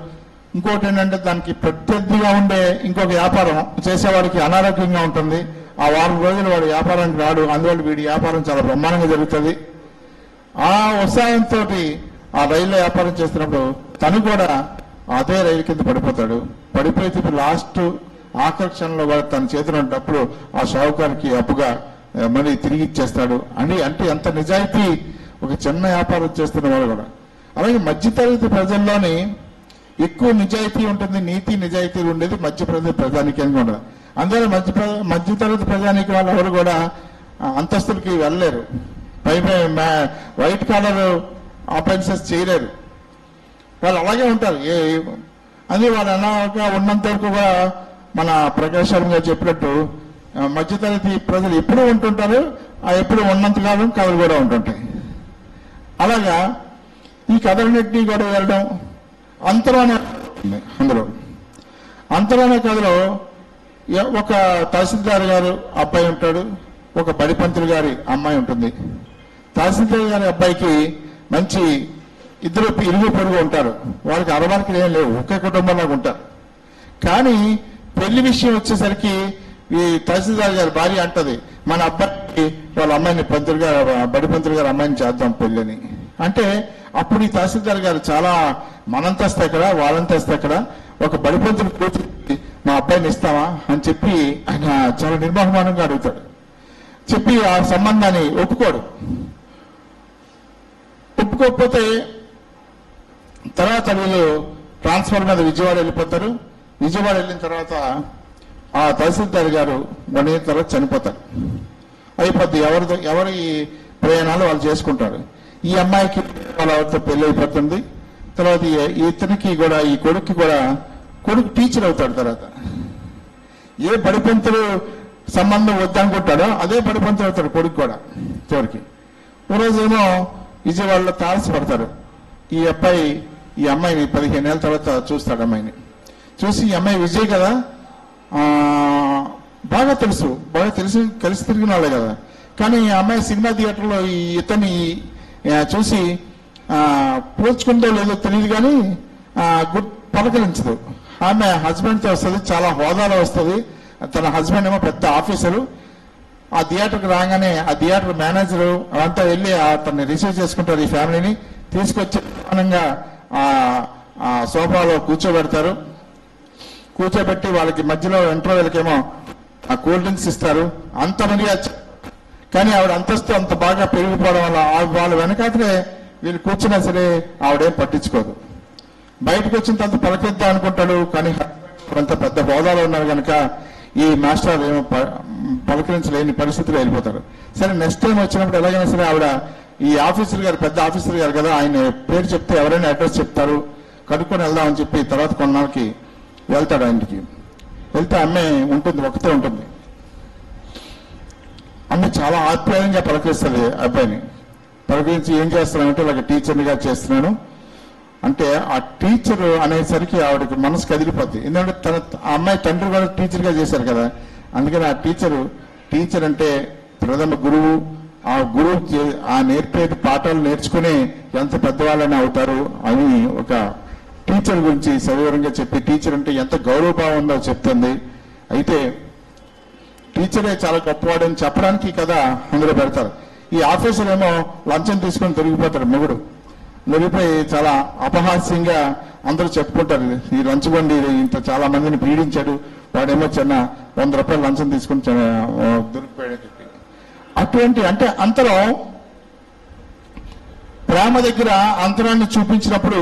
ఇంకోటి ఏంటంటే దానికి ప్రత్యర్థిగా ఉండే ఇంకొక వ్యాపారం చేసేవాడికి అనారోగ్యంగా ఉంటుంది. ఆ 4 రోజులు వాడు వ్యాపారానికి రాడు, అందువల్ల వీడి వ్యాపారం చాలా బ్రహ్మాండంగా జరుగుతుంది. ఆ ఉత్సాహంతో ఆ రైల్లో వ్యాపారం చేస్తున్నప్పుడు తను కూడా అదే రైలు కింద పడిపోతాడు. పడిపోతే ఇప్పుడు లాస్ట్ ఆకర్షణలో కూడా తన చేతిలో ఉన్నప్పుడు ఆ షావుకారికి అప్పుగా మళ్ళీ తిరిగి ఇచ్చేస్తాడు అని. అంటే ఎంత నిజాయితీ ఒక చిన్న వ్యాపారం చేస్తున్న వాడు కూడా. అలాగే మధ్యతరగతి ప్రజల్లోని ఎక్కువ నిజాయితీ ఉంటుంది, నీతి నిజాయితీలు ఉండేది మధ్యతరగతి ప్రజానికంగా ఉండదు. అందువల్ల మధ్యతరగతి ప్రజానికి వాళ్ళు ఎవరు కూడా అంతస్తులకి వెళ్ళలేరు, వైట్ కాలర్ అఫెన్సెస్ చేయలేరు. వాళ్ళు అలాగే ఉంటారు. అది వాళ్ళు అనాగా ఉన్నంత వరకు కూడా మన ప్రకాష్ శర్మ గారు చెప్పినట్టు మధ్యతరగతి ప్రజలు ఎప్పుడూ ఉంటుంటారు, ఆ ఎప్పుడు ఉన్నంతకాలం కథలు కూడా ఉంటుంటాయి. అలాగా ఈ కథలన్నింటినీ కూడా వెళ్ళడం అంతలోనే కథలో ఒక తహసీల్దార్ గారు అబ్బాయి ఉంటాడు, ఒక బడిపంతులు గారి అమ్మాయి ఉంటుంది. తహసీల్దార్ గారి అబ్బాయికి మంచి ఇరుగు పొరుగు ఉంటారు. వాళ్ళకి అరవరికి ఏం లేవు, ఒకే కుటుంబంలాగా ఉంటారు. కానీ పెళ్లి విషయం వచ్చేసరికి ఈ తహసీల్దార్ గారి భార్య అంటది, మన అబ్బాయికి వాళ్ళ అమ్మాయిని బడిపంతులు గారి అమ్మాయిని చేద్దాం పెళ్ళని. అంటే అప్పుడు ఈ తహసీల్దార్ గారు చాలా మనంతస్తు ఎక్కడ వాళ్ళంతస్తు ఎక్కడ, ఒక బడిపంతులు కూర్చుని మా అబ్బాయిని ఇస్తావా అని చెప్పి ఆయన చాలా నిర్మోహమానంగా అడుగుతాడు. చెప్పి ఆ సంబంధాన్ని ఒప్పుకోకపోతే తర్వాత వీళ్ళు ట్రాన్స్ఫర్ మీద విజయవాడ వెళ్ళిపోతారు. విజయవాడ వెళ్ళిన తర్వాత ఆ తహసీల్దార్ గారు 1 year తర్వాత చనిపోతారు. అయిపోద్ది, ఎవరి ప్రయాణాలు వాళ్ళు చేసుకుంటారు. ఈ అమ్మాయికి వాళ్ళతో పెళ్లి అయిపోతుంది. తర్వాత ఇతనికి కూడా ఈ కొడుక్కి కూడా కొడుకు టీచర్ అవుతాడు. తర్వాత ఏ బడిపంతులు సంబంధం వద్దనుకుంటాడో అదే బడిపంతులు అవుతాడు కొడుకు కూడా. చివరికి ఓ రోజేమో విజయవాడలో తారసపడతారు. ఈ అమ్మాయిని 15 ఏళ్ళ తర్వాత చూస్తాడు. అమ్మాయిని చూసి ఈ అమ్మాయి విజయ్ కదా, బాగా తెలిసి కలిసి తిరిగిన వాళ్ళే కదా. కానీ ఈ అమ్మాయి సినిమా థియేటర్లో ఇతన్ని చూసి పోల్చుకుందో లేదో తెలియదు, కానీ పలకరించదు. ఆమె హస్బెండ్తో వస్తుంది, చాలా హోదాలో వస్తుంది. తన హస్బెండ్ ఏమో పెద్ద ఆఫీసరు. ఆ థియేటర్కి రాగానే ఆ థియేటర్ మేనేజరు అదంతా వెళ్ళి తనని రిసీవ్ చేసుకుంటారు. ఈ ఫ్యామిలీని తీసుకొచ్చి ప్రధానంగా ఆ సోఫాలో కూర్చోబెడతారు. కూర్చోబెట్టి వాళ్ళకి మధ్యలో ఇంటర్వెల్కేమో ఆ కూల్ డ్రింక్స్ ఇస్తారు. అంత మర్యాద. కానీ ఆవిడ అంతస్తు అంత బాగా పెరిగిపోవడం వల్ల వాళ్ళ వెనకాతలే వీళ్ళు కూర్చున్నా సరే ఆవిడేం పట్టించుకోదు. బయటకు వచ్చిన తర్వాత పలకరిద్దాం అనుకుంటాడు, కానీ అంత పెద్ద హోదాలో ఉన్నారు కనుక ఈ మాస్టర్ ఏమో పలకరించలేని పరిస్థితిలో వెళ్ళిపోతారు. సరే నెక్స్ట్ టైం వచ్చినప్పుడు ఎలాగైనా సరే ఆవిడ ఈ ఆఫీసర్ గారు, పెద్ద ఆఫీసర్ గారు కదా, ఆయన పేరు చెప్తే ఎవరైనా అడ్రస్ చెప్తారు, కనుక్కొని వెళ్దామని చెప్పి తర్వాత కొన్నాళ్ళకి వెళ్తాడు. ఆయనకి వెళ్తే అమ్మాయి ఉంటుంది, ఒకతే ఉంటుంది. అమ్మాయి చాలా ఆప్యాయంగా పలకరిస్తుంది అబ్బాయిని. పలకరించి ఏం చేస్తున్నానంటే ఇలాగ టీచర్నిగా చేస్తున్నాను అంటే, ఆ టీచర్ అనేసరికి ఆవిడకి మనసు కదిలిపోద్ది. ఎందుకంటే ఆ అమ్మాయి తండ్రి కూడా టీచర్గా చేశారు కదా, అందుకని ఆ టీచర్ అంటే ప్రథమ గురువు. ఆ గురువు ఆ నేర్పేది పాఠాలు నేర్చుకుని ఎంత పెద్దవాళ్ళని అవుతారు అని ఒక టీచర్ గురించి సవివరంగా చెప్పి, టీచర్ అంటే ఎంత గౌరవభావం ఉందో చెప్తుంది. అయితే టీచరే చాలా గొప్పవాడని చెప్పడానికి కదా అందులో పెడతారు. ఈ ఆఫీసర్ ఏమో లంచం తీసుకొని దొరికిపోతాడు. మొగుడు దొరికిపోయి చాలా అపహాస్యంగా అందరూ చెప్పుకుంటారు, ఈ లంచబండి ఇంత చాలా మందిని పీడించాడు, వాడేమో చిన్న 100 రూపాయలు లంచం తీసుకుని దొరికిపోయాడని చెప్పి. అటువంటి అంటే అంతరం ప్రేమ దగ్గర అంతరాన్ని చూపించినప్పుడు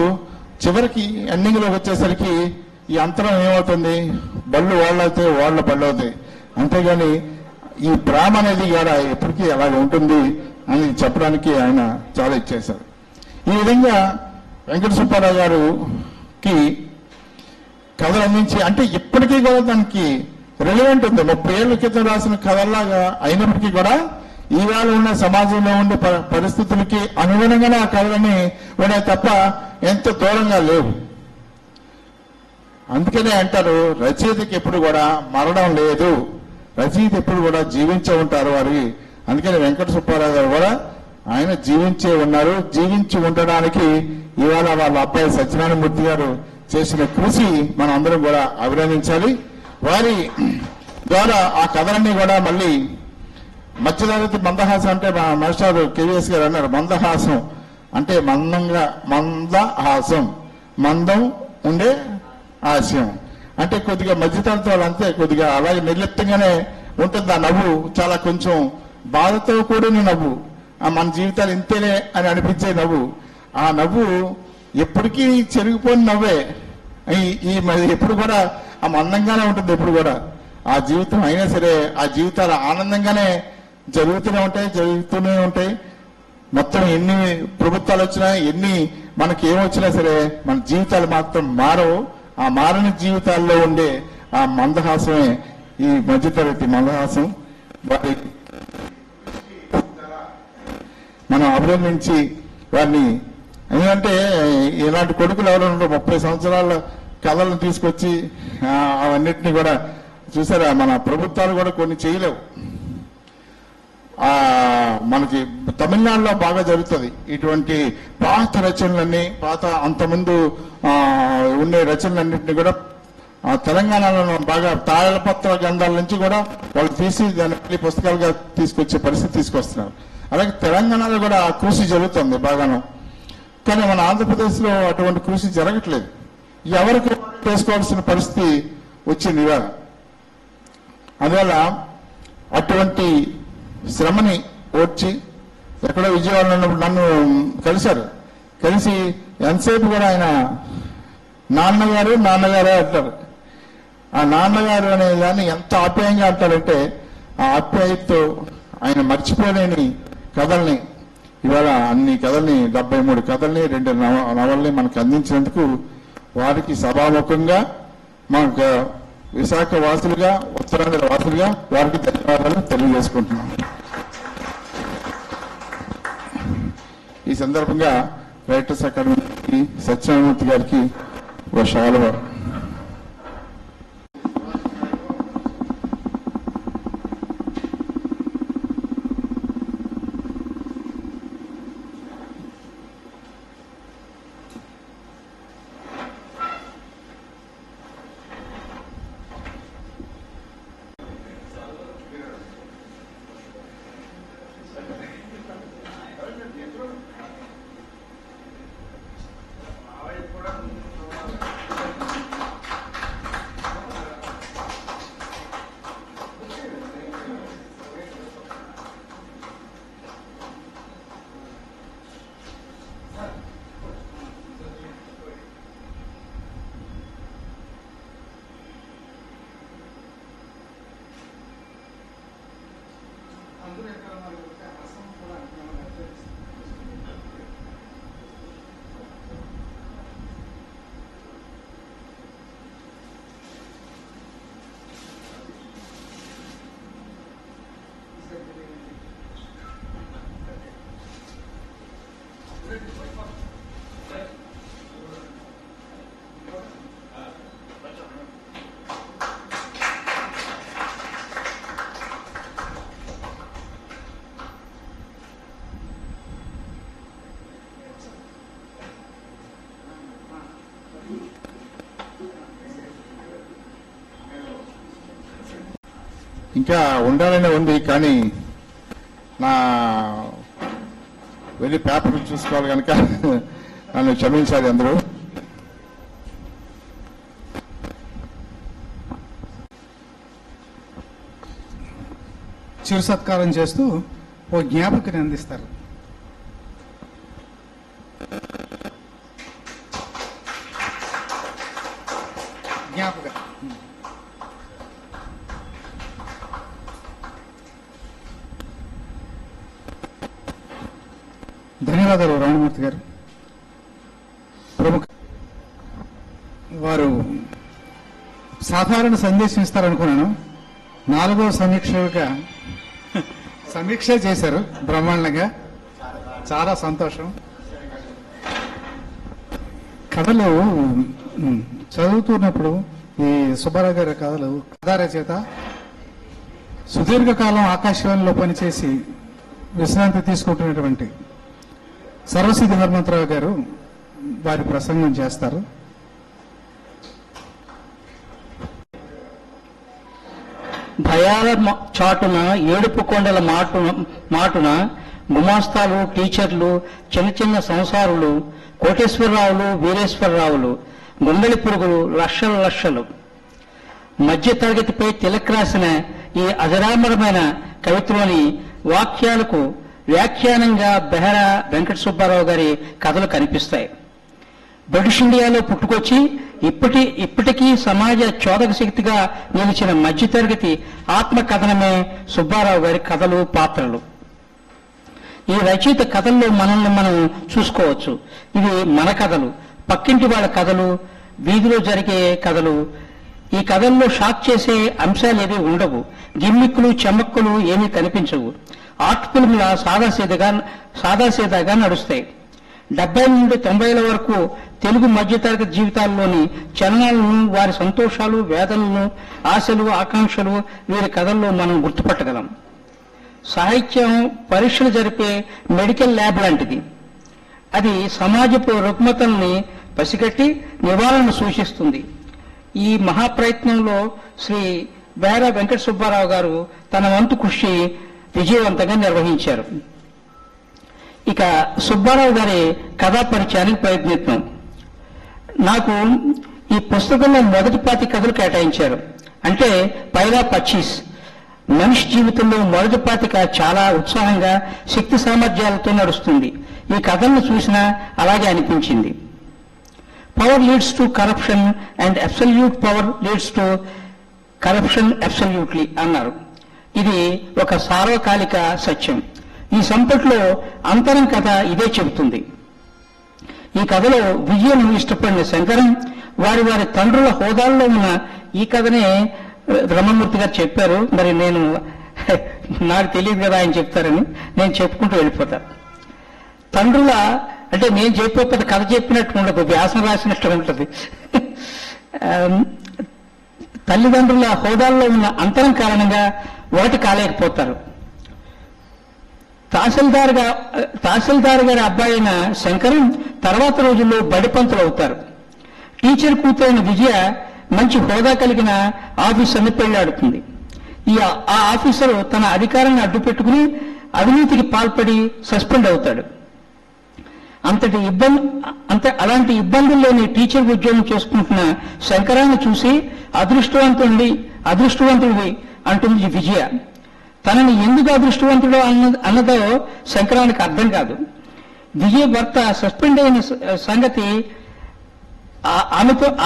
చివరికి ఎండింగ్ లోకి వచ్చేసరికి ఈ అంతరం ఏమవుతుంది, బళ్ళు వాళ్ళైతే వాళ్ళ బళ్ళు అవుతాయి. అంతేగాని ఈ ప్రేమ అనేది కూడా ఎప్పటికీ అలాగే ఉంటుంది అని చెప్పడానికి ఆయన చాలా ఇచ్చేశారు. ఈ విధంగా వెంకట సుబ్బారావు గారికి కథలు అందించి, అంటే ఇప్పటికీ కూడా దానికి రిలవెంట్ ఉంది. 30 ఏళ్ల క్రితం రాసిన కథల్లాగా అయినప్పటికీ కూడా ఈవేళ ఉన్న సమాజంలో ఉండే పరిస్థితులకి అనుగుణంగానే ఆ కథలని ఉన్నాయి తప్ప ఎంత దూరంగా లేవు. అందుకనే అంటారు, రచయితకి ఎప్పుడు కూడా మరణం లేదు, రచయిత ఎప్పుడు కూడా జీవించే ఉంటారు వారి. అందుకని వెంకట సుబ్బారావు గారు కూడా ఆయన జీవించే ఉన్నారు. జీవించి ఉండడానికి ఇవాళ వాళ్ళ అబ్బాయి సత్యనారాయణమూర్తి గారు చేసిన కృషి మనం అందరం కూడా అభినందించాలి. వారి ద్వారా ఆ కథలన్నీ కూడా మళ్ళీ మధ్యతరగతి మందహాసం అంటే మా మాస్టర్ కేవీఎస్ గారు అన్నారు, మందహాసం అంటే మందహాసం, మందం ఉండే హాస్యం అంటే కొద్దిగా మధ్యతరగతి వాళ్ళు అంతే కొద్దిగా అలాగే నిర్లిప్తంగానే ఉంటుంది. ఆ నవ్వు చాలా కొంచెం బాధతో కూడిన నవ్వు, మన జీవితాలు ఇంతేనే అని అనిపించే నవ్వు. ఆ నవ్వు ఎప్పటికీ చెరిగిపోయిన నవ్వే. ఈ ఎప్పుడు కూడా ఆ మందంగానే ఉంటుంది. ఎప్పుడు కూడా ఆ జీవితం అయినా సరే ఆ జీవితాలు ఆనందంగానే జరుగుతూనే ఉంటాయి. మొత్తం ఎన్ని ప్రభుత్వాలు వచ్చినా ఎన్ని మనకి ఏమొచ్చినా సరే మన జీవితాలు మాత్రం మారవు. ఆ మారని జీవితాల్లో ఉండే ఆ మందహాసమే ఈ మధ్యతరగతి మందహాసం. వారి మనం అభినందించి వారిని, ఎందుకంటే ఇలాంటి కొడుకులు ఎవరు 30 సంవత్సరాల కథలను తీసుకొచ్చి అవన్నిటినీ కూడా చూసారా, మన ప్రభుత్వాలు కూడా కొన్ని చేయలేవు. మనకి తమిళనాడులో బాగా జరుగుతుంది ఇటువంటి పాత రచనలన్నీ, అంతకుముందు ఉండే రచనలన్నింటినీ కూడా తెలంగాణలో బాగా తాళపత్ర గ్రంథాల నుంచి కూడా వాళ్ళు తీసి దాన్ని పుస్తకాలుగా తీసుకొచ్చే పరిస్థితి తీసుకొస్తున్నారు. అలాగే తెలంగాణలో కూడా ఆ కృషి జరుగుతుంది బాగాను. కానీ మన ఆంధ్రప్రదేశ్లో అటువంటి కృషి జరగట్లేదు. ఎవరికి చేసుకోవాల్సిన పరిస్థితి వచ్చింది ఇవాళ. అందువల్ల అటువంటి శ్రమని ఓడ్చి ఎక్కడో విజయవాడలో ఉన్నప్పుడు నన్ను కలిశారు. కలిసి ఎంతసేపు కూడా ఆయన నాన్నగారు అంటారు. ఆ నాన్నగారు అనే దాన్ని ఎంత ఆప్యాయంగా అంటారంటే, ఆ ఆప్యాయతతో ఆయన మర్చిపోలేని కథల్ని ఇవాళ అన్ని కథల్ని 73 కథల్ని 2 నవల్ని మనకు అందించినందుకు వారికి సభాముఖంగా మనకు విశాఖ వాసులుగా, ఉత్తరాంధ్ర వాసులుగా వారికి ధన్యవాదాలు తెలియజేసుకుంటున్నాం. ఈ సందర్భంగా రైటర్స్ అకాడమీకి సత్యనారాయణమూర్తి గారికి ఒక శాలువ. ఇంకా ఉండాలనే ఉంది, కానీ నా వెళ్ళి పేపర్ చూసుకోవాలి కనుక నన్ను క్షమించాలి అందరూ. చిరు సత్కారం చేస్తూ ఓ జ్ఞాపకని అందిస్తారు. జ్ఞాపక ధన్యవాదాలు రామమూర్తి గారు. ప్రముఖ వారు సాధారణ సందేశం ఇస్తారనుకున్నాను. 4వ సమీక్ష చేశారు బ్రహ్మాండంగా. చాలా సంతోషం. కథలు చదువుతున్నప్పుడు ఈ సుబ్బారావు గారి కథలు కథా రచయిత సుదీర్ఘకాలం ఆకాశవాణిలో పనిచేసి విశ్రాంతి తీసుకుంటున్నటువంటి సర్వసిద్ధి హనుమంతరావు గారు వారి ప్రసంగం చేస్తారు. భయాల చాటున ఏడుపు కొండల మాటున గుమాస్తాలు, టీచర్లు, చిన్న చిన్న సంసారులు, కోటేశ్వరరావులు, వీరేశ్వరరావులు, గుండెలి పురుగులు, లక్షలు. మధ్య తరగతిపై తిలక్ రాసిన ఈ అజరామరమైన కవిత్వంలోని వాక్యాలకు వ్యాఖ్యానంగా బెహరా వెంకట సుబ్బారావు గారి కథలు కనిపిస్తాయి. బ్రిటిష్ ఇండియాలో పుట్టుకొచ్చి ఇప్పటికీ సమాజ చోదక శక్తిగా నిలిచిన మధ్యతరగతి ఆత్మకథనమే సుబ్బారావు గారి కథలు, పాత్రలు. ఈ రచయిత కథల్లో మనల్ని మనం చూసుకోవచ్చు. ఇవి మన కథలు, పక్కింటి వాళ్ళ కథలు, వీధిలో జరిగే కథలు. ఈ కథల్లో షాక్ చేసే అంశాలేవి ఉండవు. గిమ్మిక్కులు, చెమ్మక్కులు ఏమీ కనిపించవు. ఆర్ట్ ఫిల్మ్ల సాదాసీదాగా నడుస్తాయి. 70 నుండి 90ల వరకు తెలుగు మధ్యతరగతి జీవితాల్లోని చలనాలను, వారి సంతోషాలు, వేదనలను, ఆశలు, ఆకాంక్షలు వీరి కథల్లో మనం గుర్తుపట్టగలం. సాహిత్యం పరీక్షలు జరిపే మెడికల్ ల్యాబ్ లాంటిది. అది సమాజపు రుగ్మతల్ని పసిగట్టి నివారణను సూచిస్తుంది. ఈ మహాప్రయత్నంలో శ్రీ బెహరా వెంకట సుబ్బారావు గారు తన వంతు కృషి విజయవంతంగా నిర్వహించారు. ఇక సుబ్బారావు గారి కథా పరిచయానికి ప్రయత్నిద్దాం. నాకు ఈ పుస్తకంలో మొదటి 5 కథలు కేటాయించారు. అంటే పైలా 25. మనిషి జీవితంలో మొదటి 5 చాలా ఉత్సాహంగా, శక్తి సామర్థ్యాలతో నడుస్తుంది. ఈ కథలను చూసినా అలాగే అనిపించింది. Power leads to corruption and absolute power leads to corruption absolutely అన్నారు. ఇది ఒక సార్వకాలిక సత్యం. ఈ సంపట్లో అంతరం కథ ఇదే చెబుతుంది. ఈ కథలో విజయను ఇష్టపడిన శంకరం వారి తండ్రుల హోదాల్లో ఉన్న ఈ కథనే బ్రహ్మమూర్తి గారు చెప్పారు. మరి నాకు తెలియదు కదా ఆయన చెప్తారని నేను చెప్పుకుంటూ వెళ్ళిపోతా. తండ్రుల అంటే నేను చెప్పేది కథ చెప్పినట్టు ఉండదు, వ్యాసం రాసినట్టు ఉంటుంది. తల్లిదండ్రుల హోదాల్లో ఉన్న అంతరం కారణంగా ఒకటి కాలేకపోతారు. తహసీల్దార్ గారి అబ్బాయి అయిన శంకరం తర్వాత రోజుల్లో బడిపంతులు అవుతారు. టీచర్ కూతురైన విజయ మంచి హోదా కలిగిన ఆఫీసర్ని పెళ్లాడుతుంది. ఆ ఆఫీసరు తన అధికారాన్ని అడ్డుపెట్టుకుని అవినీతికి పాల్పడి సస్పెండ్ అవుతాడు. అలాంటి ఇబ్బందులు లేని టీచర్ ఉద్యోగం చేసుకుంటున్న శంకరాన్ని చూసి అదృష్టవంతుడివి అంటుంది విజయ. తనని ఎందుకు అదృష్టవంతుడు అన్నదో శంకరానికి అర్థం కాదు. విజయ భర్త సస్పెండ్ అయిన సంగతి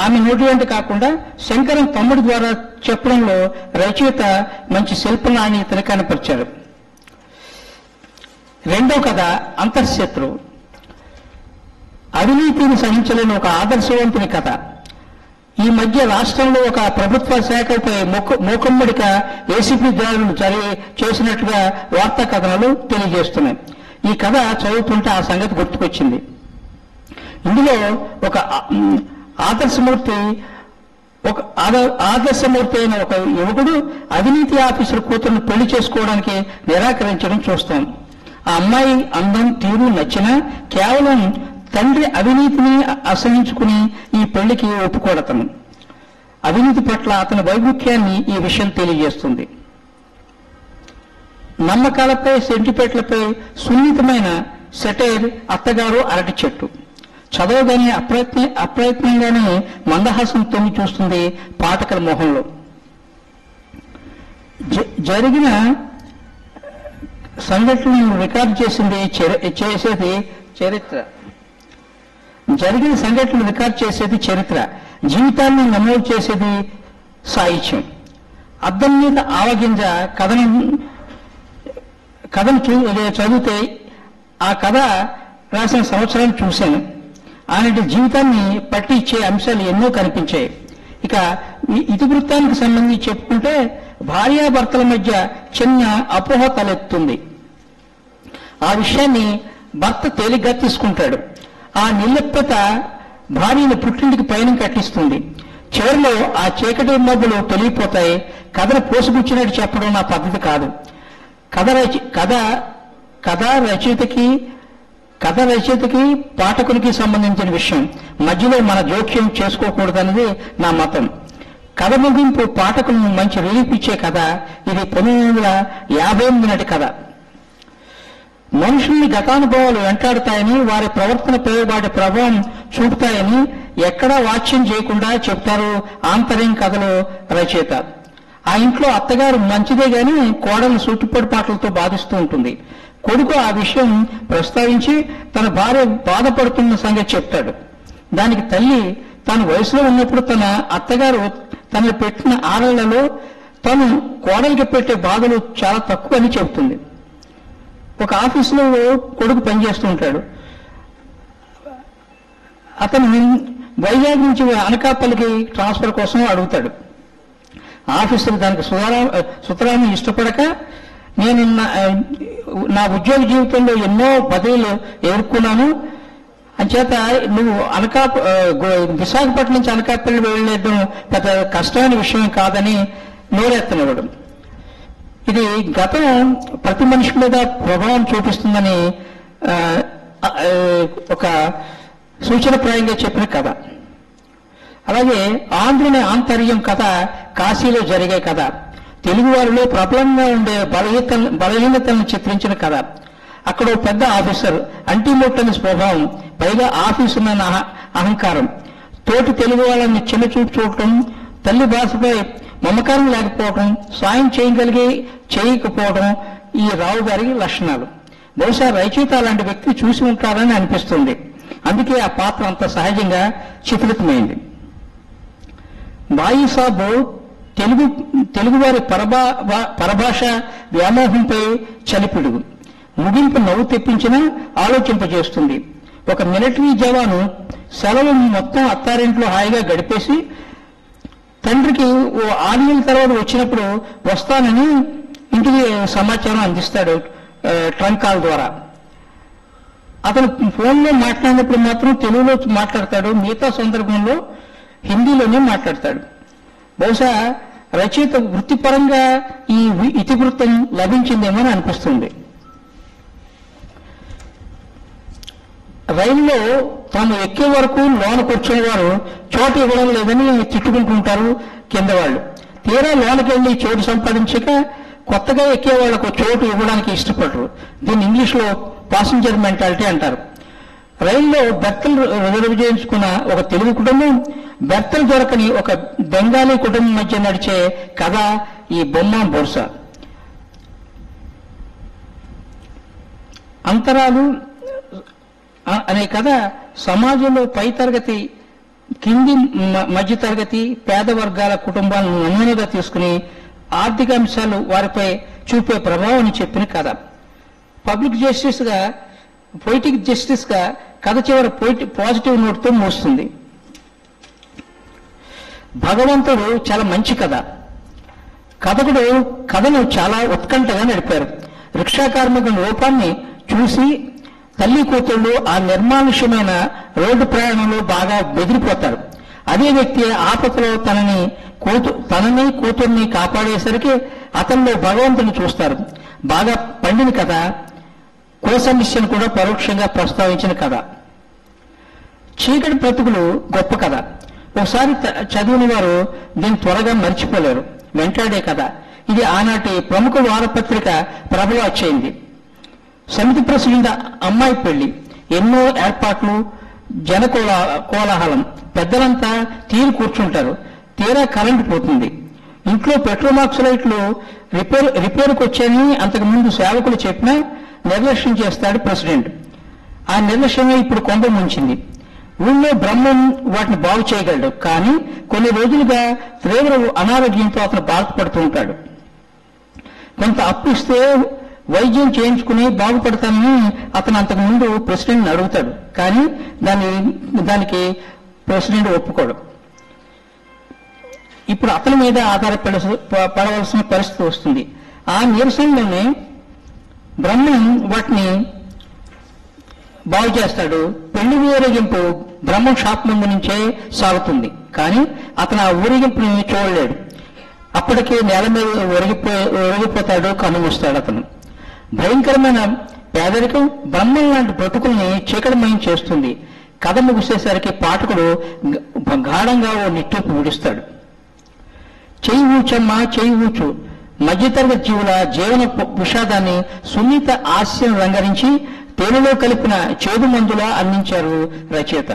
ఆమె నోటి వెంట కాకుండా శంకరం తమ్ముడి ద్వారా చెప్పడంలో రచయిత మంచి శిల్ప నాణ్యతను కనపరిచారు. రెండో కథ అంతఃశత్రు. అవినీతిని సహించలేని ఒక ఆదర్శవంతుని కథ. ఈ మధ్య రాష్ట్రంలో ఒక ప్రభుత్వ శాఖపై మూకమ్మడిగా ఏసీపీ దాడులు చేసినట్లుగా వార్తా కథనాలు తెలియజేస్తున్నాయి. ఈ కథ చదువుతుంటే ఆ సంగతి గుర్తుకొచ్చింది. ఇందులో ఒక ఆదర్శమూర్తి అయిన ఒక యువకుడు అవినీతి ఆఫీసర్ కూతురును పెళ్లి చేసుకోవడానికి నిరాకరించడం చూస్తాం. ఆ అమ్మాయి అందం, తీరు నచ్చినా కేవలం తండ్రి అవినీతిని అసహించుకుని ఈ పెళ్లికి ఒప్పుకోడతను. అవినీతి పట్ల అతని వైముఖ్యాన్ని ఈ విషయం తెలియజేస్తుంది. నమ్మకాలపై సెంటిమెంట్లపై సున్నితమైన సెటైర్ అత్తగారు అరటి చెట్టు. చదవగానే అప్రయత్నంగానే మందహాసం తొంగి చూస్తుంది పాఠకుల మొహంలో. జరిగిన సంఘటనలను రికార్డు చేసేది చరిత్ర. జరిగిన సంఘటనలు రికార్డు చేసేది చరిత్ర, జీవితాన్ని నమోదు చేసేది సాహిత్యం. అద్దం మీద ఆవగింజ కథను చదివితే ఆ కథ రాసిన సంవత్సరాలు చూశాను. ఆనాటి జీవితాన్ని పట్టి ఇచ్చే అంశాలు ఎన్నో కనిపించాయి. ఇక ఇతివృత్తానికి సంబంధించి చెప్పుకుంటే భార్యాభర్తల మధ్య చిన్న అపోహ తలెత్తుంది. ఆ విషయాన్ని భర్త తేలిగ్గా తీసుకుంటాడు. ఆ నిర్లిప్తత భార్యను పుట్టింటికి పైన కట్టిస్తుంది. చివరిలో ఆ చీకటి మబ్బులు తొలగిపోతాయి. కథను పోసిపుచ్చినట్టు చెప్పడం నా పద్ధతి కాదు. కథ రచయితకి పాఠకునికి సంబంధించిన విషయం. మధ్యలో మన జోక్యం చేసుకోకూడదన్నది నా మతం. కథ ముగింపు పాఠకులను మంచి రిలీఫ్ ఇచ్చే కథ. ఇది 1958 నాటి కథ. మనుషుల్ని గతానుభవాలు వెంటాడుతాయని, వారి ప్రవర్తనపై వాటి ప్రభావం చూపుతాయని ఎక్కడా వాచ్యం చేయకుండా చెప్తారు ఆంతర్యం కథలో రచయిత. ఆ ఇంట్లో అత్తగారు మంచిదే గాని కోడలను సూటిపడి పాటలతో బాధిస్తూ ఉంటుంది. కొడుకు ఆ విషయం ప్రస్తావించి తన భార్య బాధపడుతున్న సంగతి చెప్తాడు. దానికి తల్లి తాను వయసులో ఉన్నప్పుడు తన అత్తగారు తనను పెట్టిన ఆడళ్లలో తను కోడలికి పెట్టే బాధలు చాలా తక్కువ అని చెబుతుంది. ఒక ఆఫీసులో కొడుకు పనిచేస్తూ ఉంటాడు. అతను వైజాగ్ నుంచి అనకాపల్లికి ట్రాన్స్ఫర్ కోసం అడుగుతాడు. ఆఫీసులు దానికి సుతరాన్ని ఇష్టపడక, నేను నా ఉద్యోగ జీవితంలో ఎన్నో పదవులు ఎదుర్కొన్నాను, అంచేత నువ్వు విశాఖపట్నం నుంచి అనకాపల్లి వెళ్ళడం పెద్ద కష్టమైన విషయం కాదని నోరెత్తనివ్వడం. ఇది గతం ప్రతి మనిషి మీద ప్రభావం చూపిస్తుందని ఒక సూచనప్రాయంగా చెప్పిన కథ. అలాగే ఆంధ్రుని ఆంతర్యం కథ కాశీలో జరిగే కథ. తెలుగు వారిలో ప్రబలంగా ఉండే బలహీనతలను చిత్రించిన కథ. అక్కడ పెద్ద ఆఫీసర్, అంటిముట్టని స్వభావం, పైగా ఆఫీసున్న అహంకారం, తోటి తెలుగు వాళ్ళని చిన్నచూపు చూడటం, తల్లి భాషపై మమకారం లేకపోవడం, సాయం చేయకపోవడం ఈ రావు గారి లక్షణాలు. బహుశా రచయిత అలాంటి వ్యక్తి చూసి ఉంటారని అనిపిస్తుంది. అందుకే ఆ పాత్ర అంత సహజంగా చిత్రితమైంది. బాయిసాబు తెలుగువారి పరభాష వ్యామోహంపై చలిపిడుగు. ముగింపు నవ్వు తెప్పించినా ఆలోచింపజేస్తుంది. ఒక మిలిటరీ జవాను సెలవు మొత్తం అత్తారింట్లో హాయిగా గడిపేసి తండ్రికి ఓ 6 నెలల తర్వాత వచ్చినప్పుడు వస్తానని ఇంటికి సమాచారం అందిస్తాడు ట్రంక్ కాల్ ద్వారా. అతను ఫోన్లో మాట్లాడినప్పుడు మాత్రం తెలుగులో మాట్లాడతాడు, మిగతా సందర్భంలో హిందీలోనే మాట్లాడతాడు. బహుశా రచయిత వృత్తిపరంగా ఈ ఇతివృత్తం లభించిందేమో అని అనిపిస్తుంది. రైల్లో తాము ఎక్కే వరకు లోన కూర్చునేవారు చోటు ఇవ్వడం లేదని తిట్టుకుంటుంటారు కింద వాళ్ళు. తీరా లోనకి వెళ్ళి చోటు సంపాదించక కొత్తగా ఎక్కే వాళ్లకు చోటు ఇవ్వడానికి ఇష్టపడరు. దీన్ని ఇంగ్లీష్లో పాసింజర్ మెంటాలిటీ అంటారు. రైల్లో బెర్తలు రిజర్వ్ చేయించుకున్న ఒక తెలుగు కుటుంబం, బెర్తలు దొరకని ఒక బెంగాలీ కుటుంబం మధ్య నడిచే కథ ఈ బొమ్మ బొరుస. అంతరాలు అనే కథ సమాజంలో పై తరగతి, కింది మధ్యతరగతి, పేద వర్గాల కుటుంబాలను నమూనాగా తీసుకుని ఆర్థిక అంశాలు వారిపై చూపే ప్రభావాన్ని చెప్పిన కథ. పబ్లిక్ జస్టిస్ గా, పొయిటిక్ జస్టిస్ గా కథ చివరి పాజిటివ్ నోట్తో మోస్తుంది. భగవంతుడు చాలా మంచి కథ. కథకుడు కథను చాలా ఉత్కంఠగా నడిపారు. రిక్షా కార్మికుని రూపాన్ని చూసి తల్లి కూతుళ్ళు ఆ నిర్మానుష్యమైన రోడ్డు ప్రయాణంలో బాగా బెదిరిపోతారు. అదే వ్యక్తి ఆపదలో తనని కూతుర్ని కాపాడేసరికి అతనిలో భగవంతుని చూస్తారు. బాగా పండిన కథ. కుల సమస్యను కూడా పరోక్షంగా ప్రస్తావించిన కథ. చీకటి బ్రతుకులు గొప్ప కథ. ఒకసారి చదివిన వారు దీన్ని త్వరగా మర్చిపోలేరు. వెంటాడే కథ. ఇది ఆనాటి ప్రముఖ వారపత్రిక ప్రభలో వచ్చేయింది. సమితి ప్రెసిడెంట్ అమ్మాయి పెళ్లి, ఎన్నో ఏర్పాట్లు, కోలాహలం, పెద్దలంతా తీరు కూర్చుంటారు. తీరా కరెంటు పోతుంది. ఇంట్లో పెట్రోమాక్స్ లైట్లు రిపేరుకు వచ్చాయని అంతకుముందు సేవకులు చెప్పినా నిర్లక్ష్యం చేస్తాడు ప్రెసిడెంట్. ఆ నిర్లక్ష్యమే ఇప్పుడు కొండ ముంచింది. ఊళ్ళో బ్రహ్మం వాటిని బాగు చేయగలడు, కానీ కొన్ని రోజులుగా తీవ్ర అనారోగ్యంతో అతను బాధపడుతూ ఉంటాడు. కొంత అప్పు ఇస్తే వైద్యం చేయించుకుని బాగుపడతానని అతను అంతకుముందు ప్రెసిడెంట్ని అడుగుతాడు, కానీ దానికి ప్రెసిడెంట్ ఒప్పుకోడు. ఇప్పుడు అతని మీద ఆధారపడవలసిన పరిస్థితి వస్తుంది. ఆ నీరసంలోనే బ్రహ్మం వాటిని బాగు చేస్తాడు. పెళ్లి ఊరేగింపు బ్రహ్మం షాప్ ముందు నుంచే సాగుతుంది, కానీ అతను ఆ ఊరేగింపుని చూడలేడు. అప్పటికే నేల మీద ఒరిగిపోతాడు, కన్నుమూస్తాడు. అతను భయంకరమైన పేదరికం బ్రహ్మం లాంటి బ్రతుకుల్ని చీకటిమయం చేస్తుంది. కథ ముగిసేసరికి పాఠకుడు గాఢంగా ఓ నిట్టూపు విడుస్తాడు. చెయ్యి ఊచమ్మా చెయ్యి ఊచు మధ్యతరగతి జీవుల జీవన విషాదాన్ని సున్నిత హాస్యం రంగరించి తేనెలో కలిపిన చేదు మందులా అందించారు రచయిత.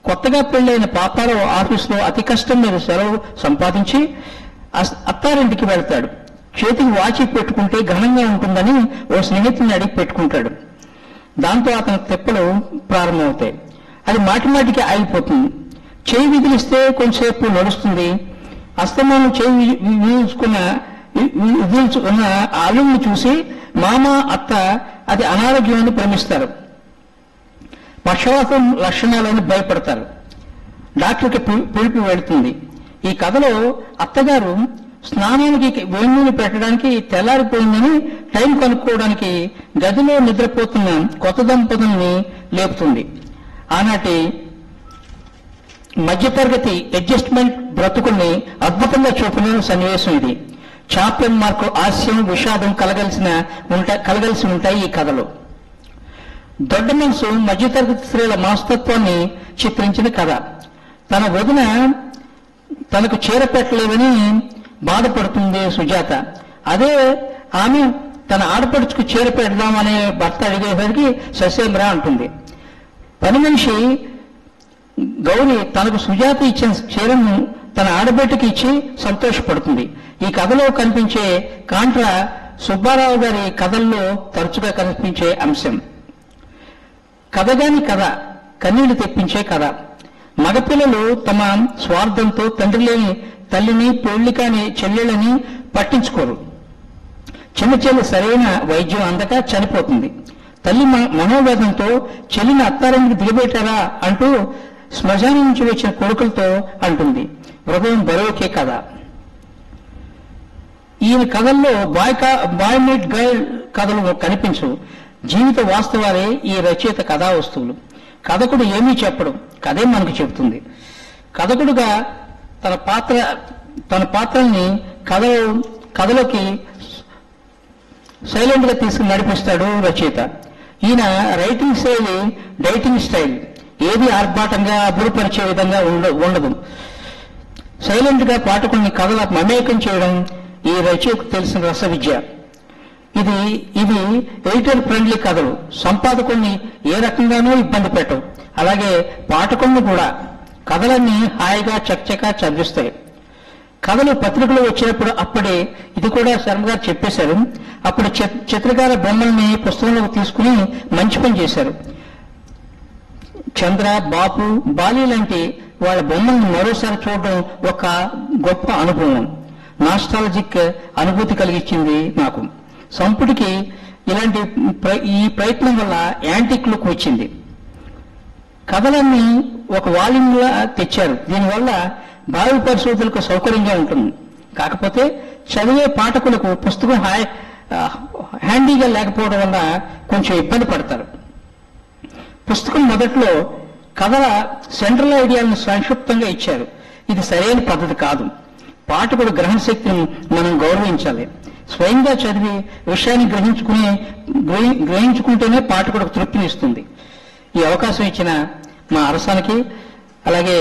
కొత్తగా పెళ్లైన పాపారావు ఆఫీసులో అతి కష్టం మీద సెలవు సంపాదించి అత్తారింటికి వెళ్తాడు. చేతికి వాచి పెట్టుకుంటే ఘనంగా ఉంటుందని ఓ స్నేహితుని అడిగి పెట్టుకుంటాడు. దాంతో అతని తిప్పలు ప్రారంభమవుతాయి. అది మాటిమాటికి ఆగిపోతుంది. చేయి విదిలిస్తే కొంతసేపు నడుస్తుంది. అస్తమానం చేయి విదిల్చుకున్న అల్లుడిని చూసి మామ అత్త అది అనారోగ్యమని భ్రమిస్తారు. పక్షవాతం లక్షణాలని భయపడతారు. డాక్టర్కి పిలిపి వెళుతుంది. ఈ కథలో అత్తగారు స్నానానికి వేణుని పెట్టడానికి తెల్లారిపోయిందని టైం కనుక్కోవడానికి గదిలో నిద్రపోతున్న కొత్త దంపతుల్ని లేపుతుంది. ఆనాటి మధ్యతరగతి అడ్జస్ట్మెంట్ బ్రతుకుల్ని అద్భుతంగా చూపిన సన్నివేశం ఇది. చాప్లెన్ మార్కు హాస్యం, విషాదం కలగలిసి ఉంటాయి ఈ కథలో. దొడ్డ మనసు మధ్యతరగతి స్త్రీల మనస్తత్వాన్ని చిత్రించిన కథ. తన వదిన తనకు చేరపెట్టలేదని బాధపడుతుంది సుజాత. అదే ఆమె తన ఆడపడుచుకు చేరపెడదామనే భర్త అడిగేసరికి ససేమిరా అంటుంది. పని మనిషి గౌరి తనకు సుజాత ఇచ్చిన చీరను తన ఆడబిడ్డకి ఇచ్చి సంతోషపడుతుంది. ఈ కథలో కనిపించే కాంట్రా సుబ్బారావు గారి కథల్లో తరచుగా కనిపించే అంశం. కథగాని కథ, కన్నీళ్లు తెప్పించే కథ. మగపిల్లలు తమ స్వార్థంతో తండ్రి లేని తల్లిని, పెళ్లి కాని చెల్లెళ్ళని పట్టించుకోరు. చిన్న చెల్లి సరైన వైద్యం అందక చనిపోతుంది. తల్లి మనోవేదంతో చెల్లిని అత్తారింటికి దిగబెట్టారా అంటూ శ్మశానం నుంచి వచ్చిన కొడుకులతో అంటుంది. హృదయం బరువుకే కథ. ఈయన కథల్లో బాయ్ మీట్ గర్ల్ కథలు కనిపించవు. జీవిత వాస్తవాలే ఈ రచయిత కథా వస్తువులు. కథకుడు ఏమీ చెప్పడు, కథే మనకు చెబుతుంది. కథకుడుగా తన పాత్రల్ని కథలోకి సైలెంట్ గా తీసుకుని నడిపిస్తాడు రచయిత. ఈయన రైటింగ్ శైలి డైటింగ్ స్టైల్. ఏది ఆర్భాటంగా అభివృపరిచే విధంగా ఉండదు. సైలెంట్ గా పాఠకుల్ని కథల మమేకం చేయడం ఈ రచయితకు తెలిసిన రస విద్య. ఇవి ఎడిటర్ ఫ్రెండ్లీ కథలు. సంపాదకుల్ని ఏ రకంగానూ ఇబ్బంది పెట్టవు. అలాగే పాఠకుల్ని కూడా కథలన్నీ హాయిగా చకచకా చదివిస్తాయి. కథలు పత్రికలు వచ్చినప్పుడు అప్పుడే ఇది కూడా శర్మ గారు చెప్పేశారు. అప్పుడు చిత్రకార బొమ్మల్ని పుస్తకంలోకి తీసుకుని మంచి పని చేశారు. చంద్ర, బాపు, బాలి లాంటి వాళ్ళ బొమ్మల్ని మరోసారి చూడడం ఒక గొప్ప అనుభవం. నాస్టాలజిక్ అనుభూతి కలిగించింది నాకు. సంపుటికి ఈ ప్రయత్నం వల్ల యాంటిక్ లుక్ వచ్చింది. కథలన్నీ ఒక వాల్యూమ్లా తెచ్చారు. దీనివల్ల భావి పరిశోధకులకు సౌకర్యంగా ఉంటుంది. కాకపోతే చదివే పాఠకులకు పుస్తకం హ్యాండీగా లేకపోవడం వల్ల కొంచెం ఇబ్బంది పడతారు. పుస్తకం మొదట్లో కథల సెంట్రల్ ఐడియాలను సంక్షిప్తంగా ఇచ్చారు. ఇది సరైన పద్ధతి కాదు. పాఠకుడు గ్రహణ శక్తిని మనం గౌరవించాలి. స్వయంగా చదివి విషయాన్ని గ్రహించుకుంటేనే పాఠకుడికి తృప్తినిస్తుంది. ఈ అవకాశం ఇచ్చిన మా అరసానికి, అలాగే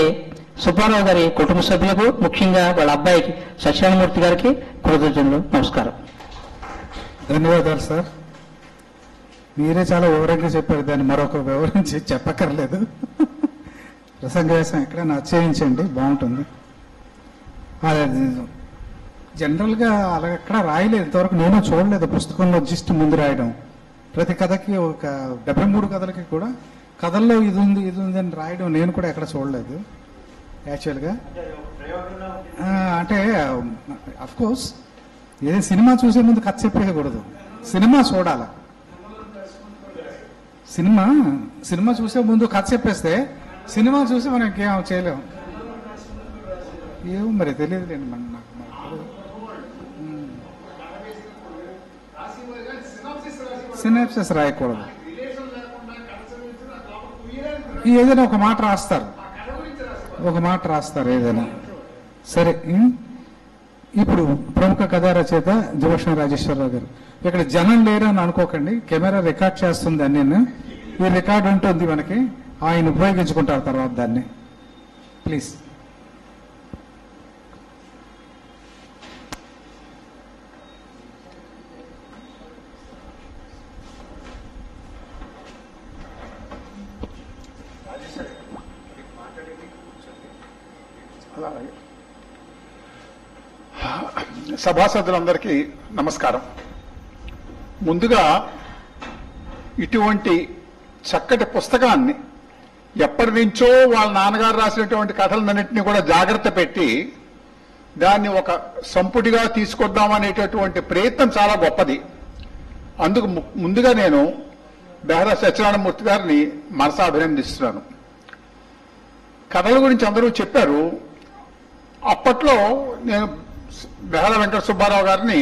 సుబ్బారావు గారి కుటుంబ సభ్యులకు, ముఖ్యంగా వాళ్ళ అబ్బాయికి సత్యనారాయణమూర్తి గారికి కృతజ్ఞతలు. నమస్కారం. ధన్యవాదాలు సార్. మీరే చాలా వివరంగా చెప్పారు, దాన్ని మరొక వివరించి చెప్పక్కర్లేదు. ప్రసంగవేశం ఎక్కడైనా అచ్చయించండి, బాగుంటుంది. జనరల్గా అలా ఎక్కడ రాయలేదు ఇంతవరకు, నేను చూడలేదు పుస్తకంలో జస్ట్ ముందు రాయడం. ప్రతి కథకి ఒక 73 కథలకి కూడా కథల్లో ఇది ఉంది అని రాయడం నేను కూడా ఎక్కడ చూడలేదు యాక్చువల్గా. అంటే అఫ్కోర్స్ ఏదో సినిమా చూసే ముందు కథ చెప్పేయకూడదు, సినిమా చూడాలి. సినిమా చూసే ముందు కథ చెప్పేస్తే సినిమా చూసి మనం ఇంకేం చేయలేము. ఏమో మరి తెలియదులేండి నాకు. సినాప్సిస్ రాయకూడదు, ఏదైనా ఒక మాట రాస్తారు ఏదైనా. సరే, ఇప్పుడు ప్రముఖ కథా రచయిత జోష్ణ రాజేశ్వరరావు గారు. ఇక్కడ జనం లేరు అని అనుకోకండి, కెమెరా రికార్డ్ చేస్తుంది అన్ని. ఈ రికార్డు ఉంటుంది మనకి, ఆయన ఉపయోగించుకుంటారు తర్వాత దాన్ని. ప్లీజ్. సభాసదులందరికీ నమస్కారం. ముందుగా ఇటువంటి చక్కటి పుస్తకాన్ని ఎప్పటి నుంచో వాళ్ళ నాన్నగారు రాసినటువంటి కథలన్నింటినీ కూడా జాగ్రత్త పెట్టి దాన్ని ఒక సంపుటిగా తీసుకొద్దామనేటటువంటి ప్రయత్నం చాలా గొప్పది. అందుకు ముందుగా నేను బెహరా సత్యనారాయణమూర్తి గారిని మనసా అభినందిస్తున్నాను. కథల గురించి అందరూ చెప్పారు. అప్పట్లో నేను బెహరా వెంకట సుబ్బారావు గారిని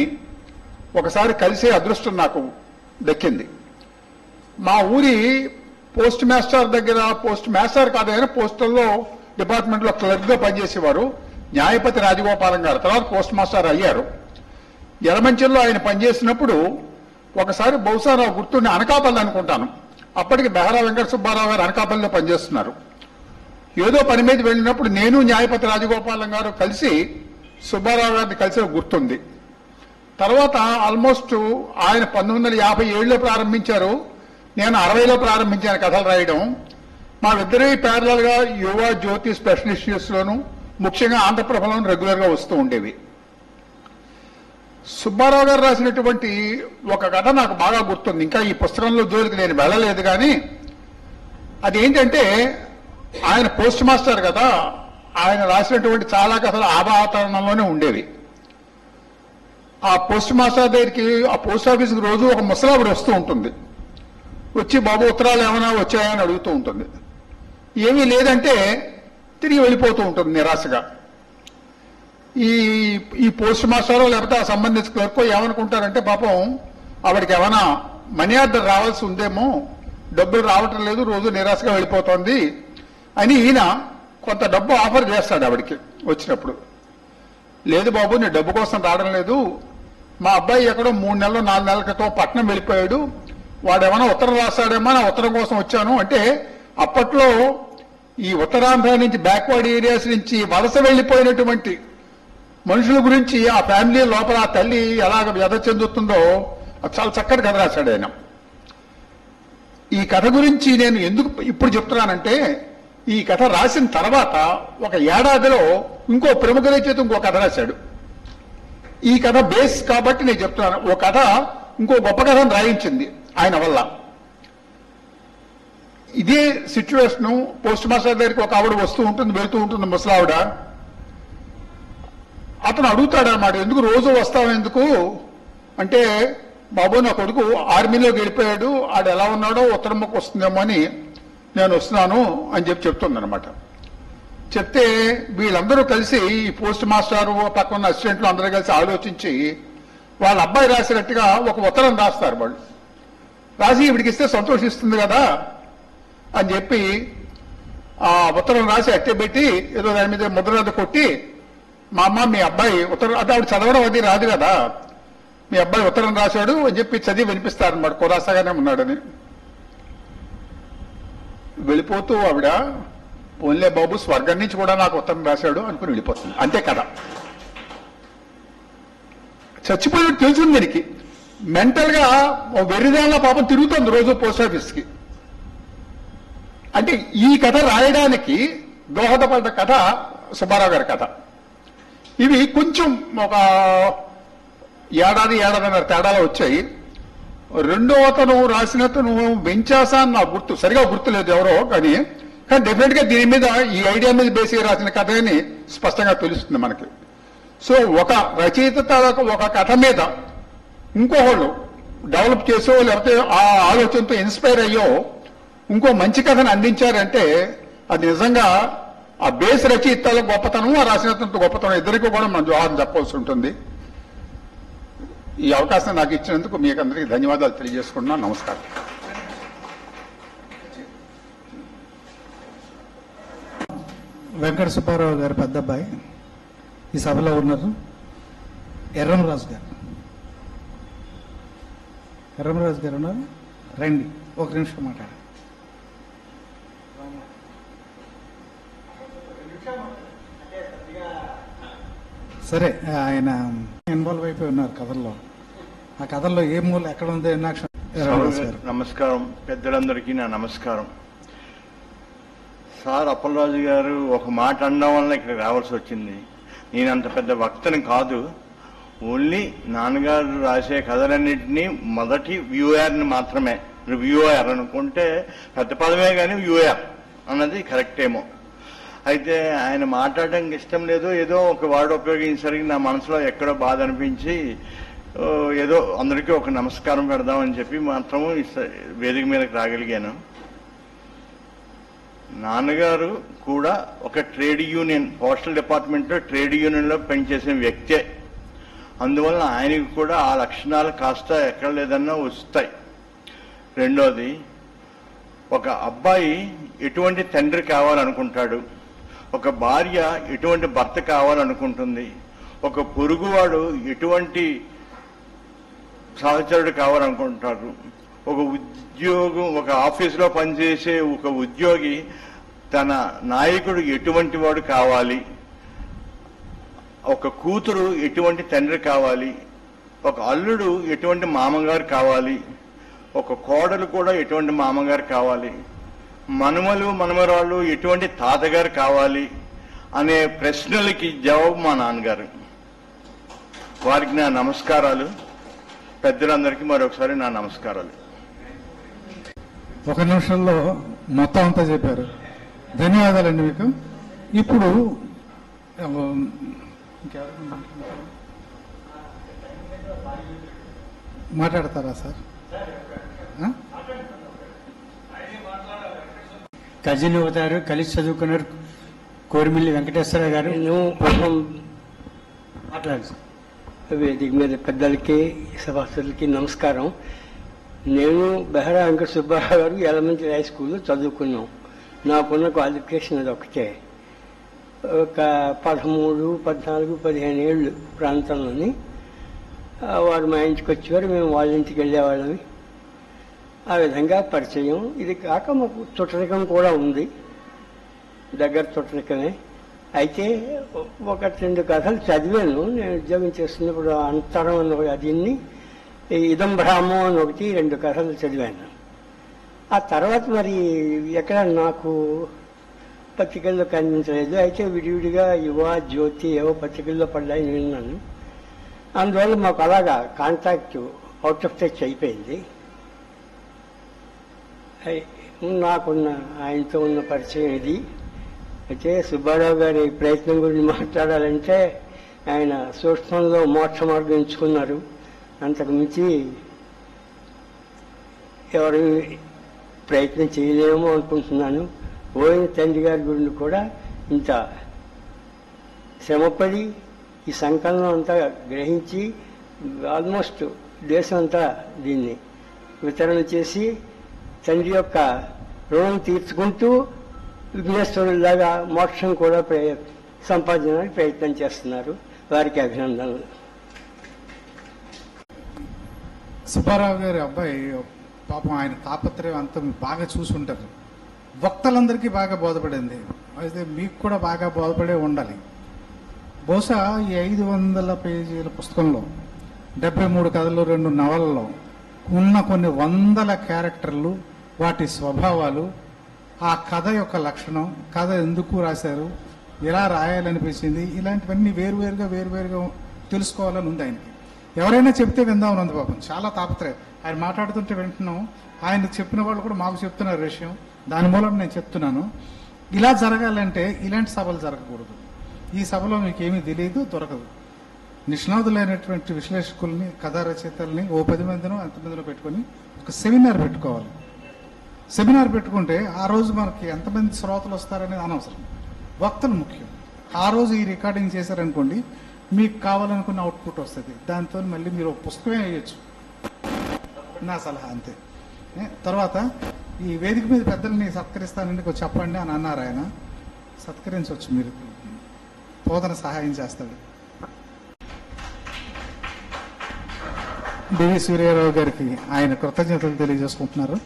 ఒకసారి కలిసే అదృష్టం నాకు దక్కింది. మా ఊరి పోస్ట్ మాస్టర్ దగ్గర, పోస్ట్ మాస్టర్ కాదైనా పోస్టల్లో డిపార్ట్మెంట్లో క్లర్క్గా పనిచేసేవారు న్యాయపతి రాజగోపాలం గారు. తర్వాత పోస్ట్ మాస్టర్ అయ్యారు. ఎలమంచిలో ఆయన పనిచేసినప్పుడు ఒకసారి బహుశా నాకు గుర్తుండి అనకాపల్లి అనుకుంటాను, అప్పటికి బెహరా వెంకట సుబ్బారావు గారు అనకాపల్లిలో పనిచేస్తున్నారు. ఏదో పని మీద వెళ్ళినప్పుడు నేను న్యాయపతి రాజగోపాలం గారు కలిసి సుబ్బారావు గారిని కలిసి గుర్తుంది. తర్వాత ఆల్మోస్ట్ ఆయన 1957లో ప్రారంభించారు, నేను 60లో ప్రారంభించాను కథలు రాయడం. మా ఇద్దరి ప్యారలల్గా యువ జ్యోతి స్పెషల్ ఇష్యూస్లోను, ముఖ్యంగా ఆంధ్రప్రభలోను రెగ్యులర్గా వస్తూ ఉండేవి. సుబ్బారావు గారు రాసినటువంటి ఒక కథ నాకు బాగా గుర్తుంది. ఇంకా ఈ పుస్తకంలో జోలికి నేను వెళ్ళలేదు, కానీ అదేంటంటే ఆయన పోస్ట్ మాస్టర్ కదా, ఆయన రాసినటువంటి చాలా కథలు ఆ వాతావరణంలోనే ఉండేవి. ఆ పోస్ట్ మాస్టర్ దగ్గరికి, ఆ పోస్ట్ ఆఫీస్కి రోజు ఒక ముసలావిడ వస్తూ ఉంటుంది. వచ్చి బాబు ఉత్తరాలు ఏమైనా వచ్చాయని అడుగుతూ ఉంటుంది. ఏమీ లేదంటే తిరిగి వెళ్ళిపోతూ ఉంటుంది నిరాశగా. ఈ పోస్ట్ మాస్టర్ లేకపోతే ఆ సంబంధించిన క్లర్క్ ఏమనుకుంటారంటే, పాపం ఆవిడకి ఏమైనా మనీ ఆర్డర్ రావాల్సి ఉందేమో, డబ్బులు రావటం లేదు, రోజు నిరాశగా వెళ్ళిపోతుంది అని ఈయన కొంత డబ్బు ఆఫర్ చేస్తాడు ఆవిడికి వచ్చినప్పుడు. లేదు బాబు, నేను డబ్బు కోసం రావడం లేదు, మా అబ్బాయి ఎక్కడో 3 నెలలు 4 నెలల క్రితం పట్నం వెళ్ళిపోయాడు, వాడు ఏమైనా ఉత్తరం రాస్తాడేమో, నా ఉత్తరం కోసం వచ్చాను అంటే. అప్పట్లో ఈ ఉత్తరాంధ్ర నుంచి, బ్యాక్వర్డ్ ఏరియాస్ నుంచి వలస వెళ్ళిపోయినటువంటి మనుషుల గురించి, ఆ ఫ్యామిలీ లోపల ఆ తల్లి ఎలాగ వ్యధ చెందుతుందో చాలా చక్కటి కథ రాశాడు ఆయన. ఈ కథ గురించి నేను ఎందుకు ఇప్పుడు చెప్తున్నానంటే, ఈ కథ రాసిన తర్వాత ఒక ఏడాదిలో ఇంకో ప్రముఖ రచయిత ఇంకో కథ రాశాడు. ఈ కథ బేస్ కాబట్టి నేను చెప్తున్నాను. ఓ కథ ఇంకో గొప్ప కథను రాయించింది ఆయన వల్ల. ఇదే సిచ్యువేషను పోస్ట్ మాస్టర్ దగ్గరికి ఒక ఆవిడ వస్తూ ఉంటుంది, వెళ్తూ ఉంటుంది, ముసలావిడ. అతను అడుగుతాడు అన్నమాట, ఎందుకు రోజు వస్తావు ఎందుకు అంటే, బాబు నా కొడుకు ఆర్మీలోకి వెళ్ళిపోయాడు, ఆడు ఎలా ఉన్నాడో ఉత్తరం ముక్క వస్తుందేమో అని నేను వస్తున్నాను అని చెప్తుంది అనమాట. చెప్తే వీళ్ళందరూ కలిసి, ఈ పోస్ట్ మాస్టారు పక్కన అసిస్టెంట్లు అందరూ కలిసి ఆలోచించి వాళ్ళ అబ్బాయి రాసినట్టుగా ఒక ఉత్తరం రాస్తారు. వాళ్ళు రాసి ఇవిడికి ఇస్తే సంతోషిస్తుంది కదా అని చెప్పి ఆ ఉత్తరం రాసి అట్టే పెట్టి ఏదో దాని మీద ముద్ర కొట్టి, మా అమ్మ మీ అబ్బాయి ఉత్తరం, అది ఆవిడ చదవడం అది రాదు కదా, మీ అబ్బాయి ఉత్తరం రాశాడు అని చెప్పి చదివి వినిపిస్తారన్నమాట, కురాసాగానే ఉన్నాడని. వెళ్ళిపోతూ ఆవిడ పోన్లే బాబు స్వర్గం నుంచి కూడా నాకు ఉత్తరం రాశాడు అనుకుని వెళ్ళిపోతుంది, అంతే కదా. చచ్చిపోయాడు తెలిసింది దీనికి. మెంటల్ గా వెర్రిదానిలో పాపం తిరుగుతుంది రోజు పోస్ట్ ఆఫీస్కి. అంటే ఈ కథ రాయడానికి దోహదపడ్డ కథ సుబ్బారావు గారి కథ. ఇవి కొంచెం ఒక ఏడాదిన్నర తేడాలో వచ్చాయి. రెండో అతను రాసినతను వెంచాసా అని నాకు గుర్తు, సరిగా గుర్తులేదు ఎవరో, కానీ డెఫినెట్ గా దీని మీద ఈ ఐడియా మీద బేసి రాసిన కథ అని స్పష్టంగా తెలుస్తుంది మనకి. సో ఒక రచయిత తాలూకు ఒక కథ మీద ఇంకోళ్ళు డెవలప్ చేసో లేకపోతే ఆ ఆలోచనతో ఇన్స్పైర్ అయ్యో ఇంకో మంచి కథను అందించారంటే అది నిజంగా ఆ బేస్ రచయితల గొప్పతనం, ఆ రాసినంత గొప్పతనం ఇద్దరికీ కూడా మనం జవాబు చెప్పవలసి ఉంటుంది. ఈ అవకాశం నాకు ఇచ్చినందుకు మీకు అందరికీ ధన్యవాదాలు తెలియజేసుకుంటున్నాను. నమస్కారం. వెంకట సుబ్బారావు గారు పెద్ద అబ్బాయి ఈ సభలో ఉన్నారు. ఎర్రంరాజు గారు ఉన్నారు, రండి ఒక నిమిషం మాట్లాడండి. సరే, ఆయన ఇన్వాల్వ్ అయిపోయి ఉన్నారు కథల్లో. ఆ కథల్లో ఏ మూల ఎక్కడ ఉంది నమస్కారం. పెద్దలందరికీ నా నమస్కారం. సార్ అప్పలరాజు గారు ఒక మాట అనడం వల్ల ఇక్కడ రావాల్సి వచ్చింది. నేను అంత పెద్ద వక్తని కాదు, ఓన్లీ నాన్నగారు రాసే కథలన్నింటినీ మొదటి వ్యూయర్ని మాత్రమే. వ్యూయర్ అనుకుంటే పెద్ద పదమే కానీ వ్యూయర్ అన్నది కరెక్ట్ ఏమో. అయితే ఆయన మాట్లాడడానికి ఇష్టం లేదు, ఏదో ఒక వర్డ్ ఉపయోగించడానికి నా మనసులో ఎక్కడో బాధ అనిపించి ఏదో అందరికీ ఒక నమస్కారం పెడదామని చెప్పి మాత్రము వేదిక మీదకి రాగలిగాను. నాన్నగారు కూడా ఒక ట్రేడ్ యూనియన్, పోస్టల్ డిపార్ట్మెంట్లో ట్రేడ్ యూనియన్లో పనిచేసిన వ్యక్తే. అందువల్ల ఆయనకు కూడా ఆ లక్షణాలు కాస్త ఎక్కడ లేదన్నా వస్తాయి. రెండోది, ఒక అబ్బాయి ఎటువంటి తండ్రి కావాలనుకుంటాడు, ఒక భార్య ఎటువంటి భర్త కావాలనుకుంటుంది, ఒక పొరుగువాడు ఎటువంటి సహచరుడు కావాలనుకుంటారు, ఒక ఉద్యోగం, ఒక ఆఫీసులో పనిచేసే ఒక ఉద్యోగి తన నాయకుడు ఎటువంటి వాడు కావాలి, ఒక కూతురు ఎటువంటి తండ్రి కావాలి, ఒక అల్లుడు ఎటువంటి మామగారు కావాలి, ఒక కోడలు కూడా ఎటువంటి మామగారు కావాలి, మనుమలు మనమరాళ్ళు ఎటువంటి తాతగారు కావాలి అనే ప్రశ్నలకి జవాబు మా నాన్నగారు. వారికి నా నమస్కారాలు. పెద్దలందరికీ మరొకసారి నా నమస్కారాలు. ఒక నిమిషంలో మొత్తం అంతా చెప్పారు. ధన్యవాదాలండి మీకు. ఇప్పుడు మాట్లాడతారా సార్? కజిన్ అవుతారు, కలిసి చదువుకున్నారు, కోరిమిల్లి వెంకటేశ్వర గారు. మాట్లాడు. వేదిక మీద పెద్దలకి సభాసదులకి నమస్కారం. నేను బెహరా వెంకట సుబ్బారావు గారు ఎలిమెంటరీ హై స్కూల్లో చదువుకున్నాం. నాకున్న క్వాలిఫికేషన్ అది ఒకటే. ఒక 13, 14, 15 ఏళ్ళు ప్రాంతంలోని వారు మా ఇంటికి వచ్చేవారు, మేము వాళ్ళ ఇంటికి వెళ్ళేవాళ్ళమి. ఆ విధంగా పరిచయం. ఇది కాక మాకు చుట్టరికం కూడా ఉంది, దగ్గర చుట్టరికమే. అయితే 1-2 కథలు చదివాను నేను ఉద్యోగం చేస్తున్నప్పుడు. అంతరం అని దీన్ని ఇదం బ్రాహ్మం అని 1-2 కథలు చదివాను. ఆ తర్వాత మరి ఎక్కడ నాకు పత్రికల్లో కనిపించలేదు. అయితే విడివిడిగా యువ, జ్యోతి ఏవో పత్రికల్లో పడ్డాయని విన్నాను. అందువల్ల మాకు అలాగా కాంటాక్ట్ అవుట్ ఆఫ్ టచ్ అయిపోయింది. నాకున్న ఆయనతో ఉన్న పరిచయం ఇది. అయితే సుబ్బారావు గారి ప్రయత్నం గురించి మాట్లాడాలంటే ఆయన సూక్ష్మంలో మోక్ష మార్గం ఎంచుకున్నారు. అంతకు మించి ఎవరు ప్రయత్నం చేయలేమో అనుకుంటున్నాను. పోయిన తండ్రి గారి గురించి కూడా ఇంత శ్రమపడి ఈ సంకలనం అంతా గ్రహించి ఆల్మోస్ట్ దేశం అంతా దీన్ని వితరణ చేసి తండ్రి యొక్క రుణం తీర్చుకుంటూ విఘ్నేశ్వరులాగా మోక్షం కూడా సంపాదించడానికి ప్రయత్నం చేస్తున్నారు. వారికి అభినందనలు. సుబ్బారావు గారి అబ్బాయి పాపం ఆయన తాపత్రయం అంతా బాగా చూసుంటారు. వక్తలందరికీ బాగా బోధపడింది. అయితే మీకు కూడా బాగా బోధపడే ఉండాలి. బహుశా ఈ 500 పేజీల పుస్తకంలో 73 కథలు, 2 నవలలో ఉన్న కొన్ని వందల క్యారెక్టర్లు, వాటి స్వభావాలు, ఆ కథ యొక్క లక్షణం, కథ ఎందుకు రాశారు, ఎలా రాయాలనిపించింది, ఇలాంటివన్నీ వేరువేరుగా తెలుసుకోవాలని ఉంది ఆయనకి. ఎవరైనా చెప్తే విందామని ఉంది పాపం, చాలా తాపత్రయం. ఆయన మాట్లాడుతుంటే వింటున్నాం, ఆయన చెప్పిన వాళ్ళు కూడా మాకు చెప్తున్నారు విషయం, దాని మూలం నేను చెప్తున్నాను. ఇలా జరగాలంటే ఇలాంటి సభలు జరగకూడదు. ఈ సభలో మీకు ఏమీ తెలియదు, దొరకదు. నిష్ణాతులైనటువంటి విశ్లేషకుల్ని, కథా రచయితల్ని 10 మందినో ఎంతమందినో పెట్టుకొని ఒక సెమినార్ పెట్టుకోవాలి. సెమినార్ పెట్టుకుంటే ఆ రోజు మనకి ఎంతమంది శ్రోతలు వస్తారనేది అనవసరం, వక్తలు ముఖ్యం. ఆ రోజు ఈ రికార్డింగ్ చేశారనుకోండి, మీకు కావాలనుకున్న అవుట్పుట్ వస్తుంది. దాంతో మళ్ళీ మీరు ఒక పుస్తకమే వేయచ్చు, నా సలహా అంతే. తర్వాత ఈ వేదిక మీద పెద్దల్ని సత్కరిస్తానండి, కొంచెం చెప్పండి అని అన్నారు ఆయన. సత్కరించవచ్చు, మీరు బోధన సహాయం చేస్తాడు. డివి సూర్యారావు గారికి ఆయన కృతజ్ఞతలు తెలియజేసుకుంటున్నారు.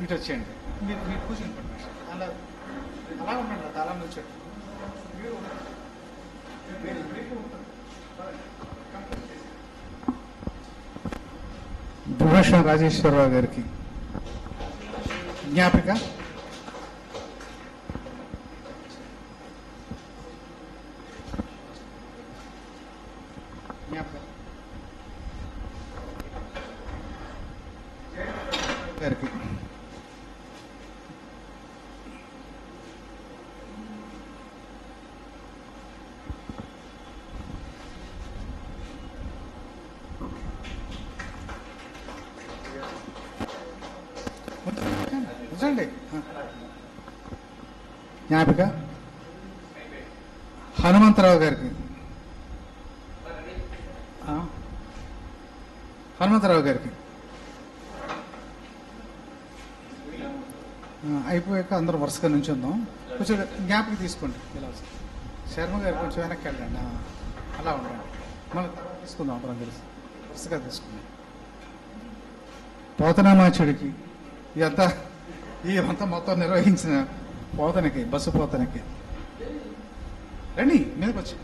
ఇటు వచ్చేయండి, మీరు కూర్చొని అలా అలా ఉండండి, అలా వచ్చేయండి. భూషణ్ రాజేశ్వరరావు గారికి జ్ఞాపిక. గారికి కూర్చోండి. జ్ఞాపిక హనుమంతరావు గారికి. హనుమంతరావు గారికి అయిపోయాక అందరూ వరుసగా నుంచి ఉందాం. కొంచెం జ్ఞాపిక తీసుకోండి. ఇలా శర్మ గారు కొంచెం వెనక్కి వెళ్ళండి, అలా ఉండండి. మనం తీసుకుందాం, అందరం కలిసి వరుసగా తీసుకుందాం. పోతనామాచుడికి ఇదంతా మొత్తం నిర్వహించిన పోతనకి, బస్సు పోతనకి రండి, మీదకి వచ్చి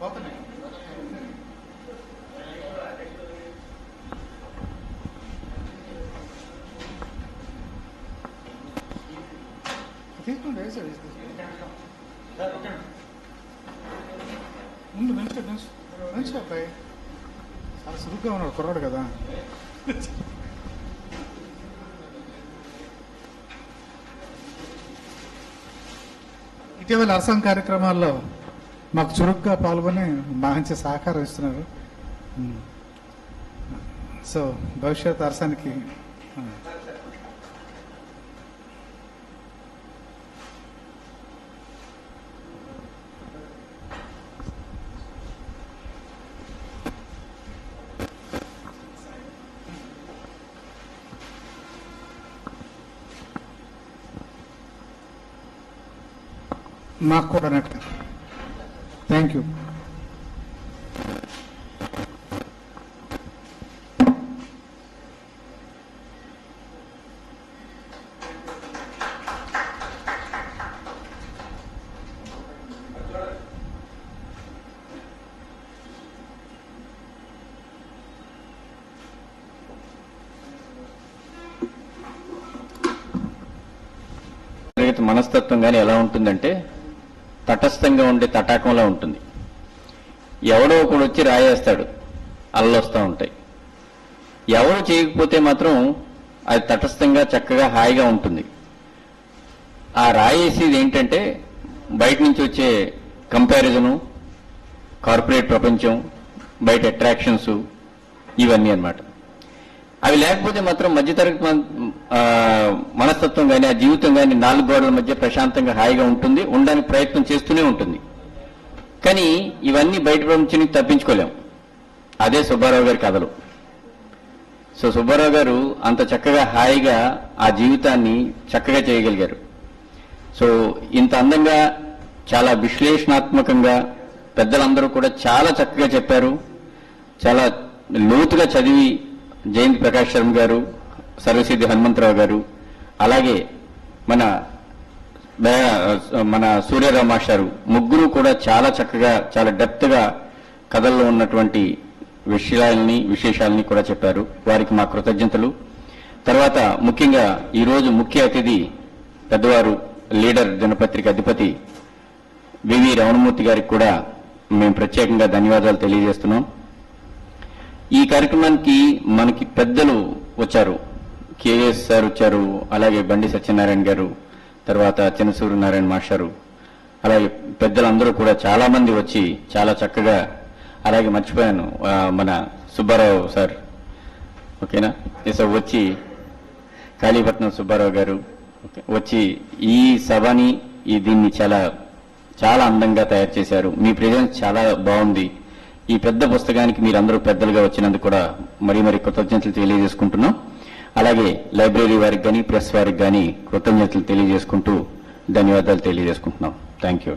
పోతనకి తీసుకోండి, వేసాడు ముందు మంచి అబ్బాయి, చాలా సురుగ్గా ఉన్నాడు, కుర్రాడు కదా. ఇటీవల అరసం కార్యక్రమాల్లో మాకు చురుగ్గా పాల్గొని మంచి సహకారం ఇస్తున్నారు. సో భవిష్యత్ అరసానికి మాకు కూడా నెట్. Thank you. మనస్తత్వం కానీ ఎలా ఉంటుందంటే తటస్థంగా ఉండే తటాకంలా ఉంటుంది. ఎవడో ఒకడు వచ్చి రాయేస్తాడు, అల్లొస్తూ ఉంటాయి. ఎవరు చేయకపోతే మాత్రం అది తటస్థంగా చక్కగా హాయిగా ఉంటుంది. ఆ రాయేసేది ఏంటంటే బయట నుంచి వచ్చే కంపారిజను, కార్పొరేట్ ప్రపంచం, బయట అట్రాక్షన్స్, ఇవన్నీ అన్నమాట. అవి లేకపోతే మాత్రం మధ్యతరగతి మనస్తత్వం కానీ ఆ జీవితం కానీ 4 గోడల మధ్య ప్రశాంతంగా హాయిగా ఉంటుంది, ఉండడానికి ప్రయత్నం చేస్తూనే ఉంటుంది. కానీ ఇవన్నీ బయట ప్రపంచానికి తప్పించుకోలేం. అదే సుబ్బారావు గారి కథలు. సో సుబ్బారావు గారు అంత చక్కగా హాయిగా ఆ జీవితాన్ని చక్కగా చేయగలిగారు. సో ఇంత అందంగా, చాలా విశ్లేషణాత్మకంగా, పెద్దలందరూ కూడా చాలా చక్కగా చెప్పారు. చాలా లోతుగా చదివి జయంతి ప్రకాష్ శర్మ గారు, సర్వసిద్ధి హనుమంతరావు గారు, అలాగే మన సూర్యరావు మాస్టారు ముగ్గురు కూడా చాలా చక్కగా చాలా డెప్త్గా కథల్లో ఉన్నటువంటి విశేషాలని కూడా చెప్పారు. వారికి మా కృతజ్ఞతలు. తర్వాత ముఖ్యంగా ఈరోజు ముఖ్య అతిథి పెద్దవారు లీడర్ దినపత్రిక అధిపతి వివి రమణమూర్తి గారికి కూడా మేము ప్రత్యేకంగా ధన్యవాదాలు తెలియజేస్తున్నాం. ఈ కార్యక్రమానికి మనకి పెద్దలు వచ్చారు. కేఎస్ సార్ వచ్చారు, అలాగే బండి సత్యనారాయణ గారు, తర్వాత చిన్నసూరు నారాయణ మాస్టారు, అలాగే పెద్దలందరూ కూడా చాలా మంది వచ్చి చాలా చక్కగా, అలాగే మర్చిపోయాను మన సుబ్బారావు సార్, ఓకేనా, సార్ వచ్చి కాళీపట్నం సుబ్బారావు గారు వచ్చి ఈ సభని దీన్ని చాలా చాలా అందంగా తయారు చేశారు. మీ ప్రెజెన్స్ చాలా బాగుంది. ఈ పెద్ద పుస్తకానికి మీరందరూ పెద్దలుగా వచ్చినందుకు కూడా మరీ కృతజ్ఞతలు తెలియజేసుకుంటున్నాం. అలాగే లైబ్రరీ వారికి కానీ ప్రెస్ వారికి కానీ కృతజ్ఞతలు తెలియజేసుకుంటూ ధన్యవాదాలు తెలియజేసుకుంటున్నాం. Thank you.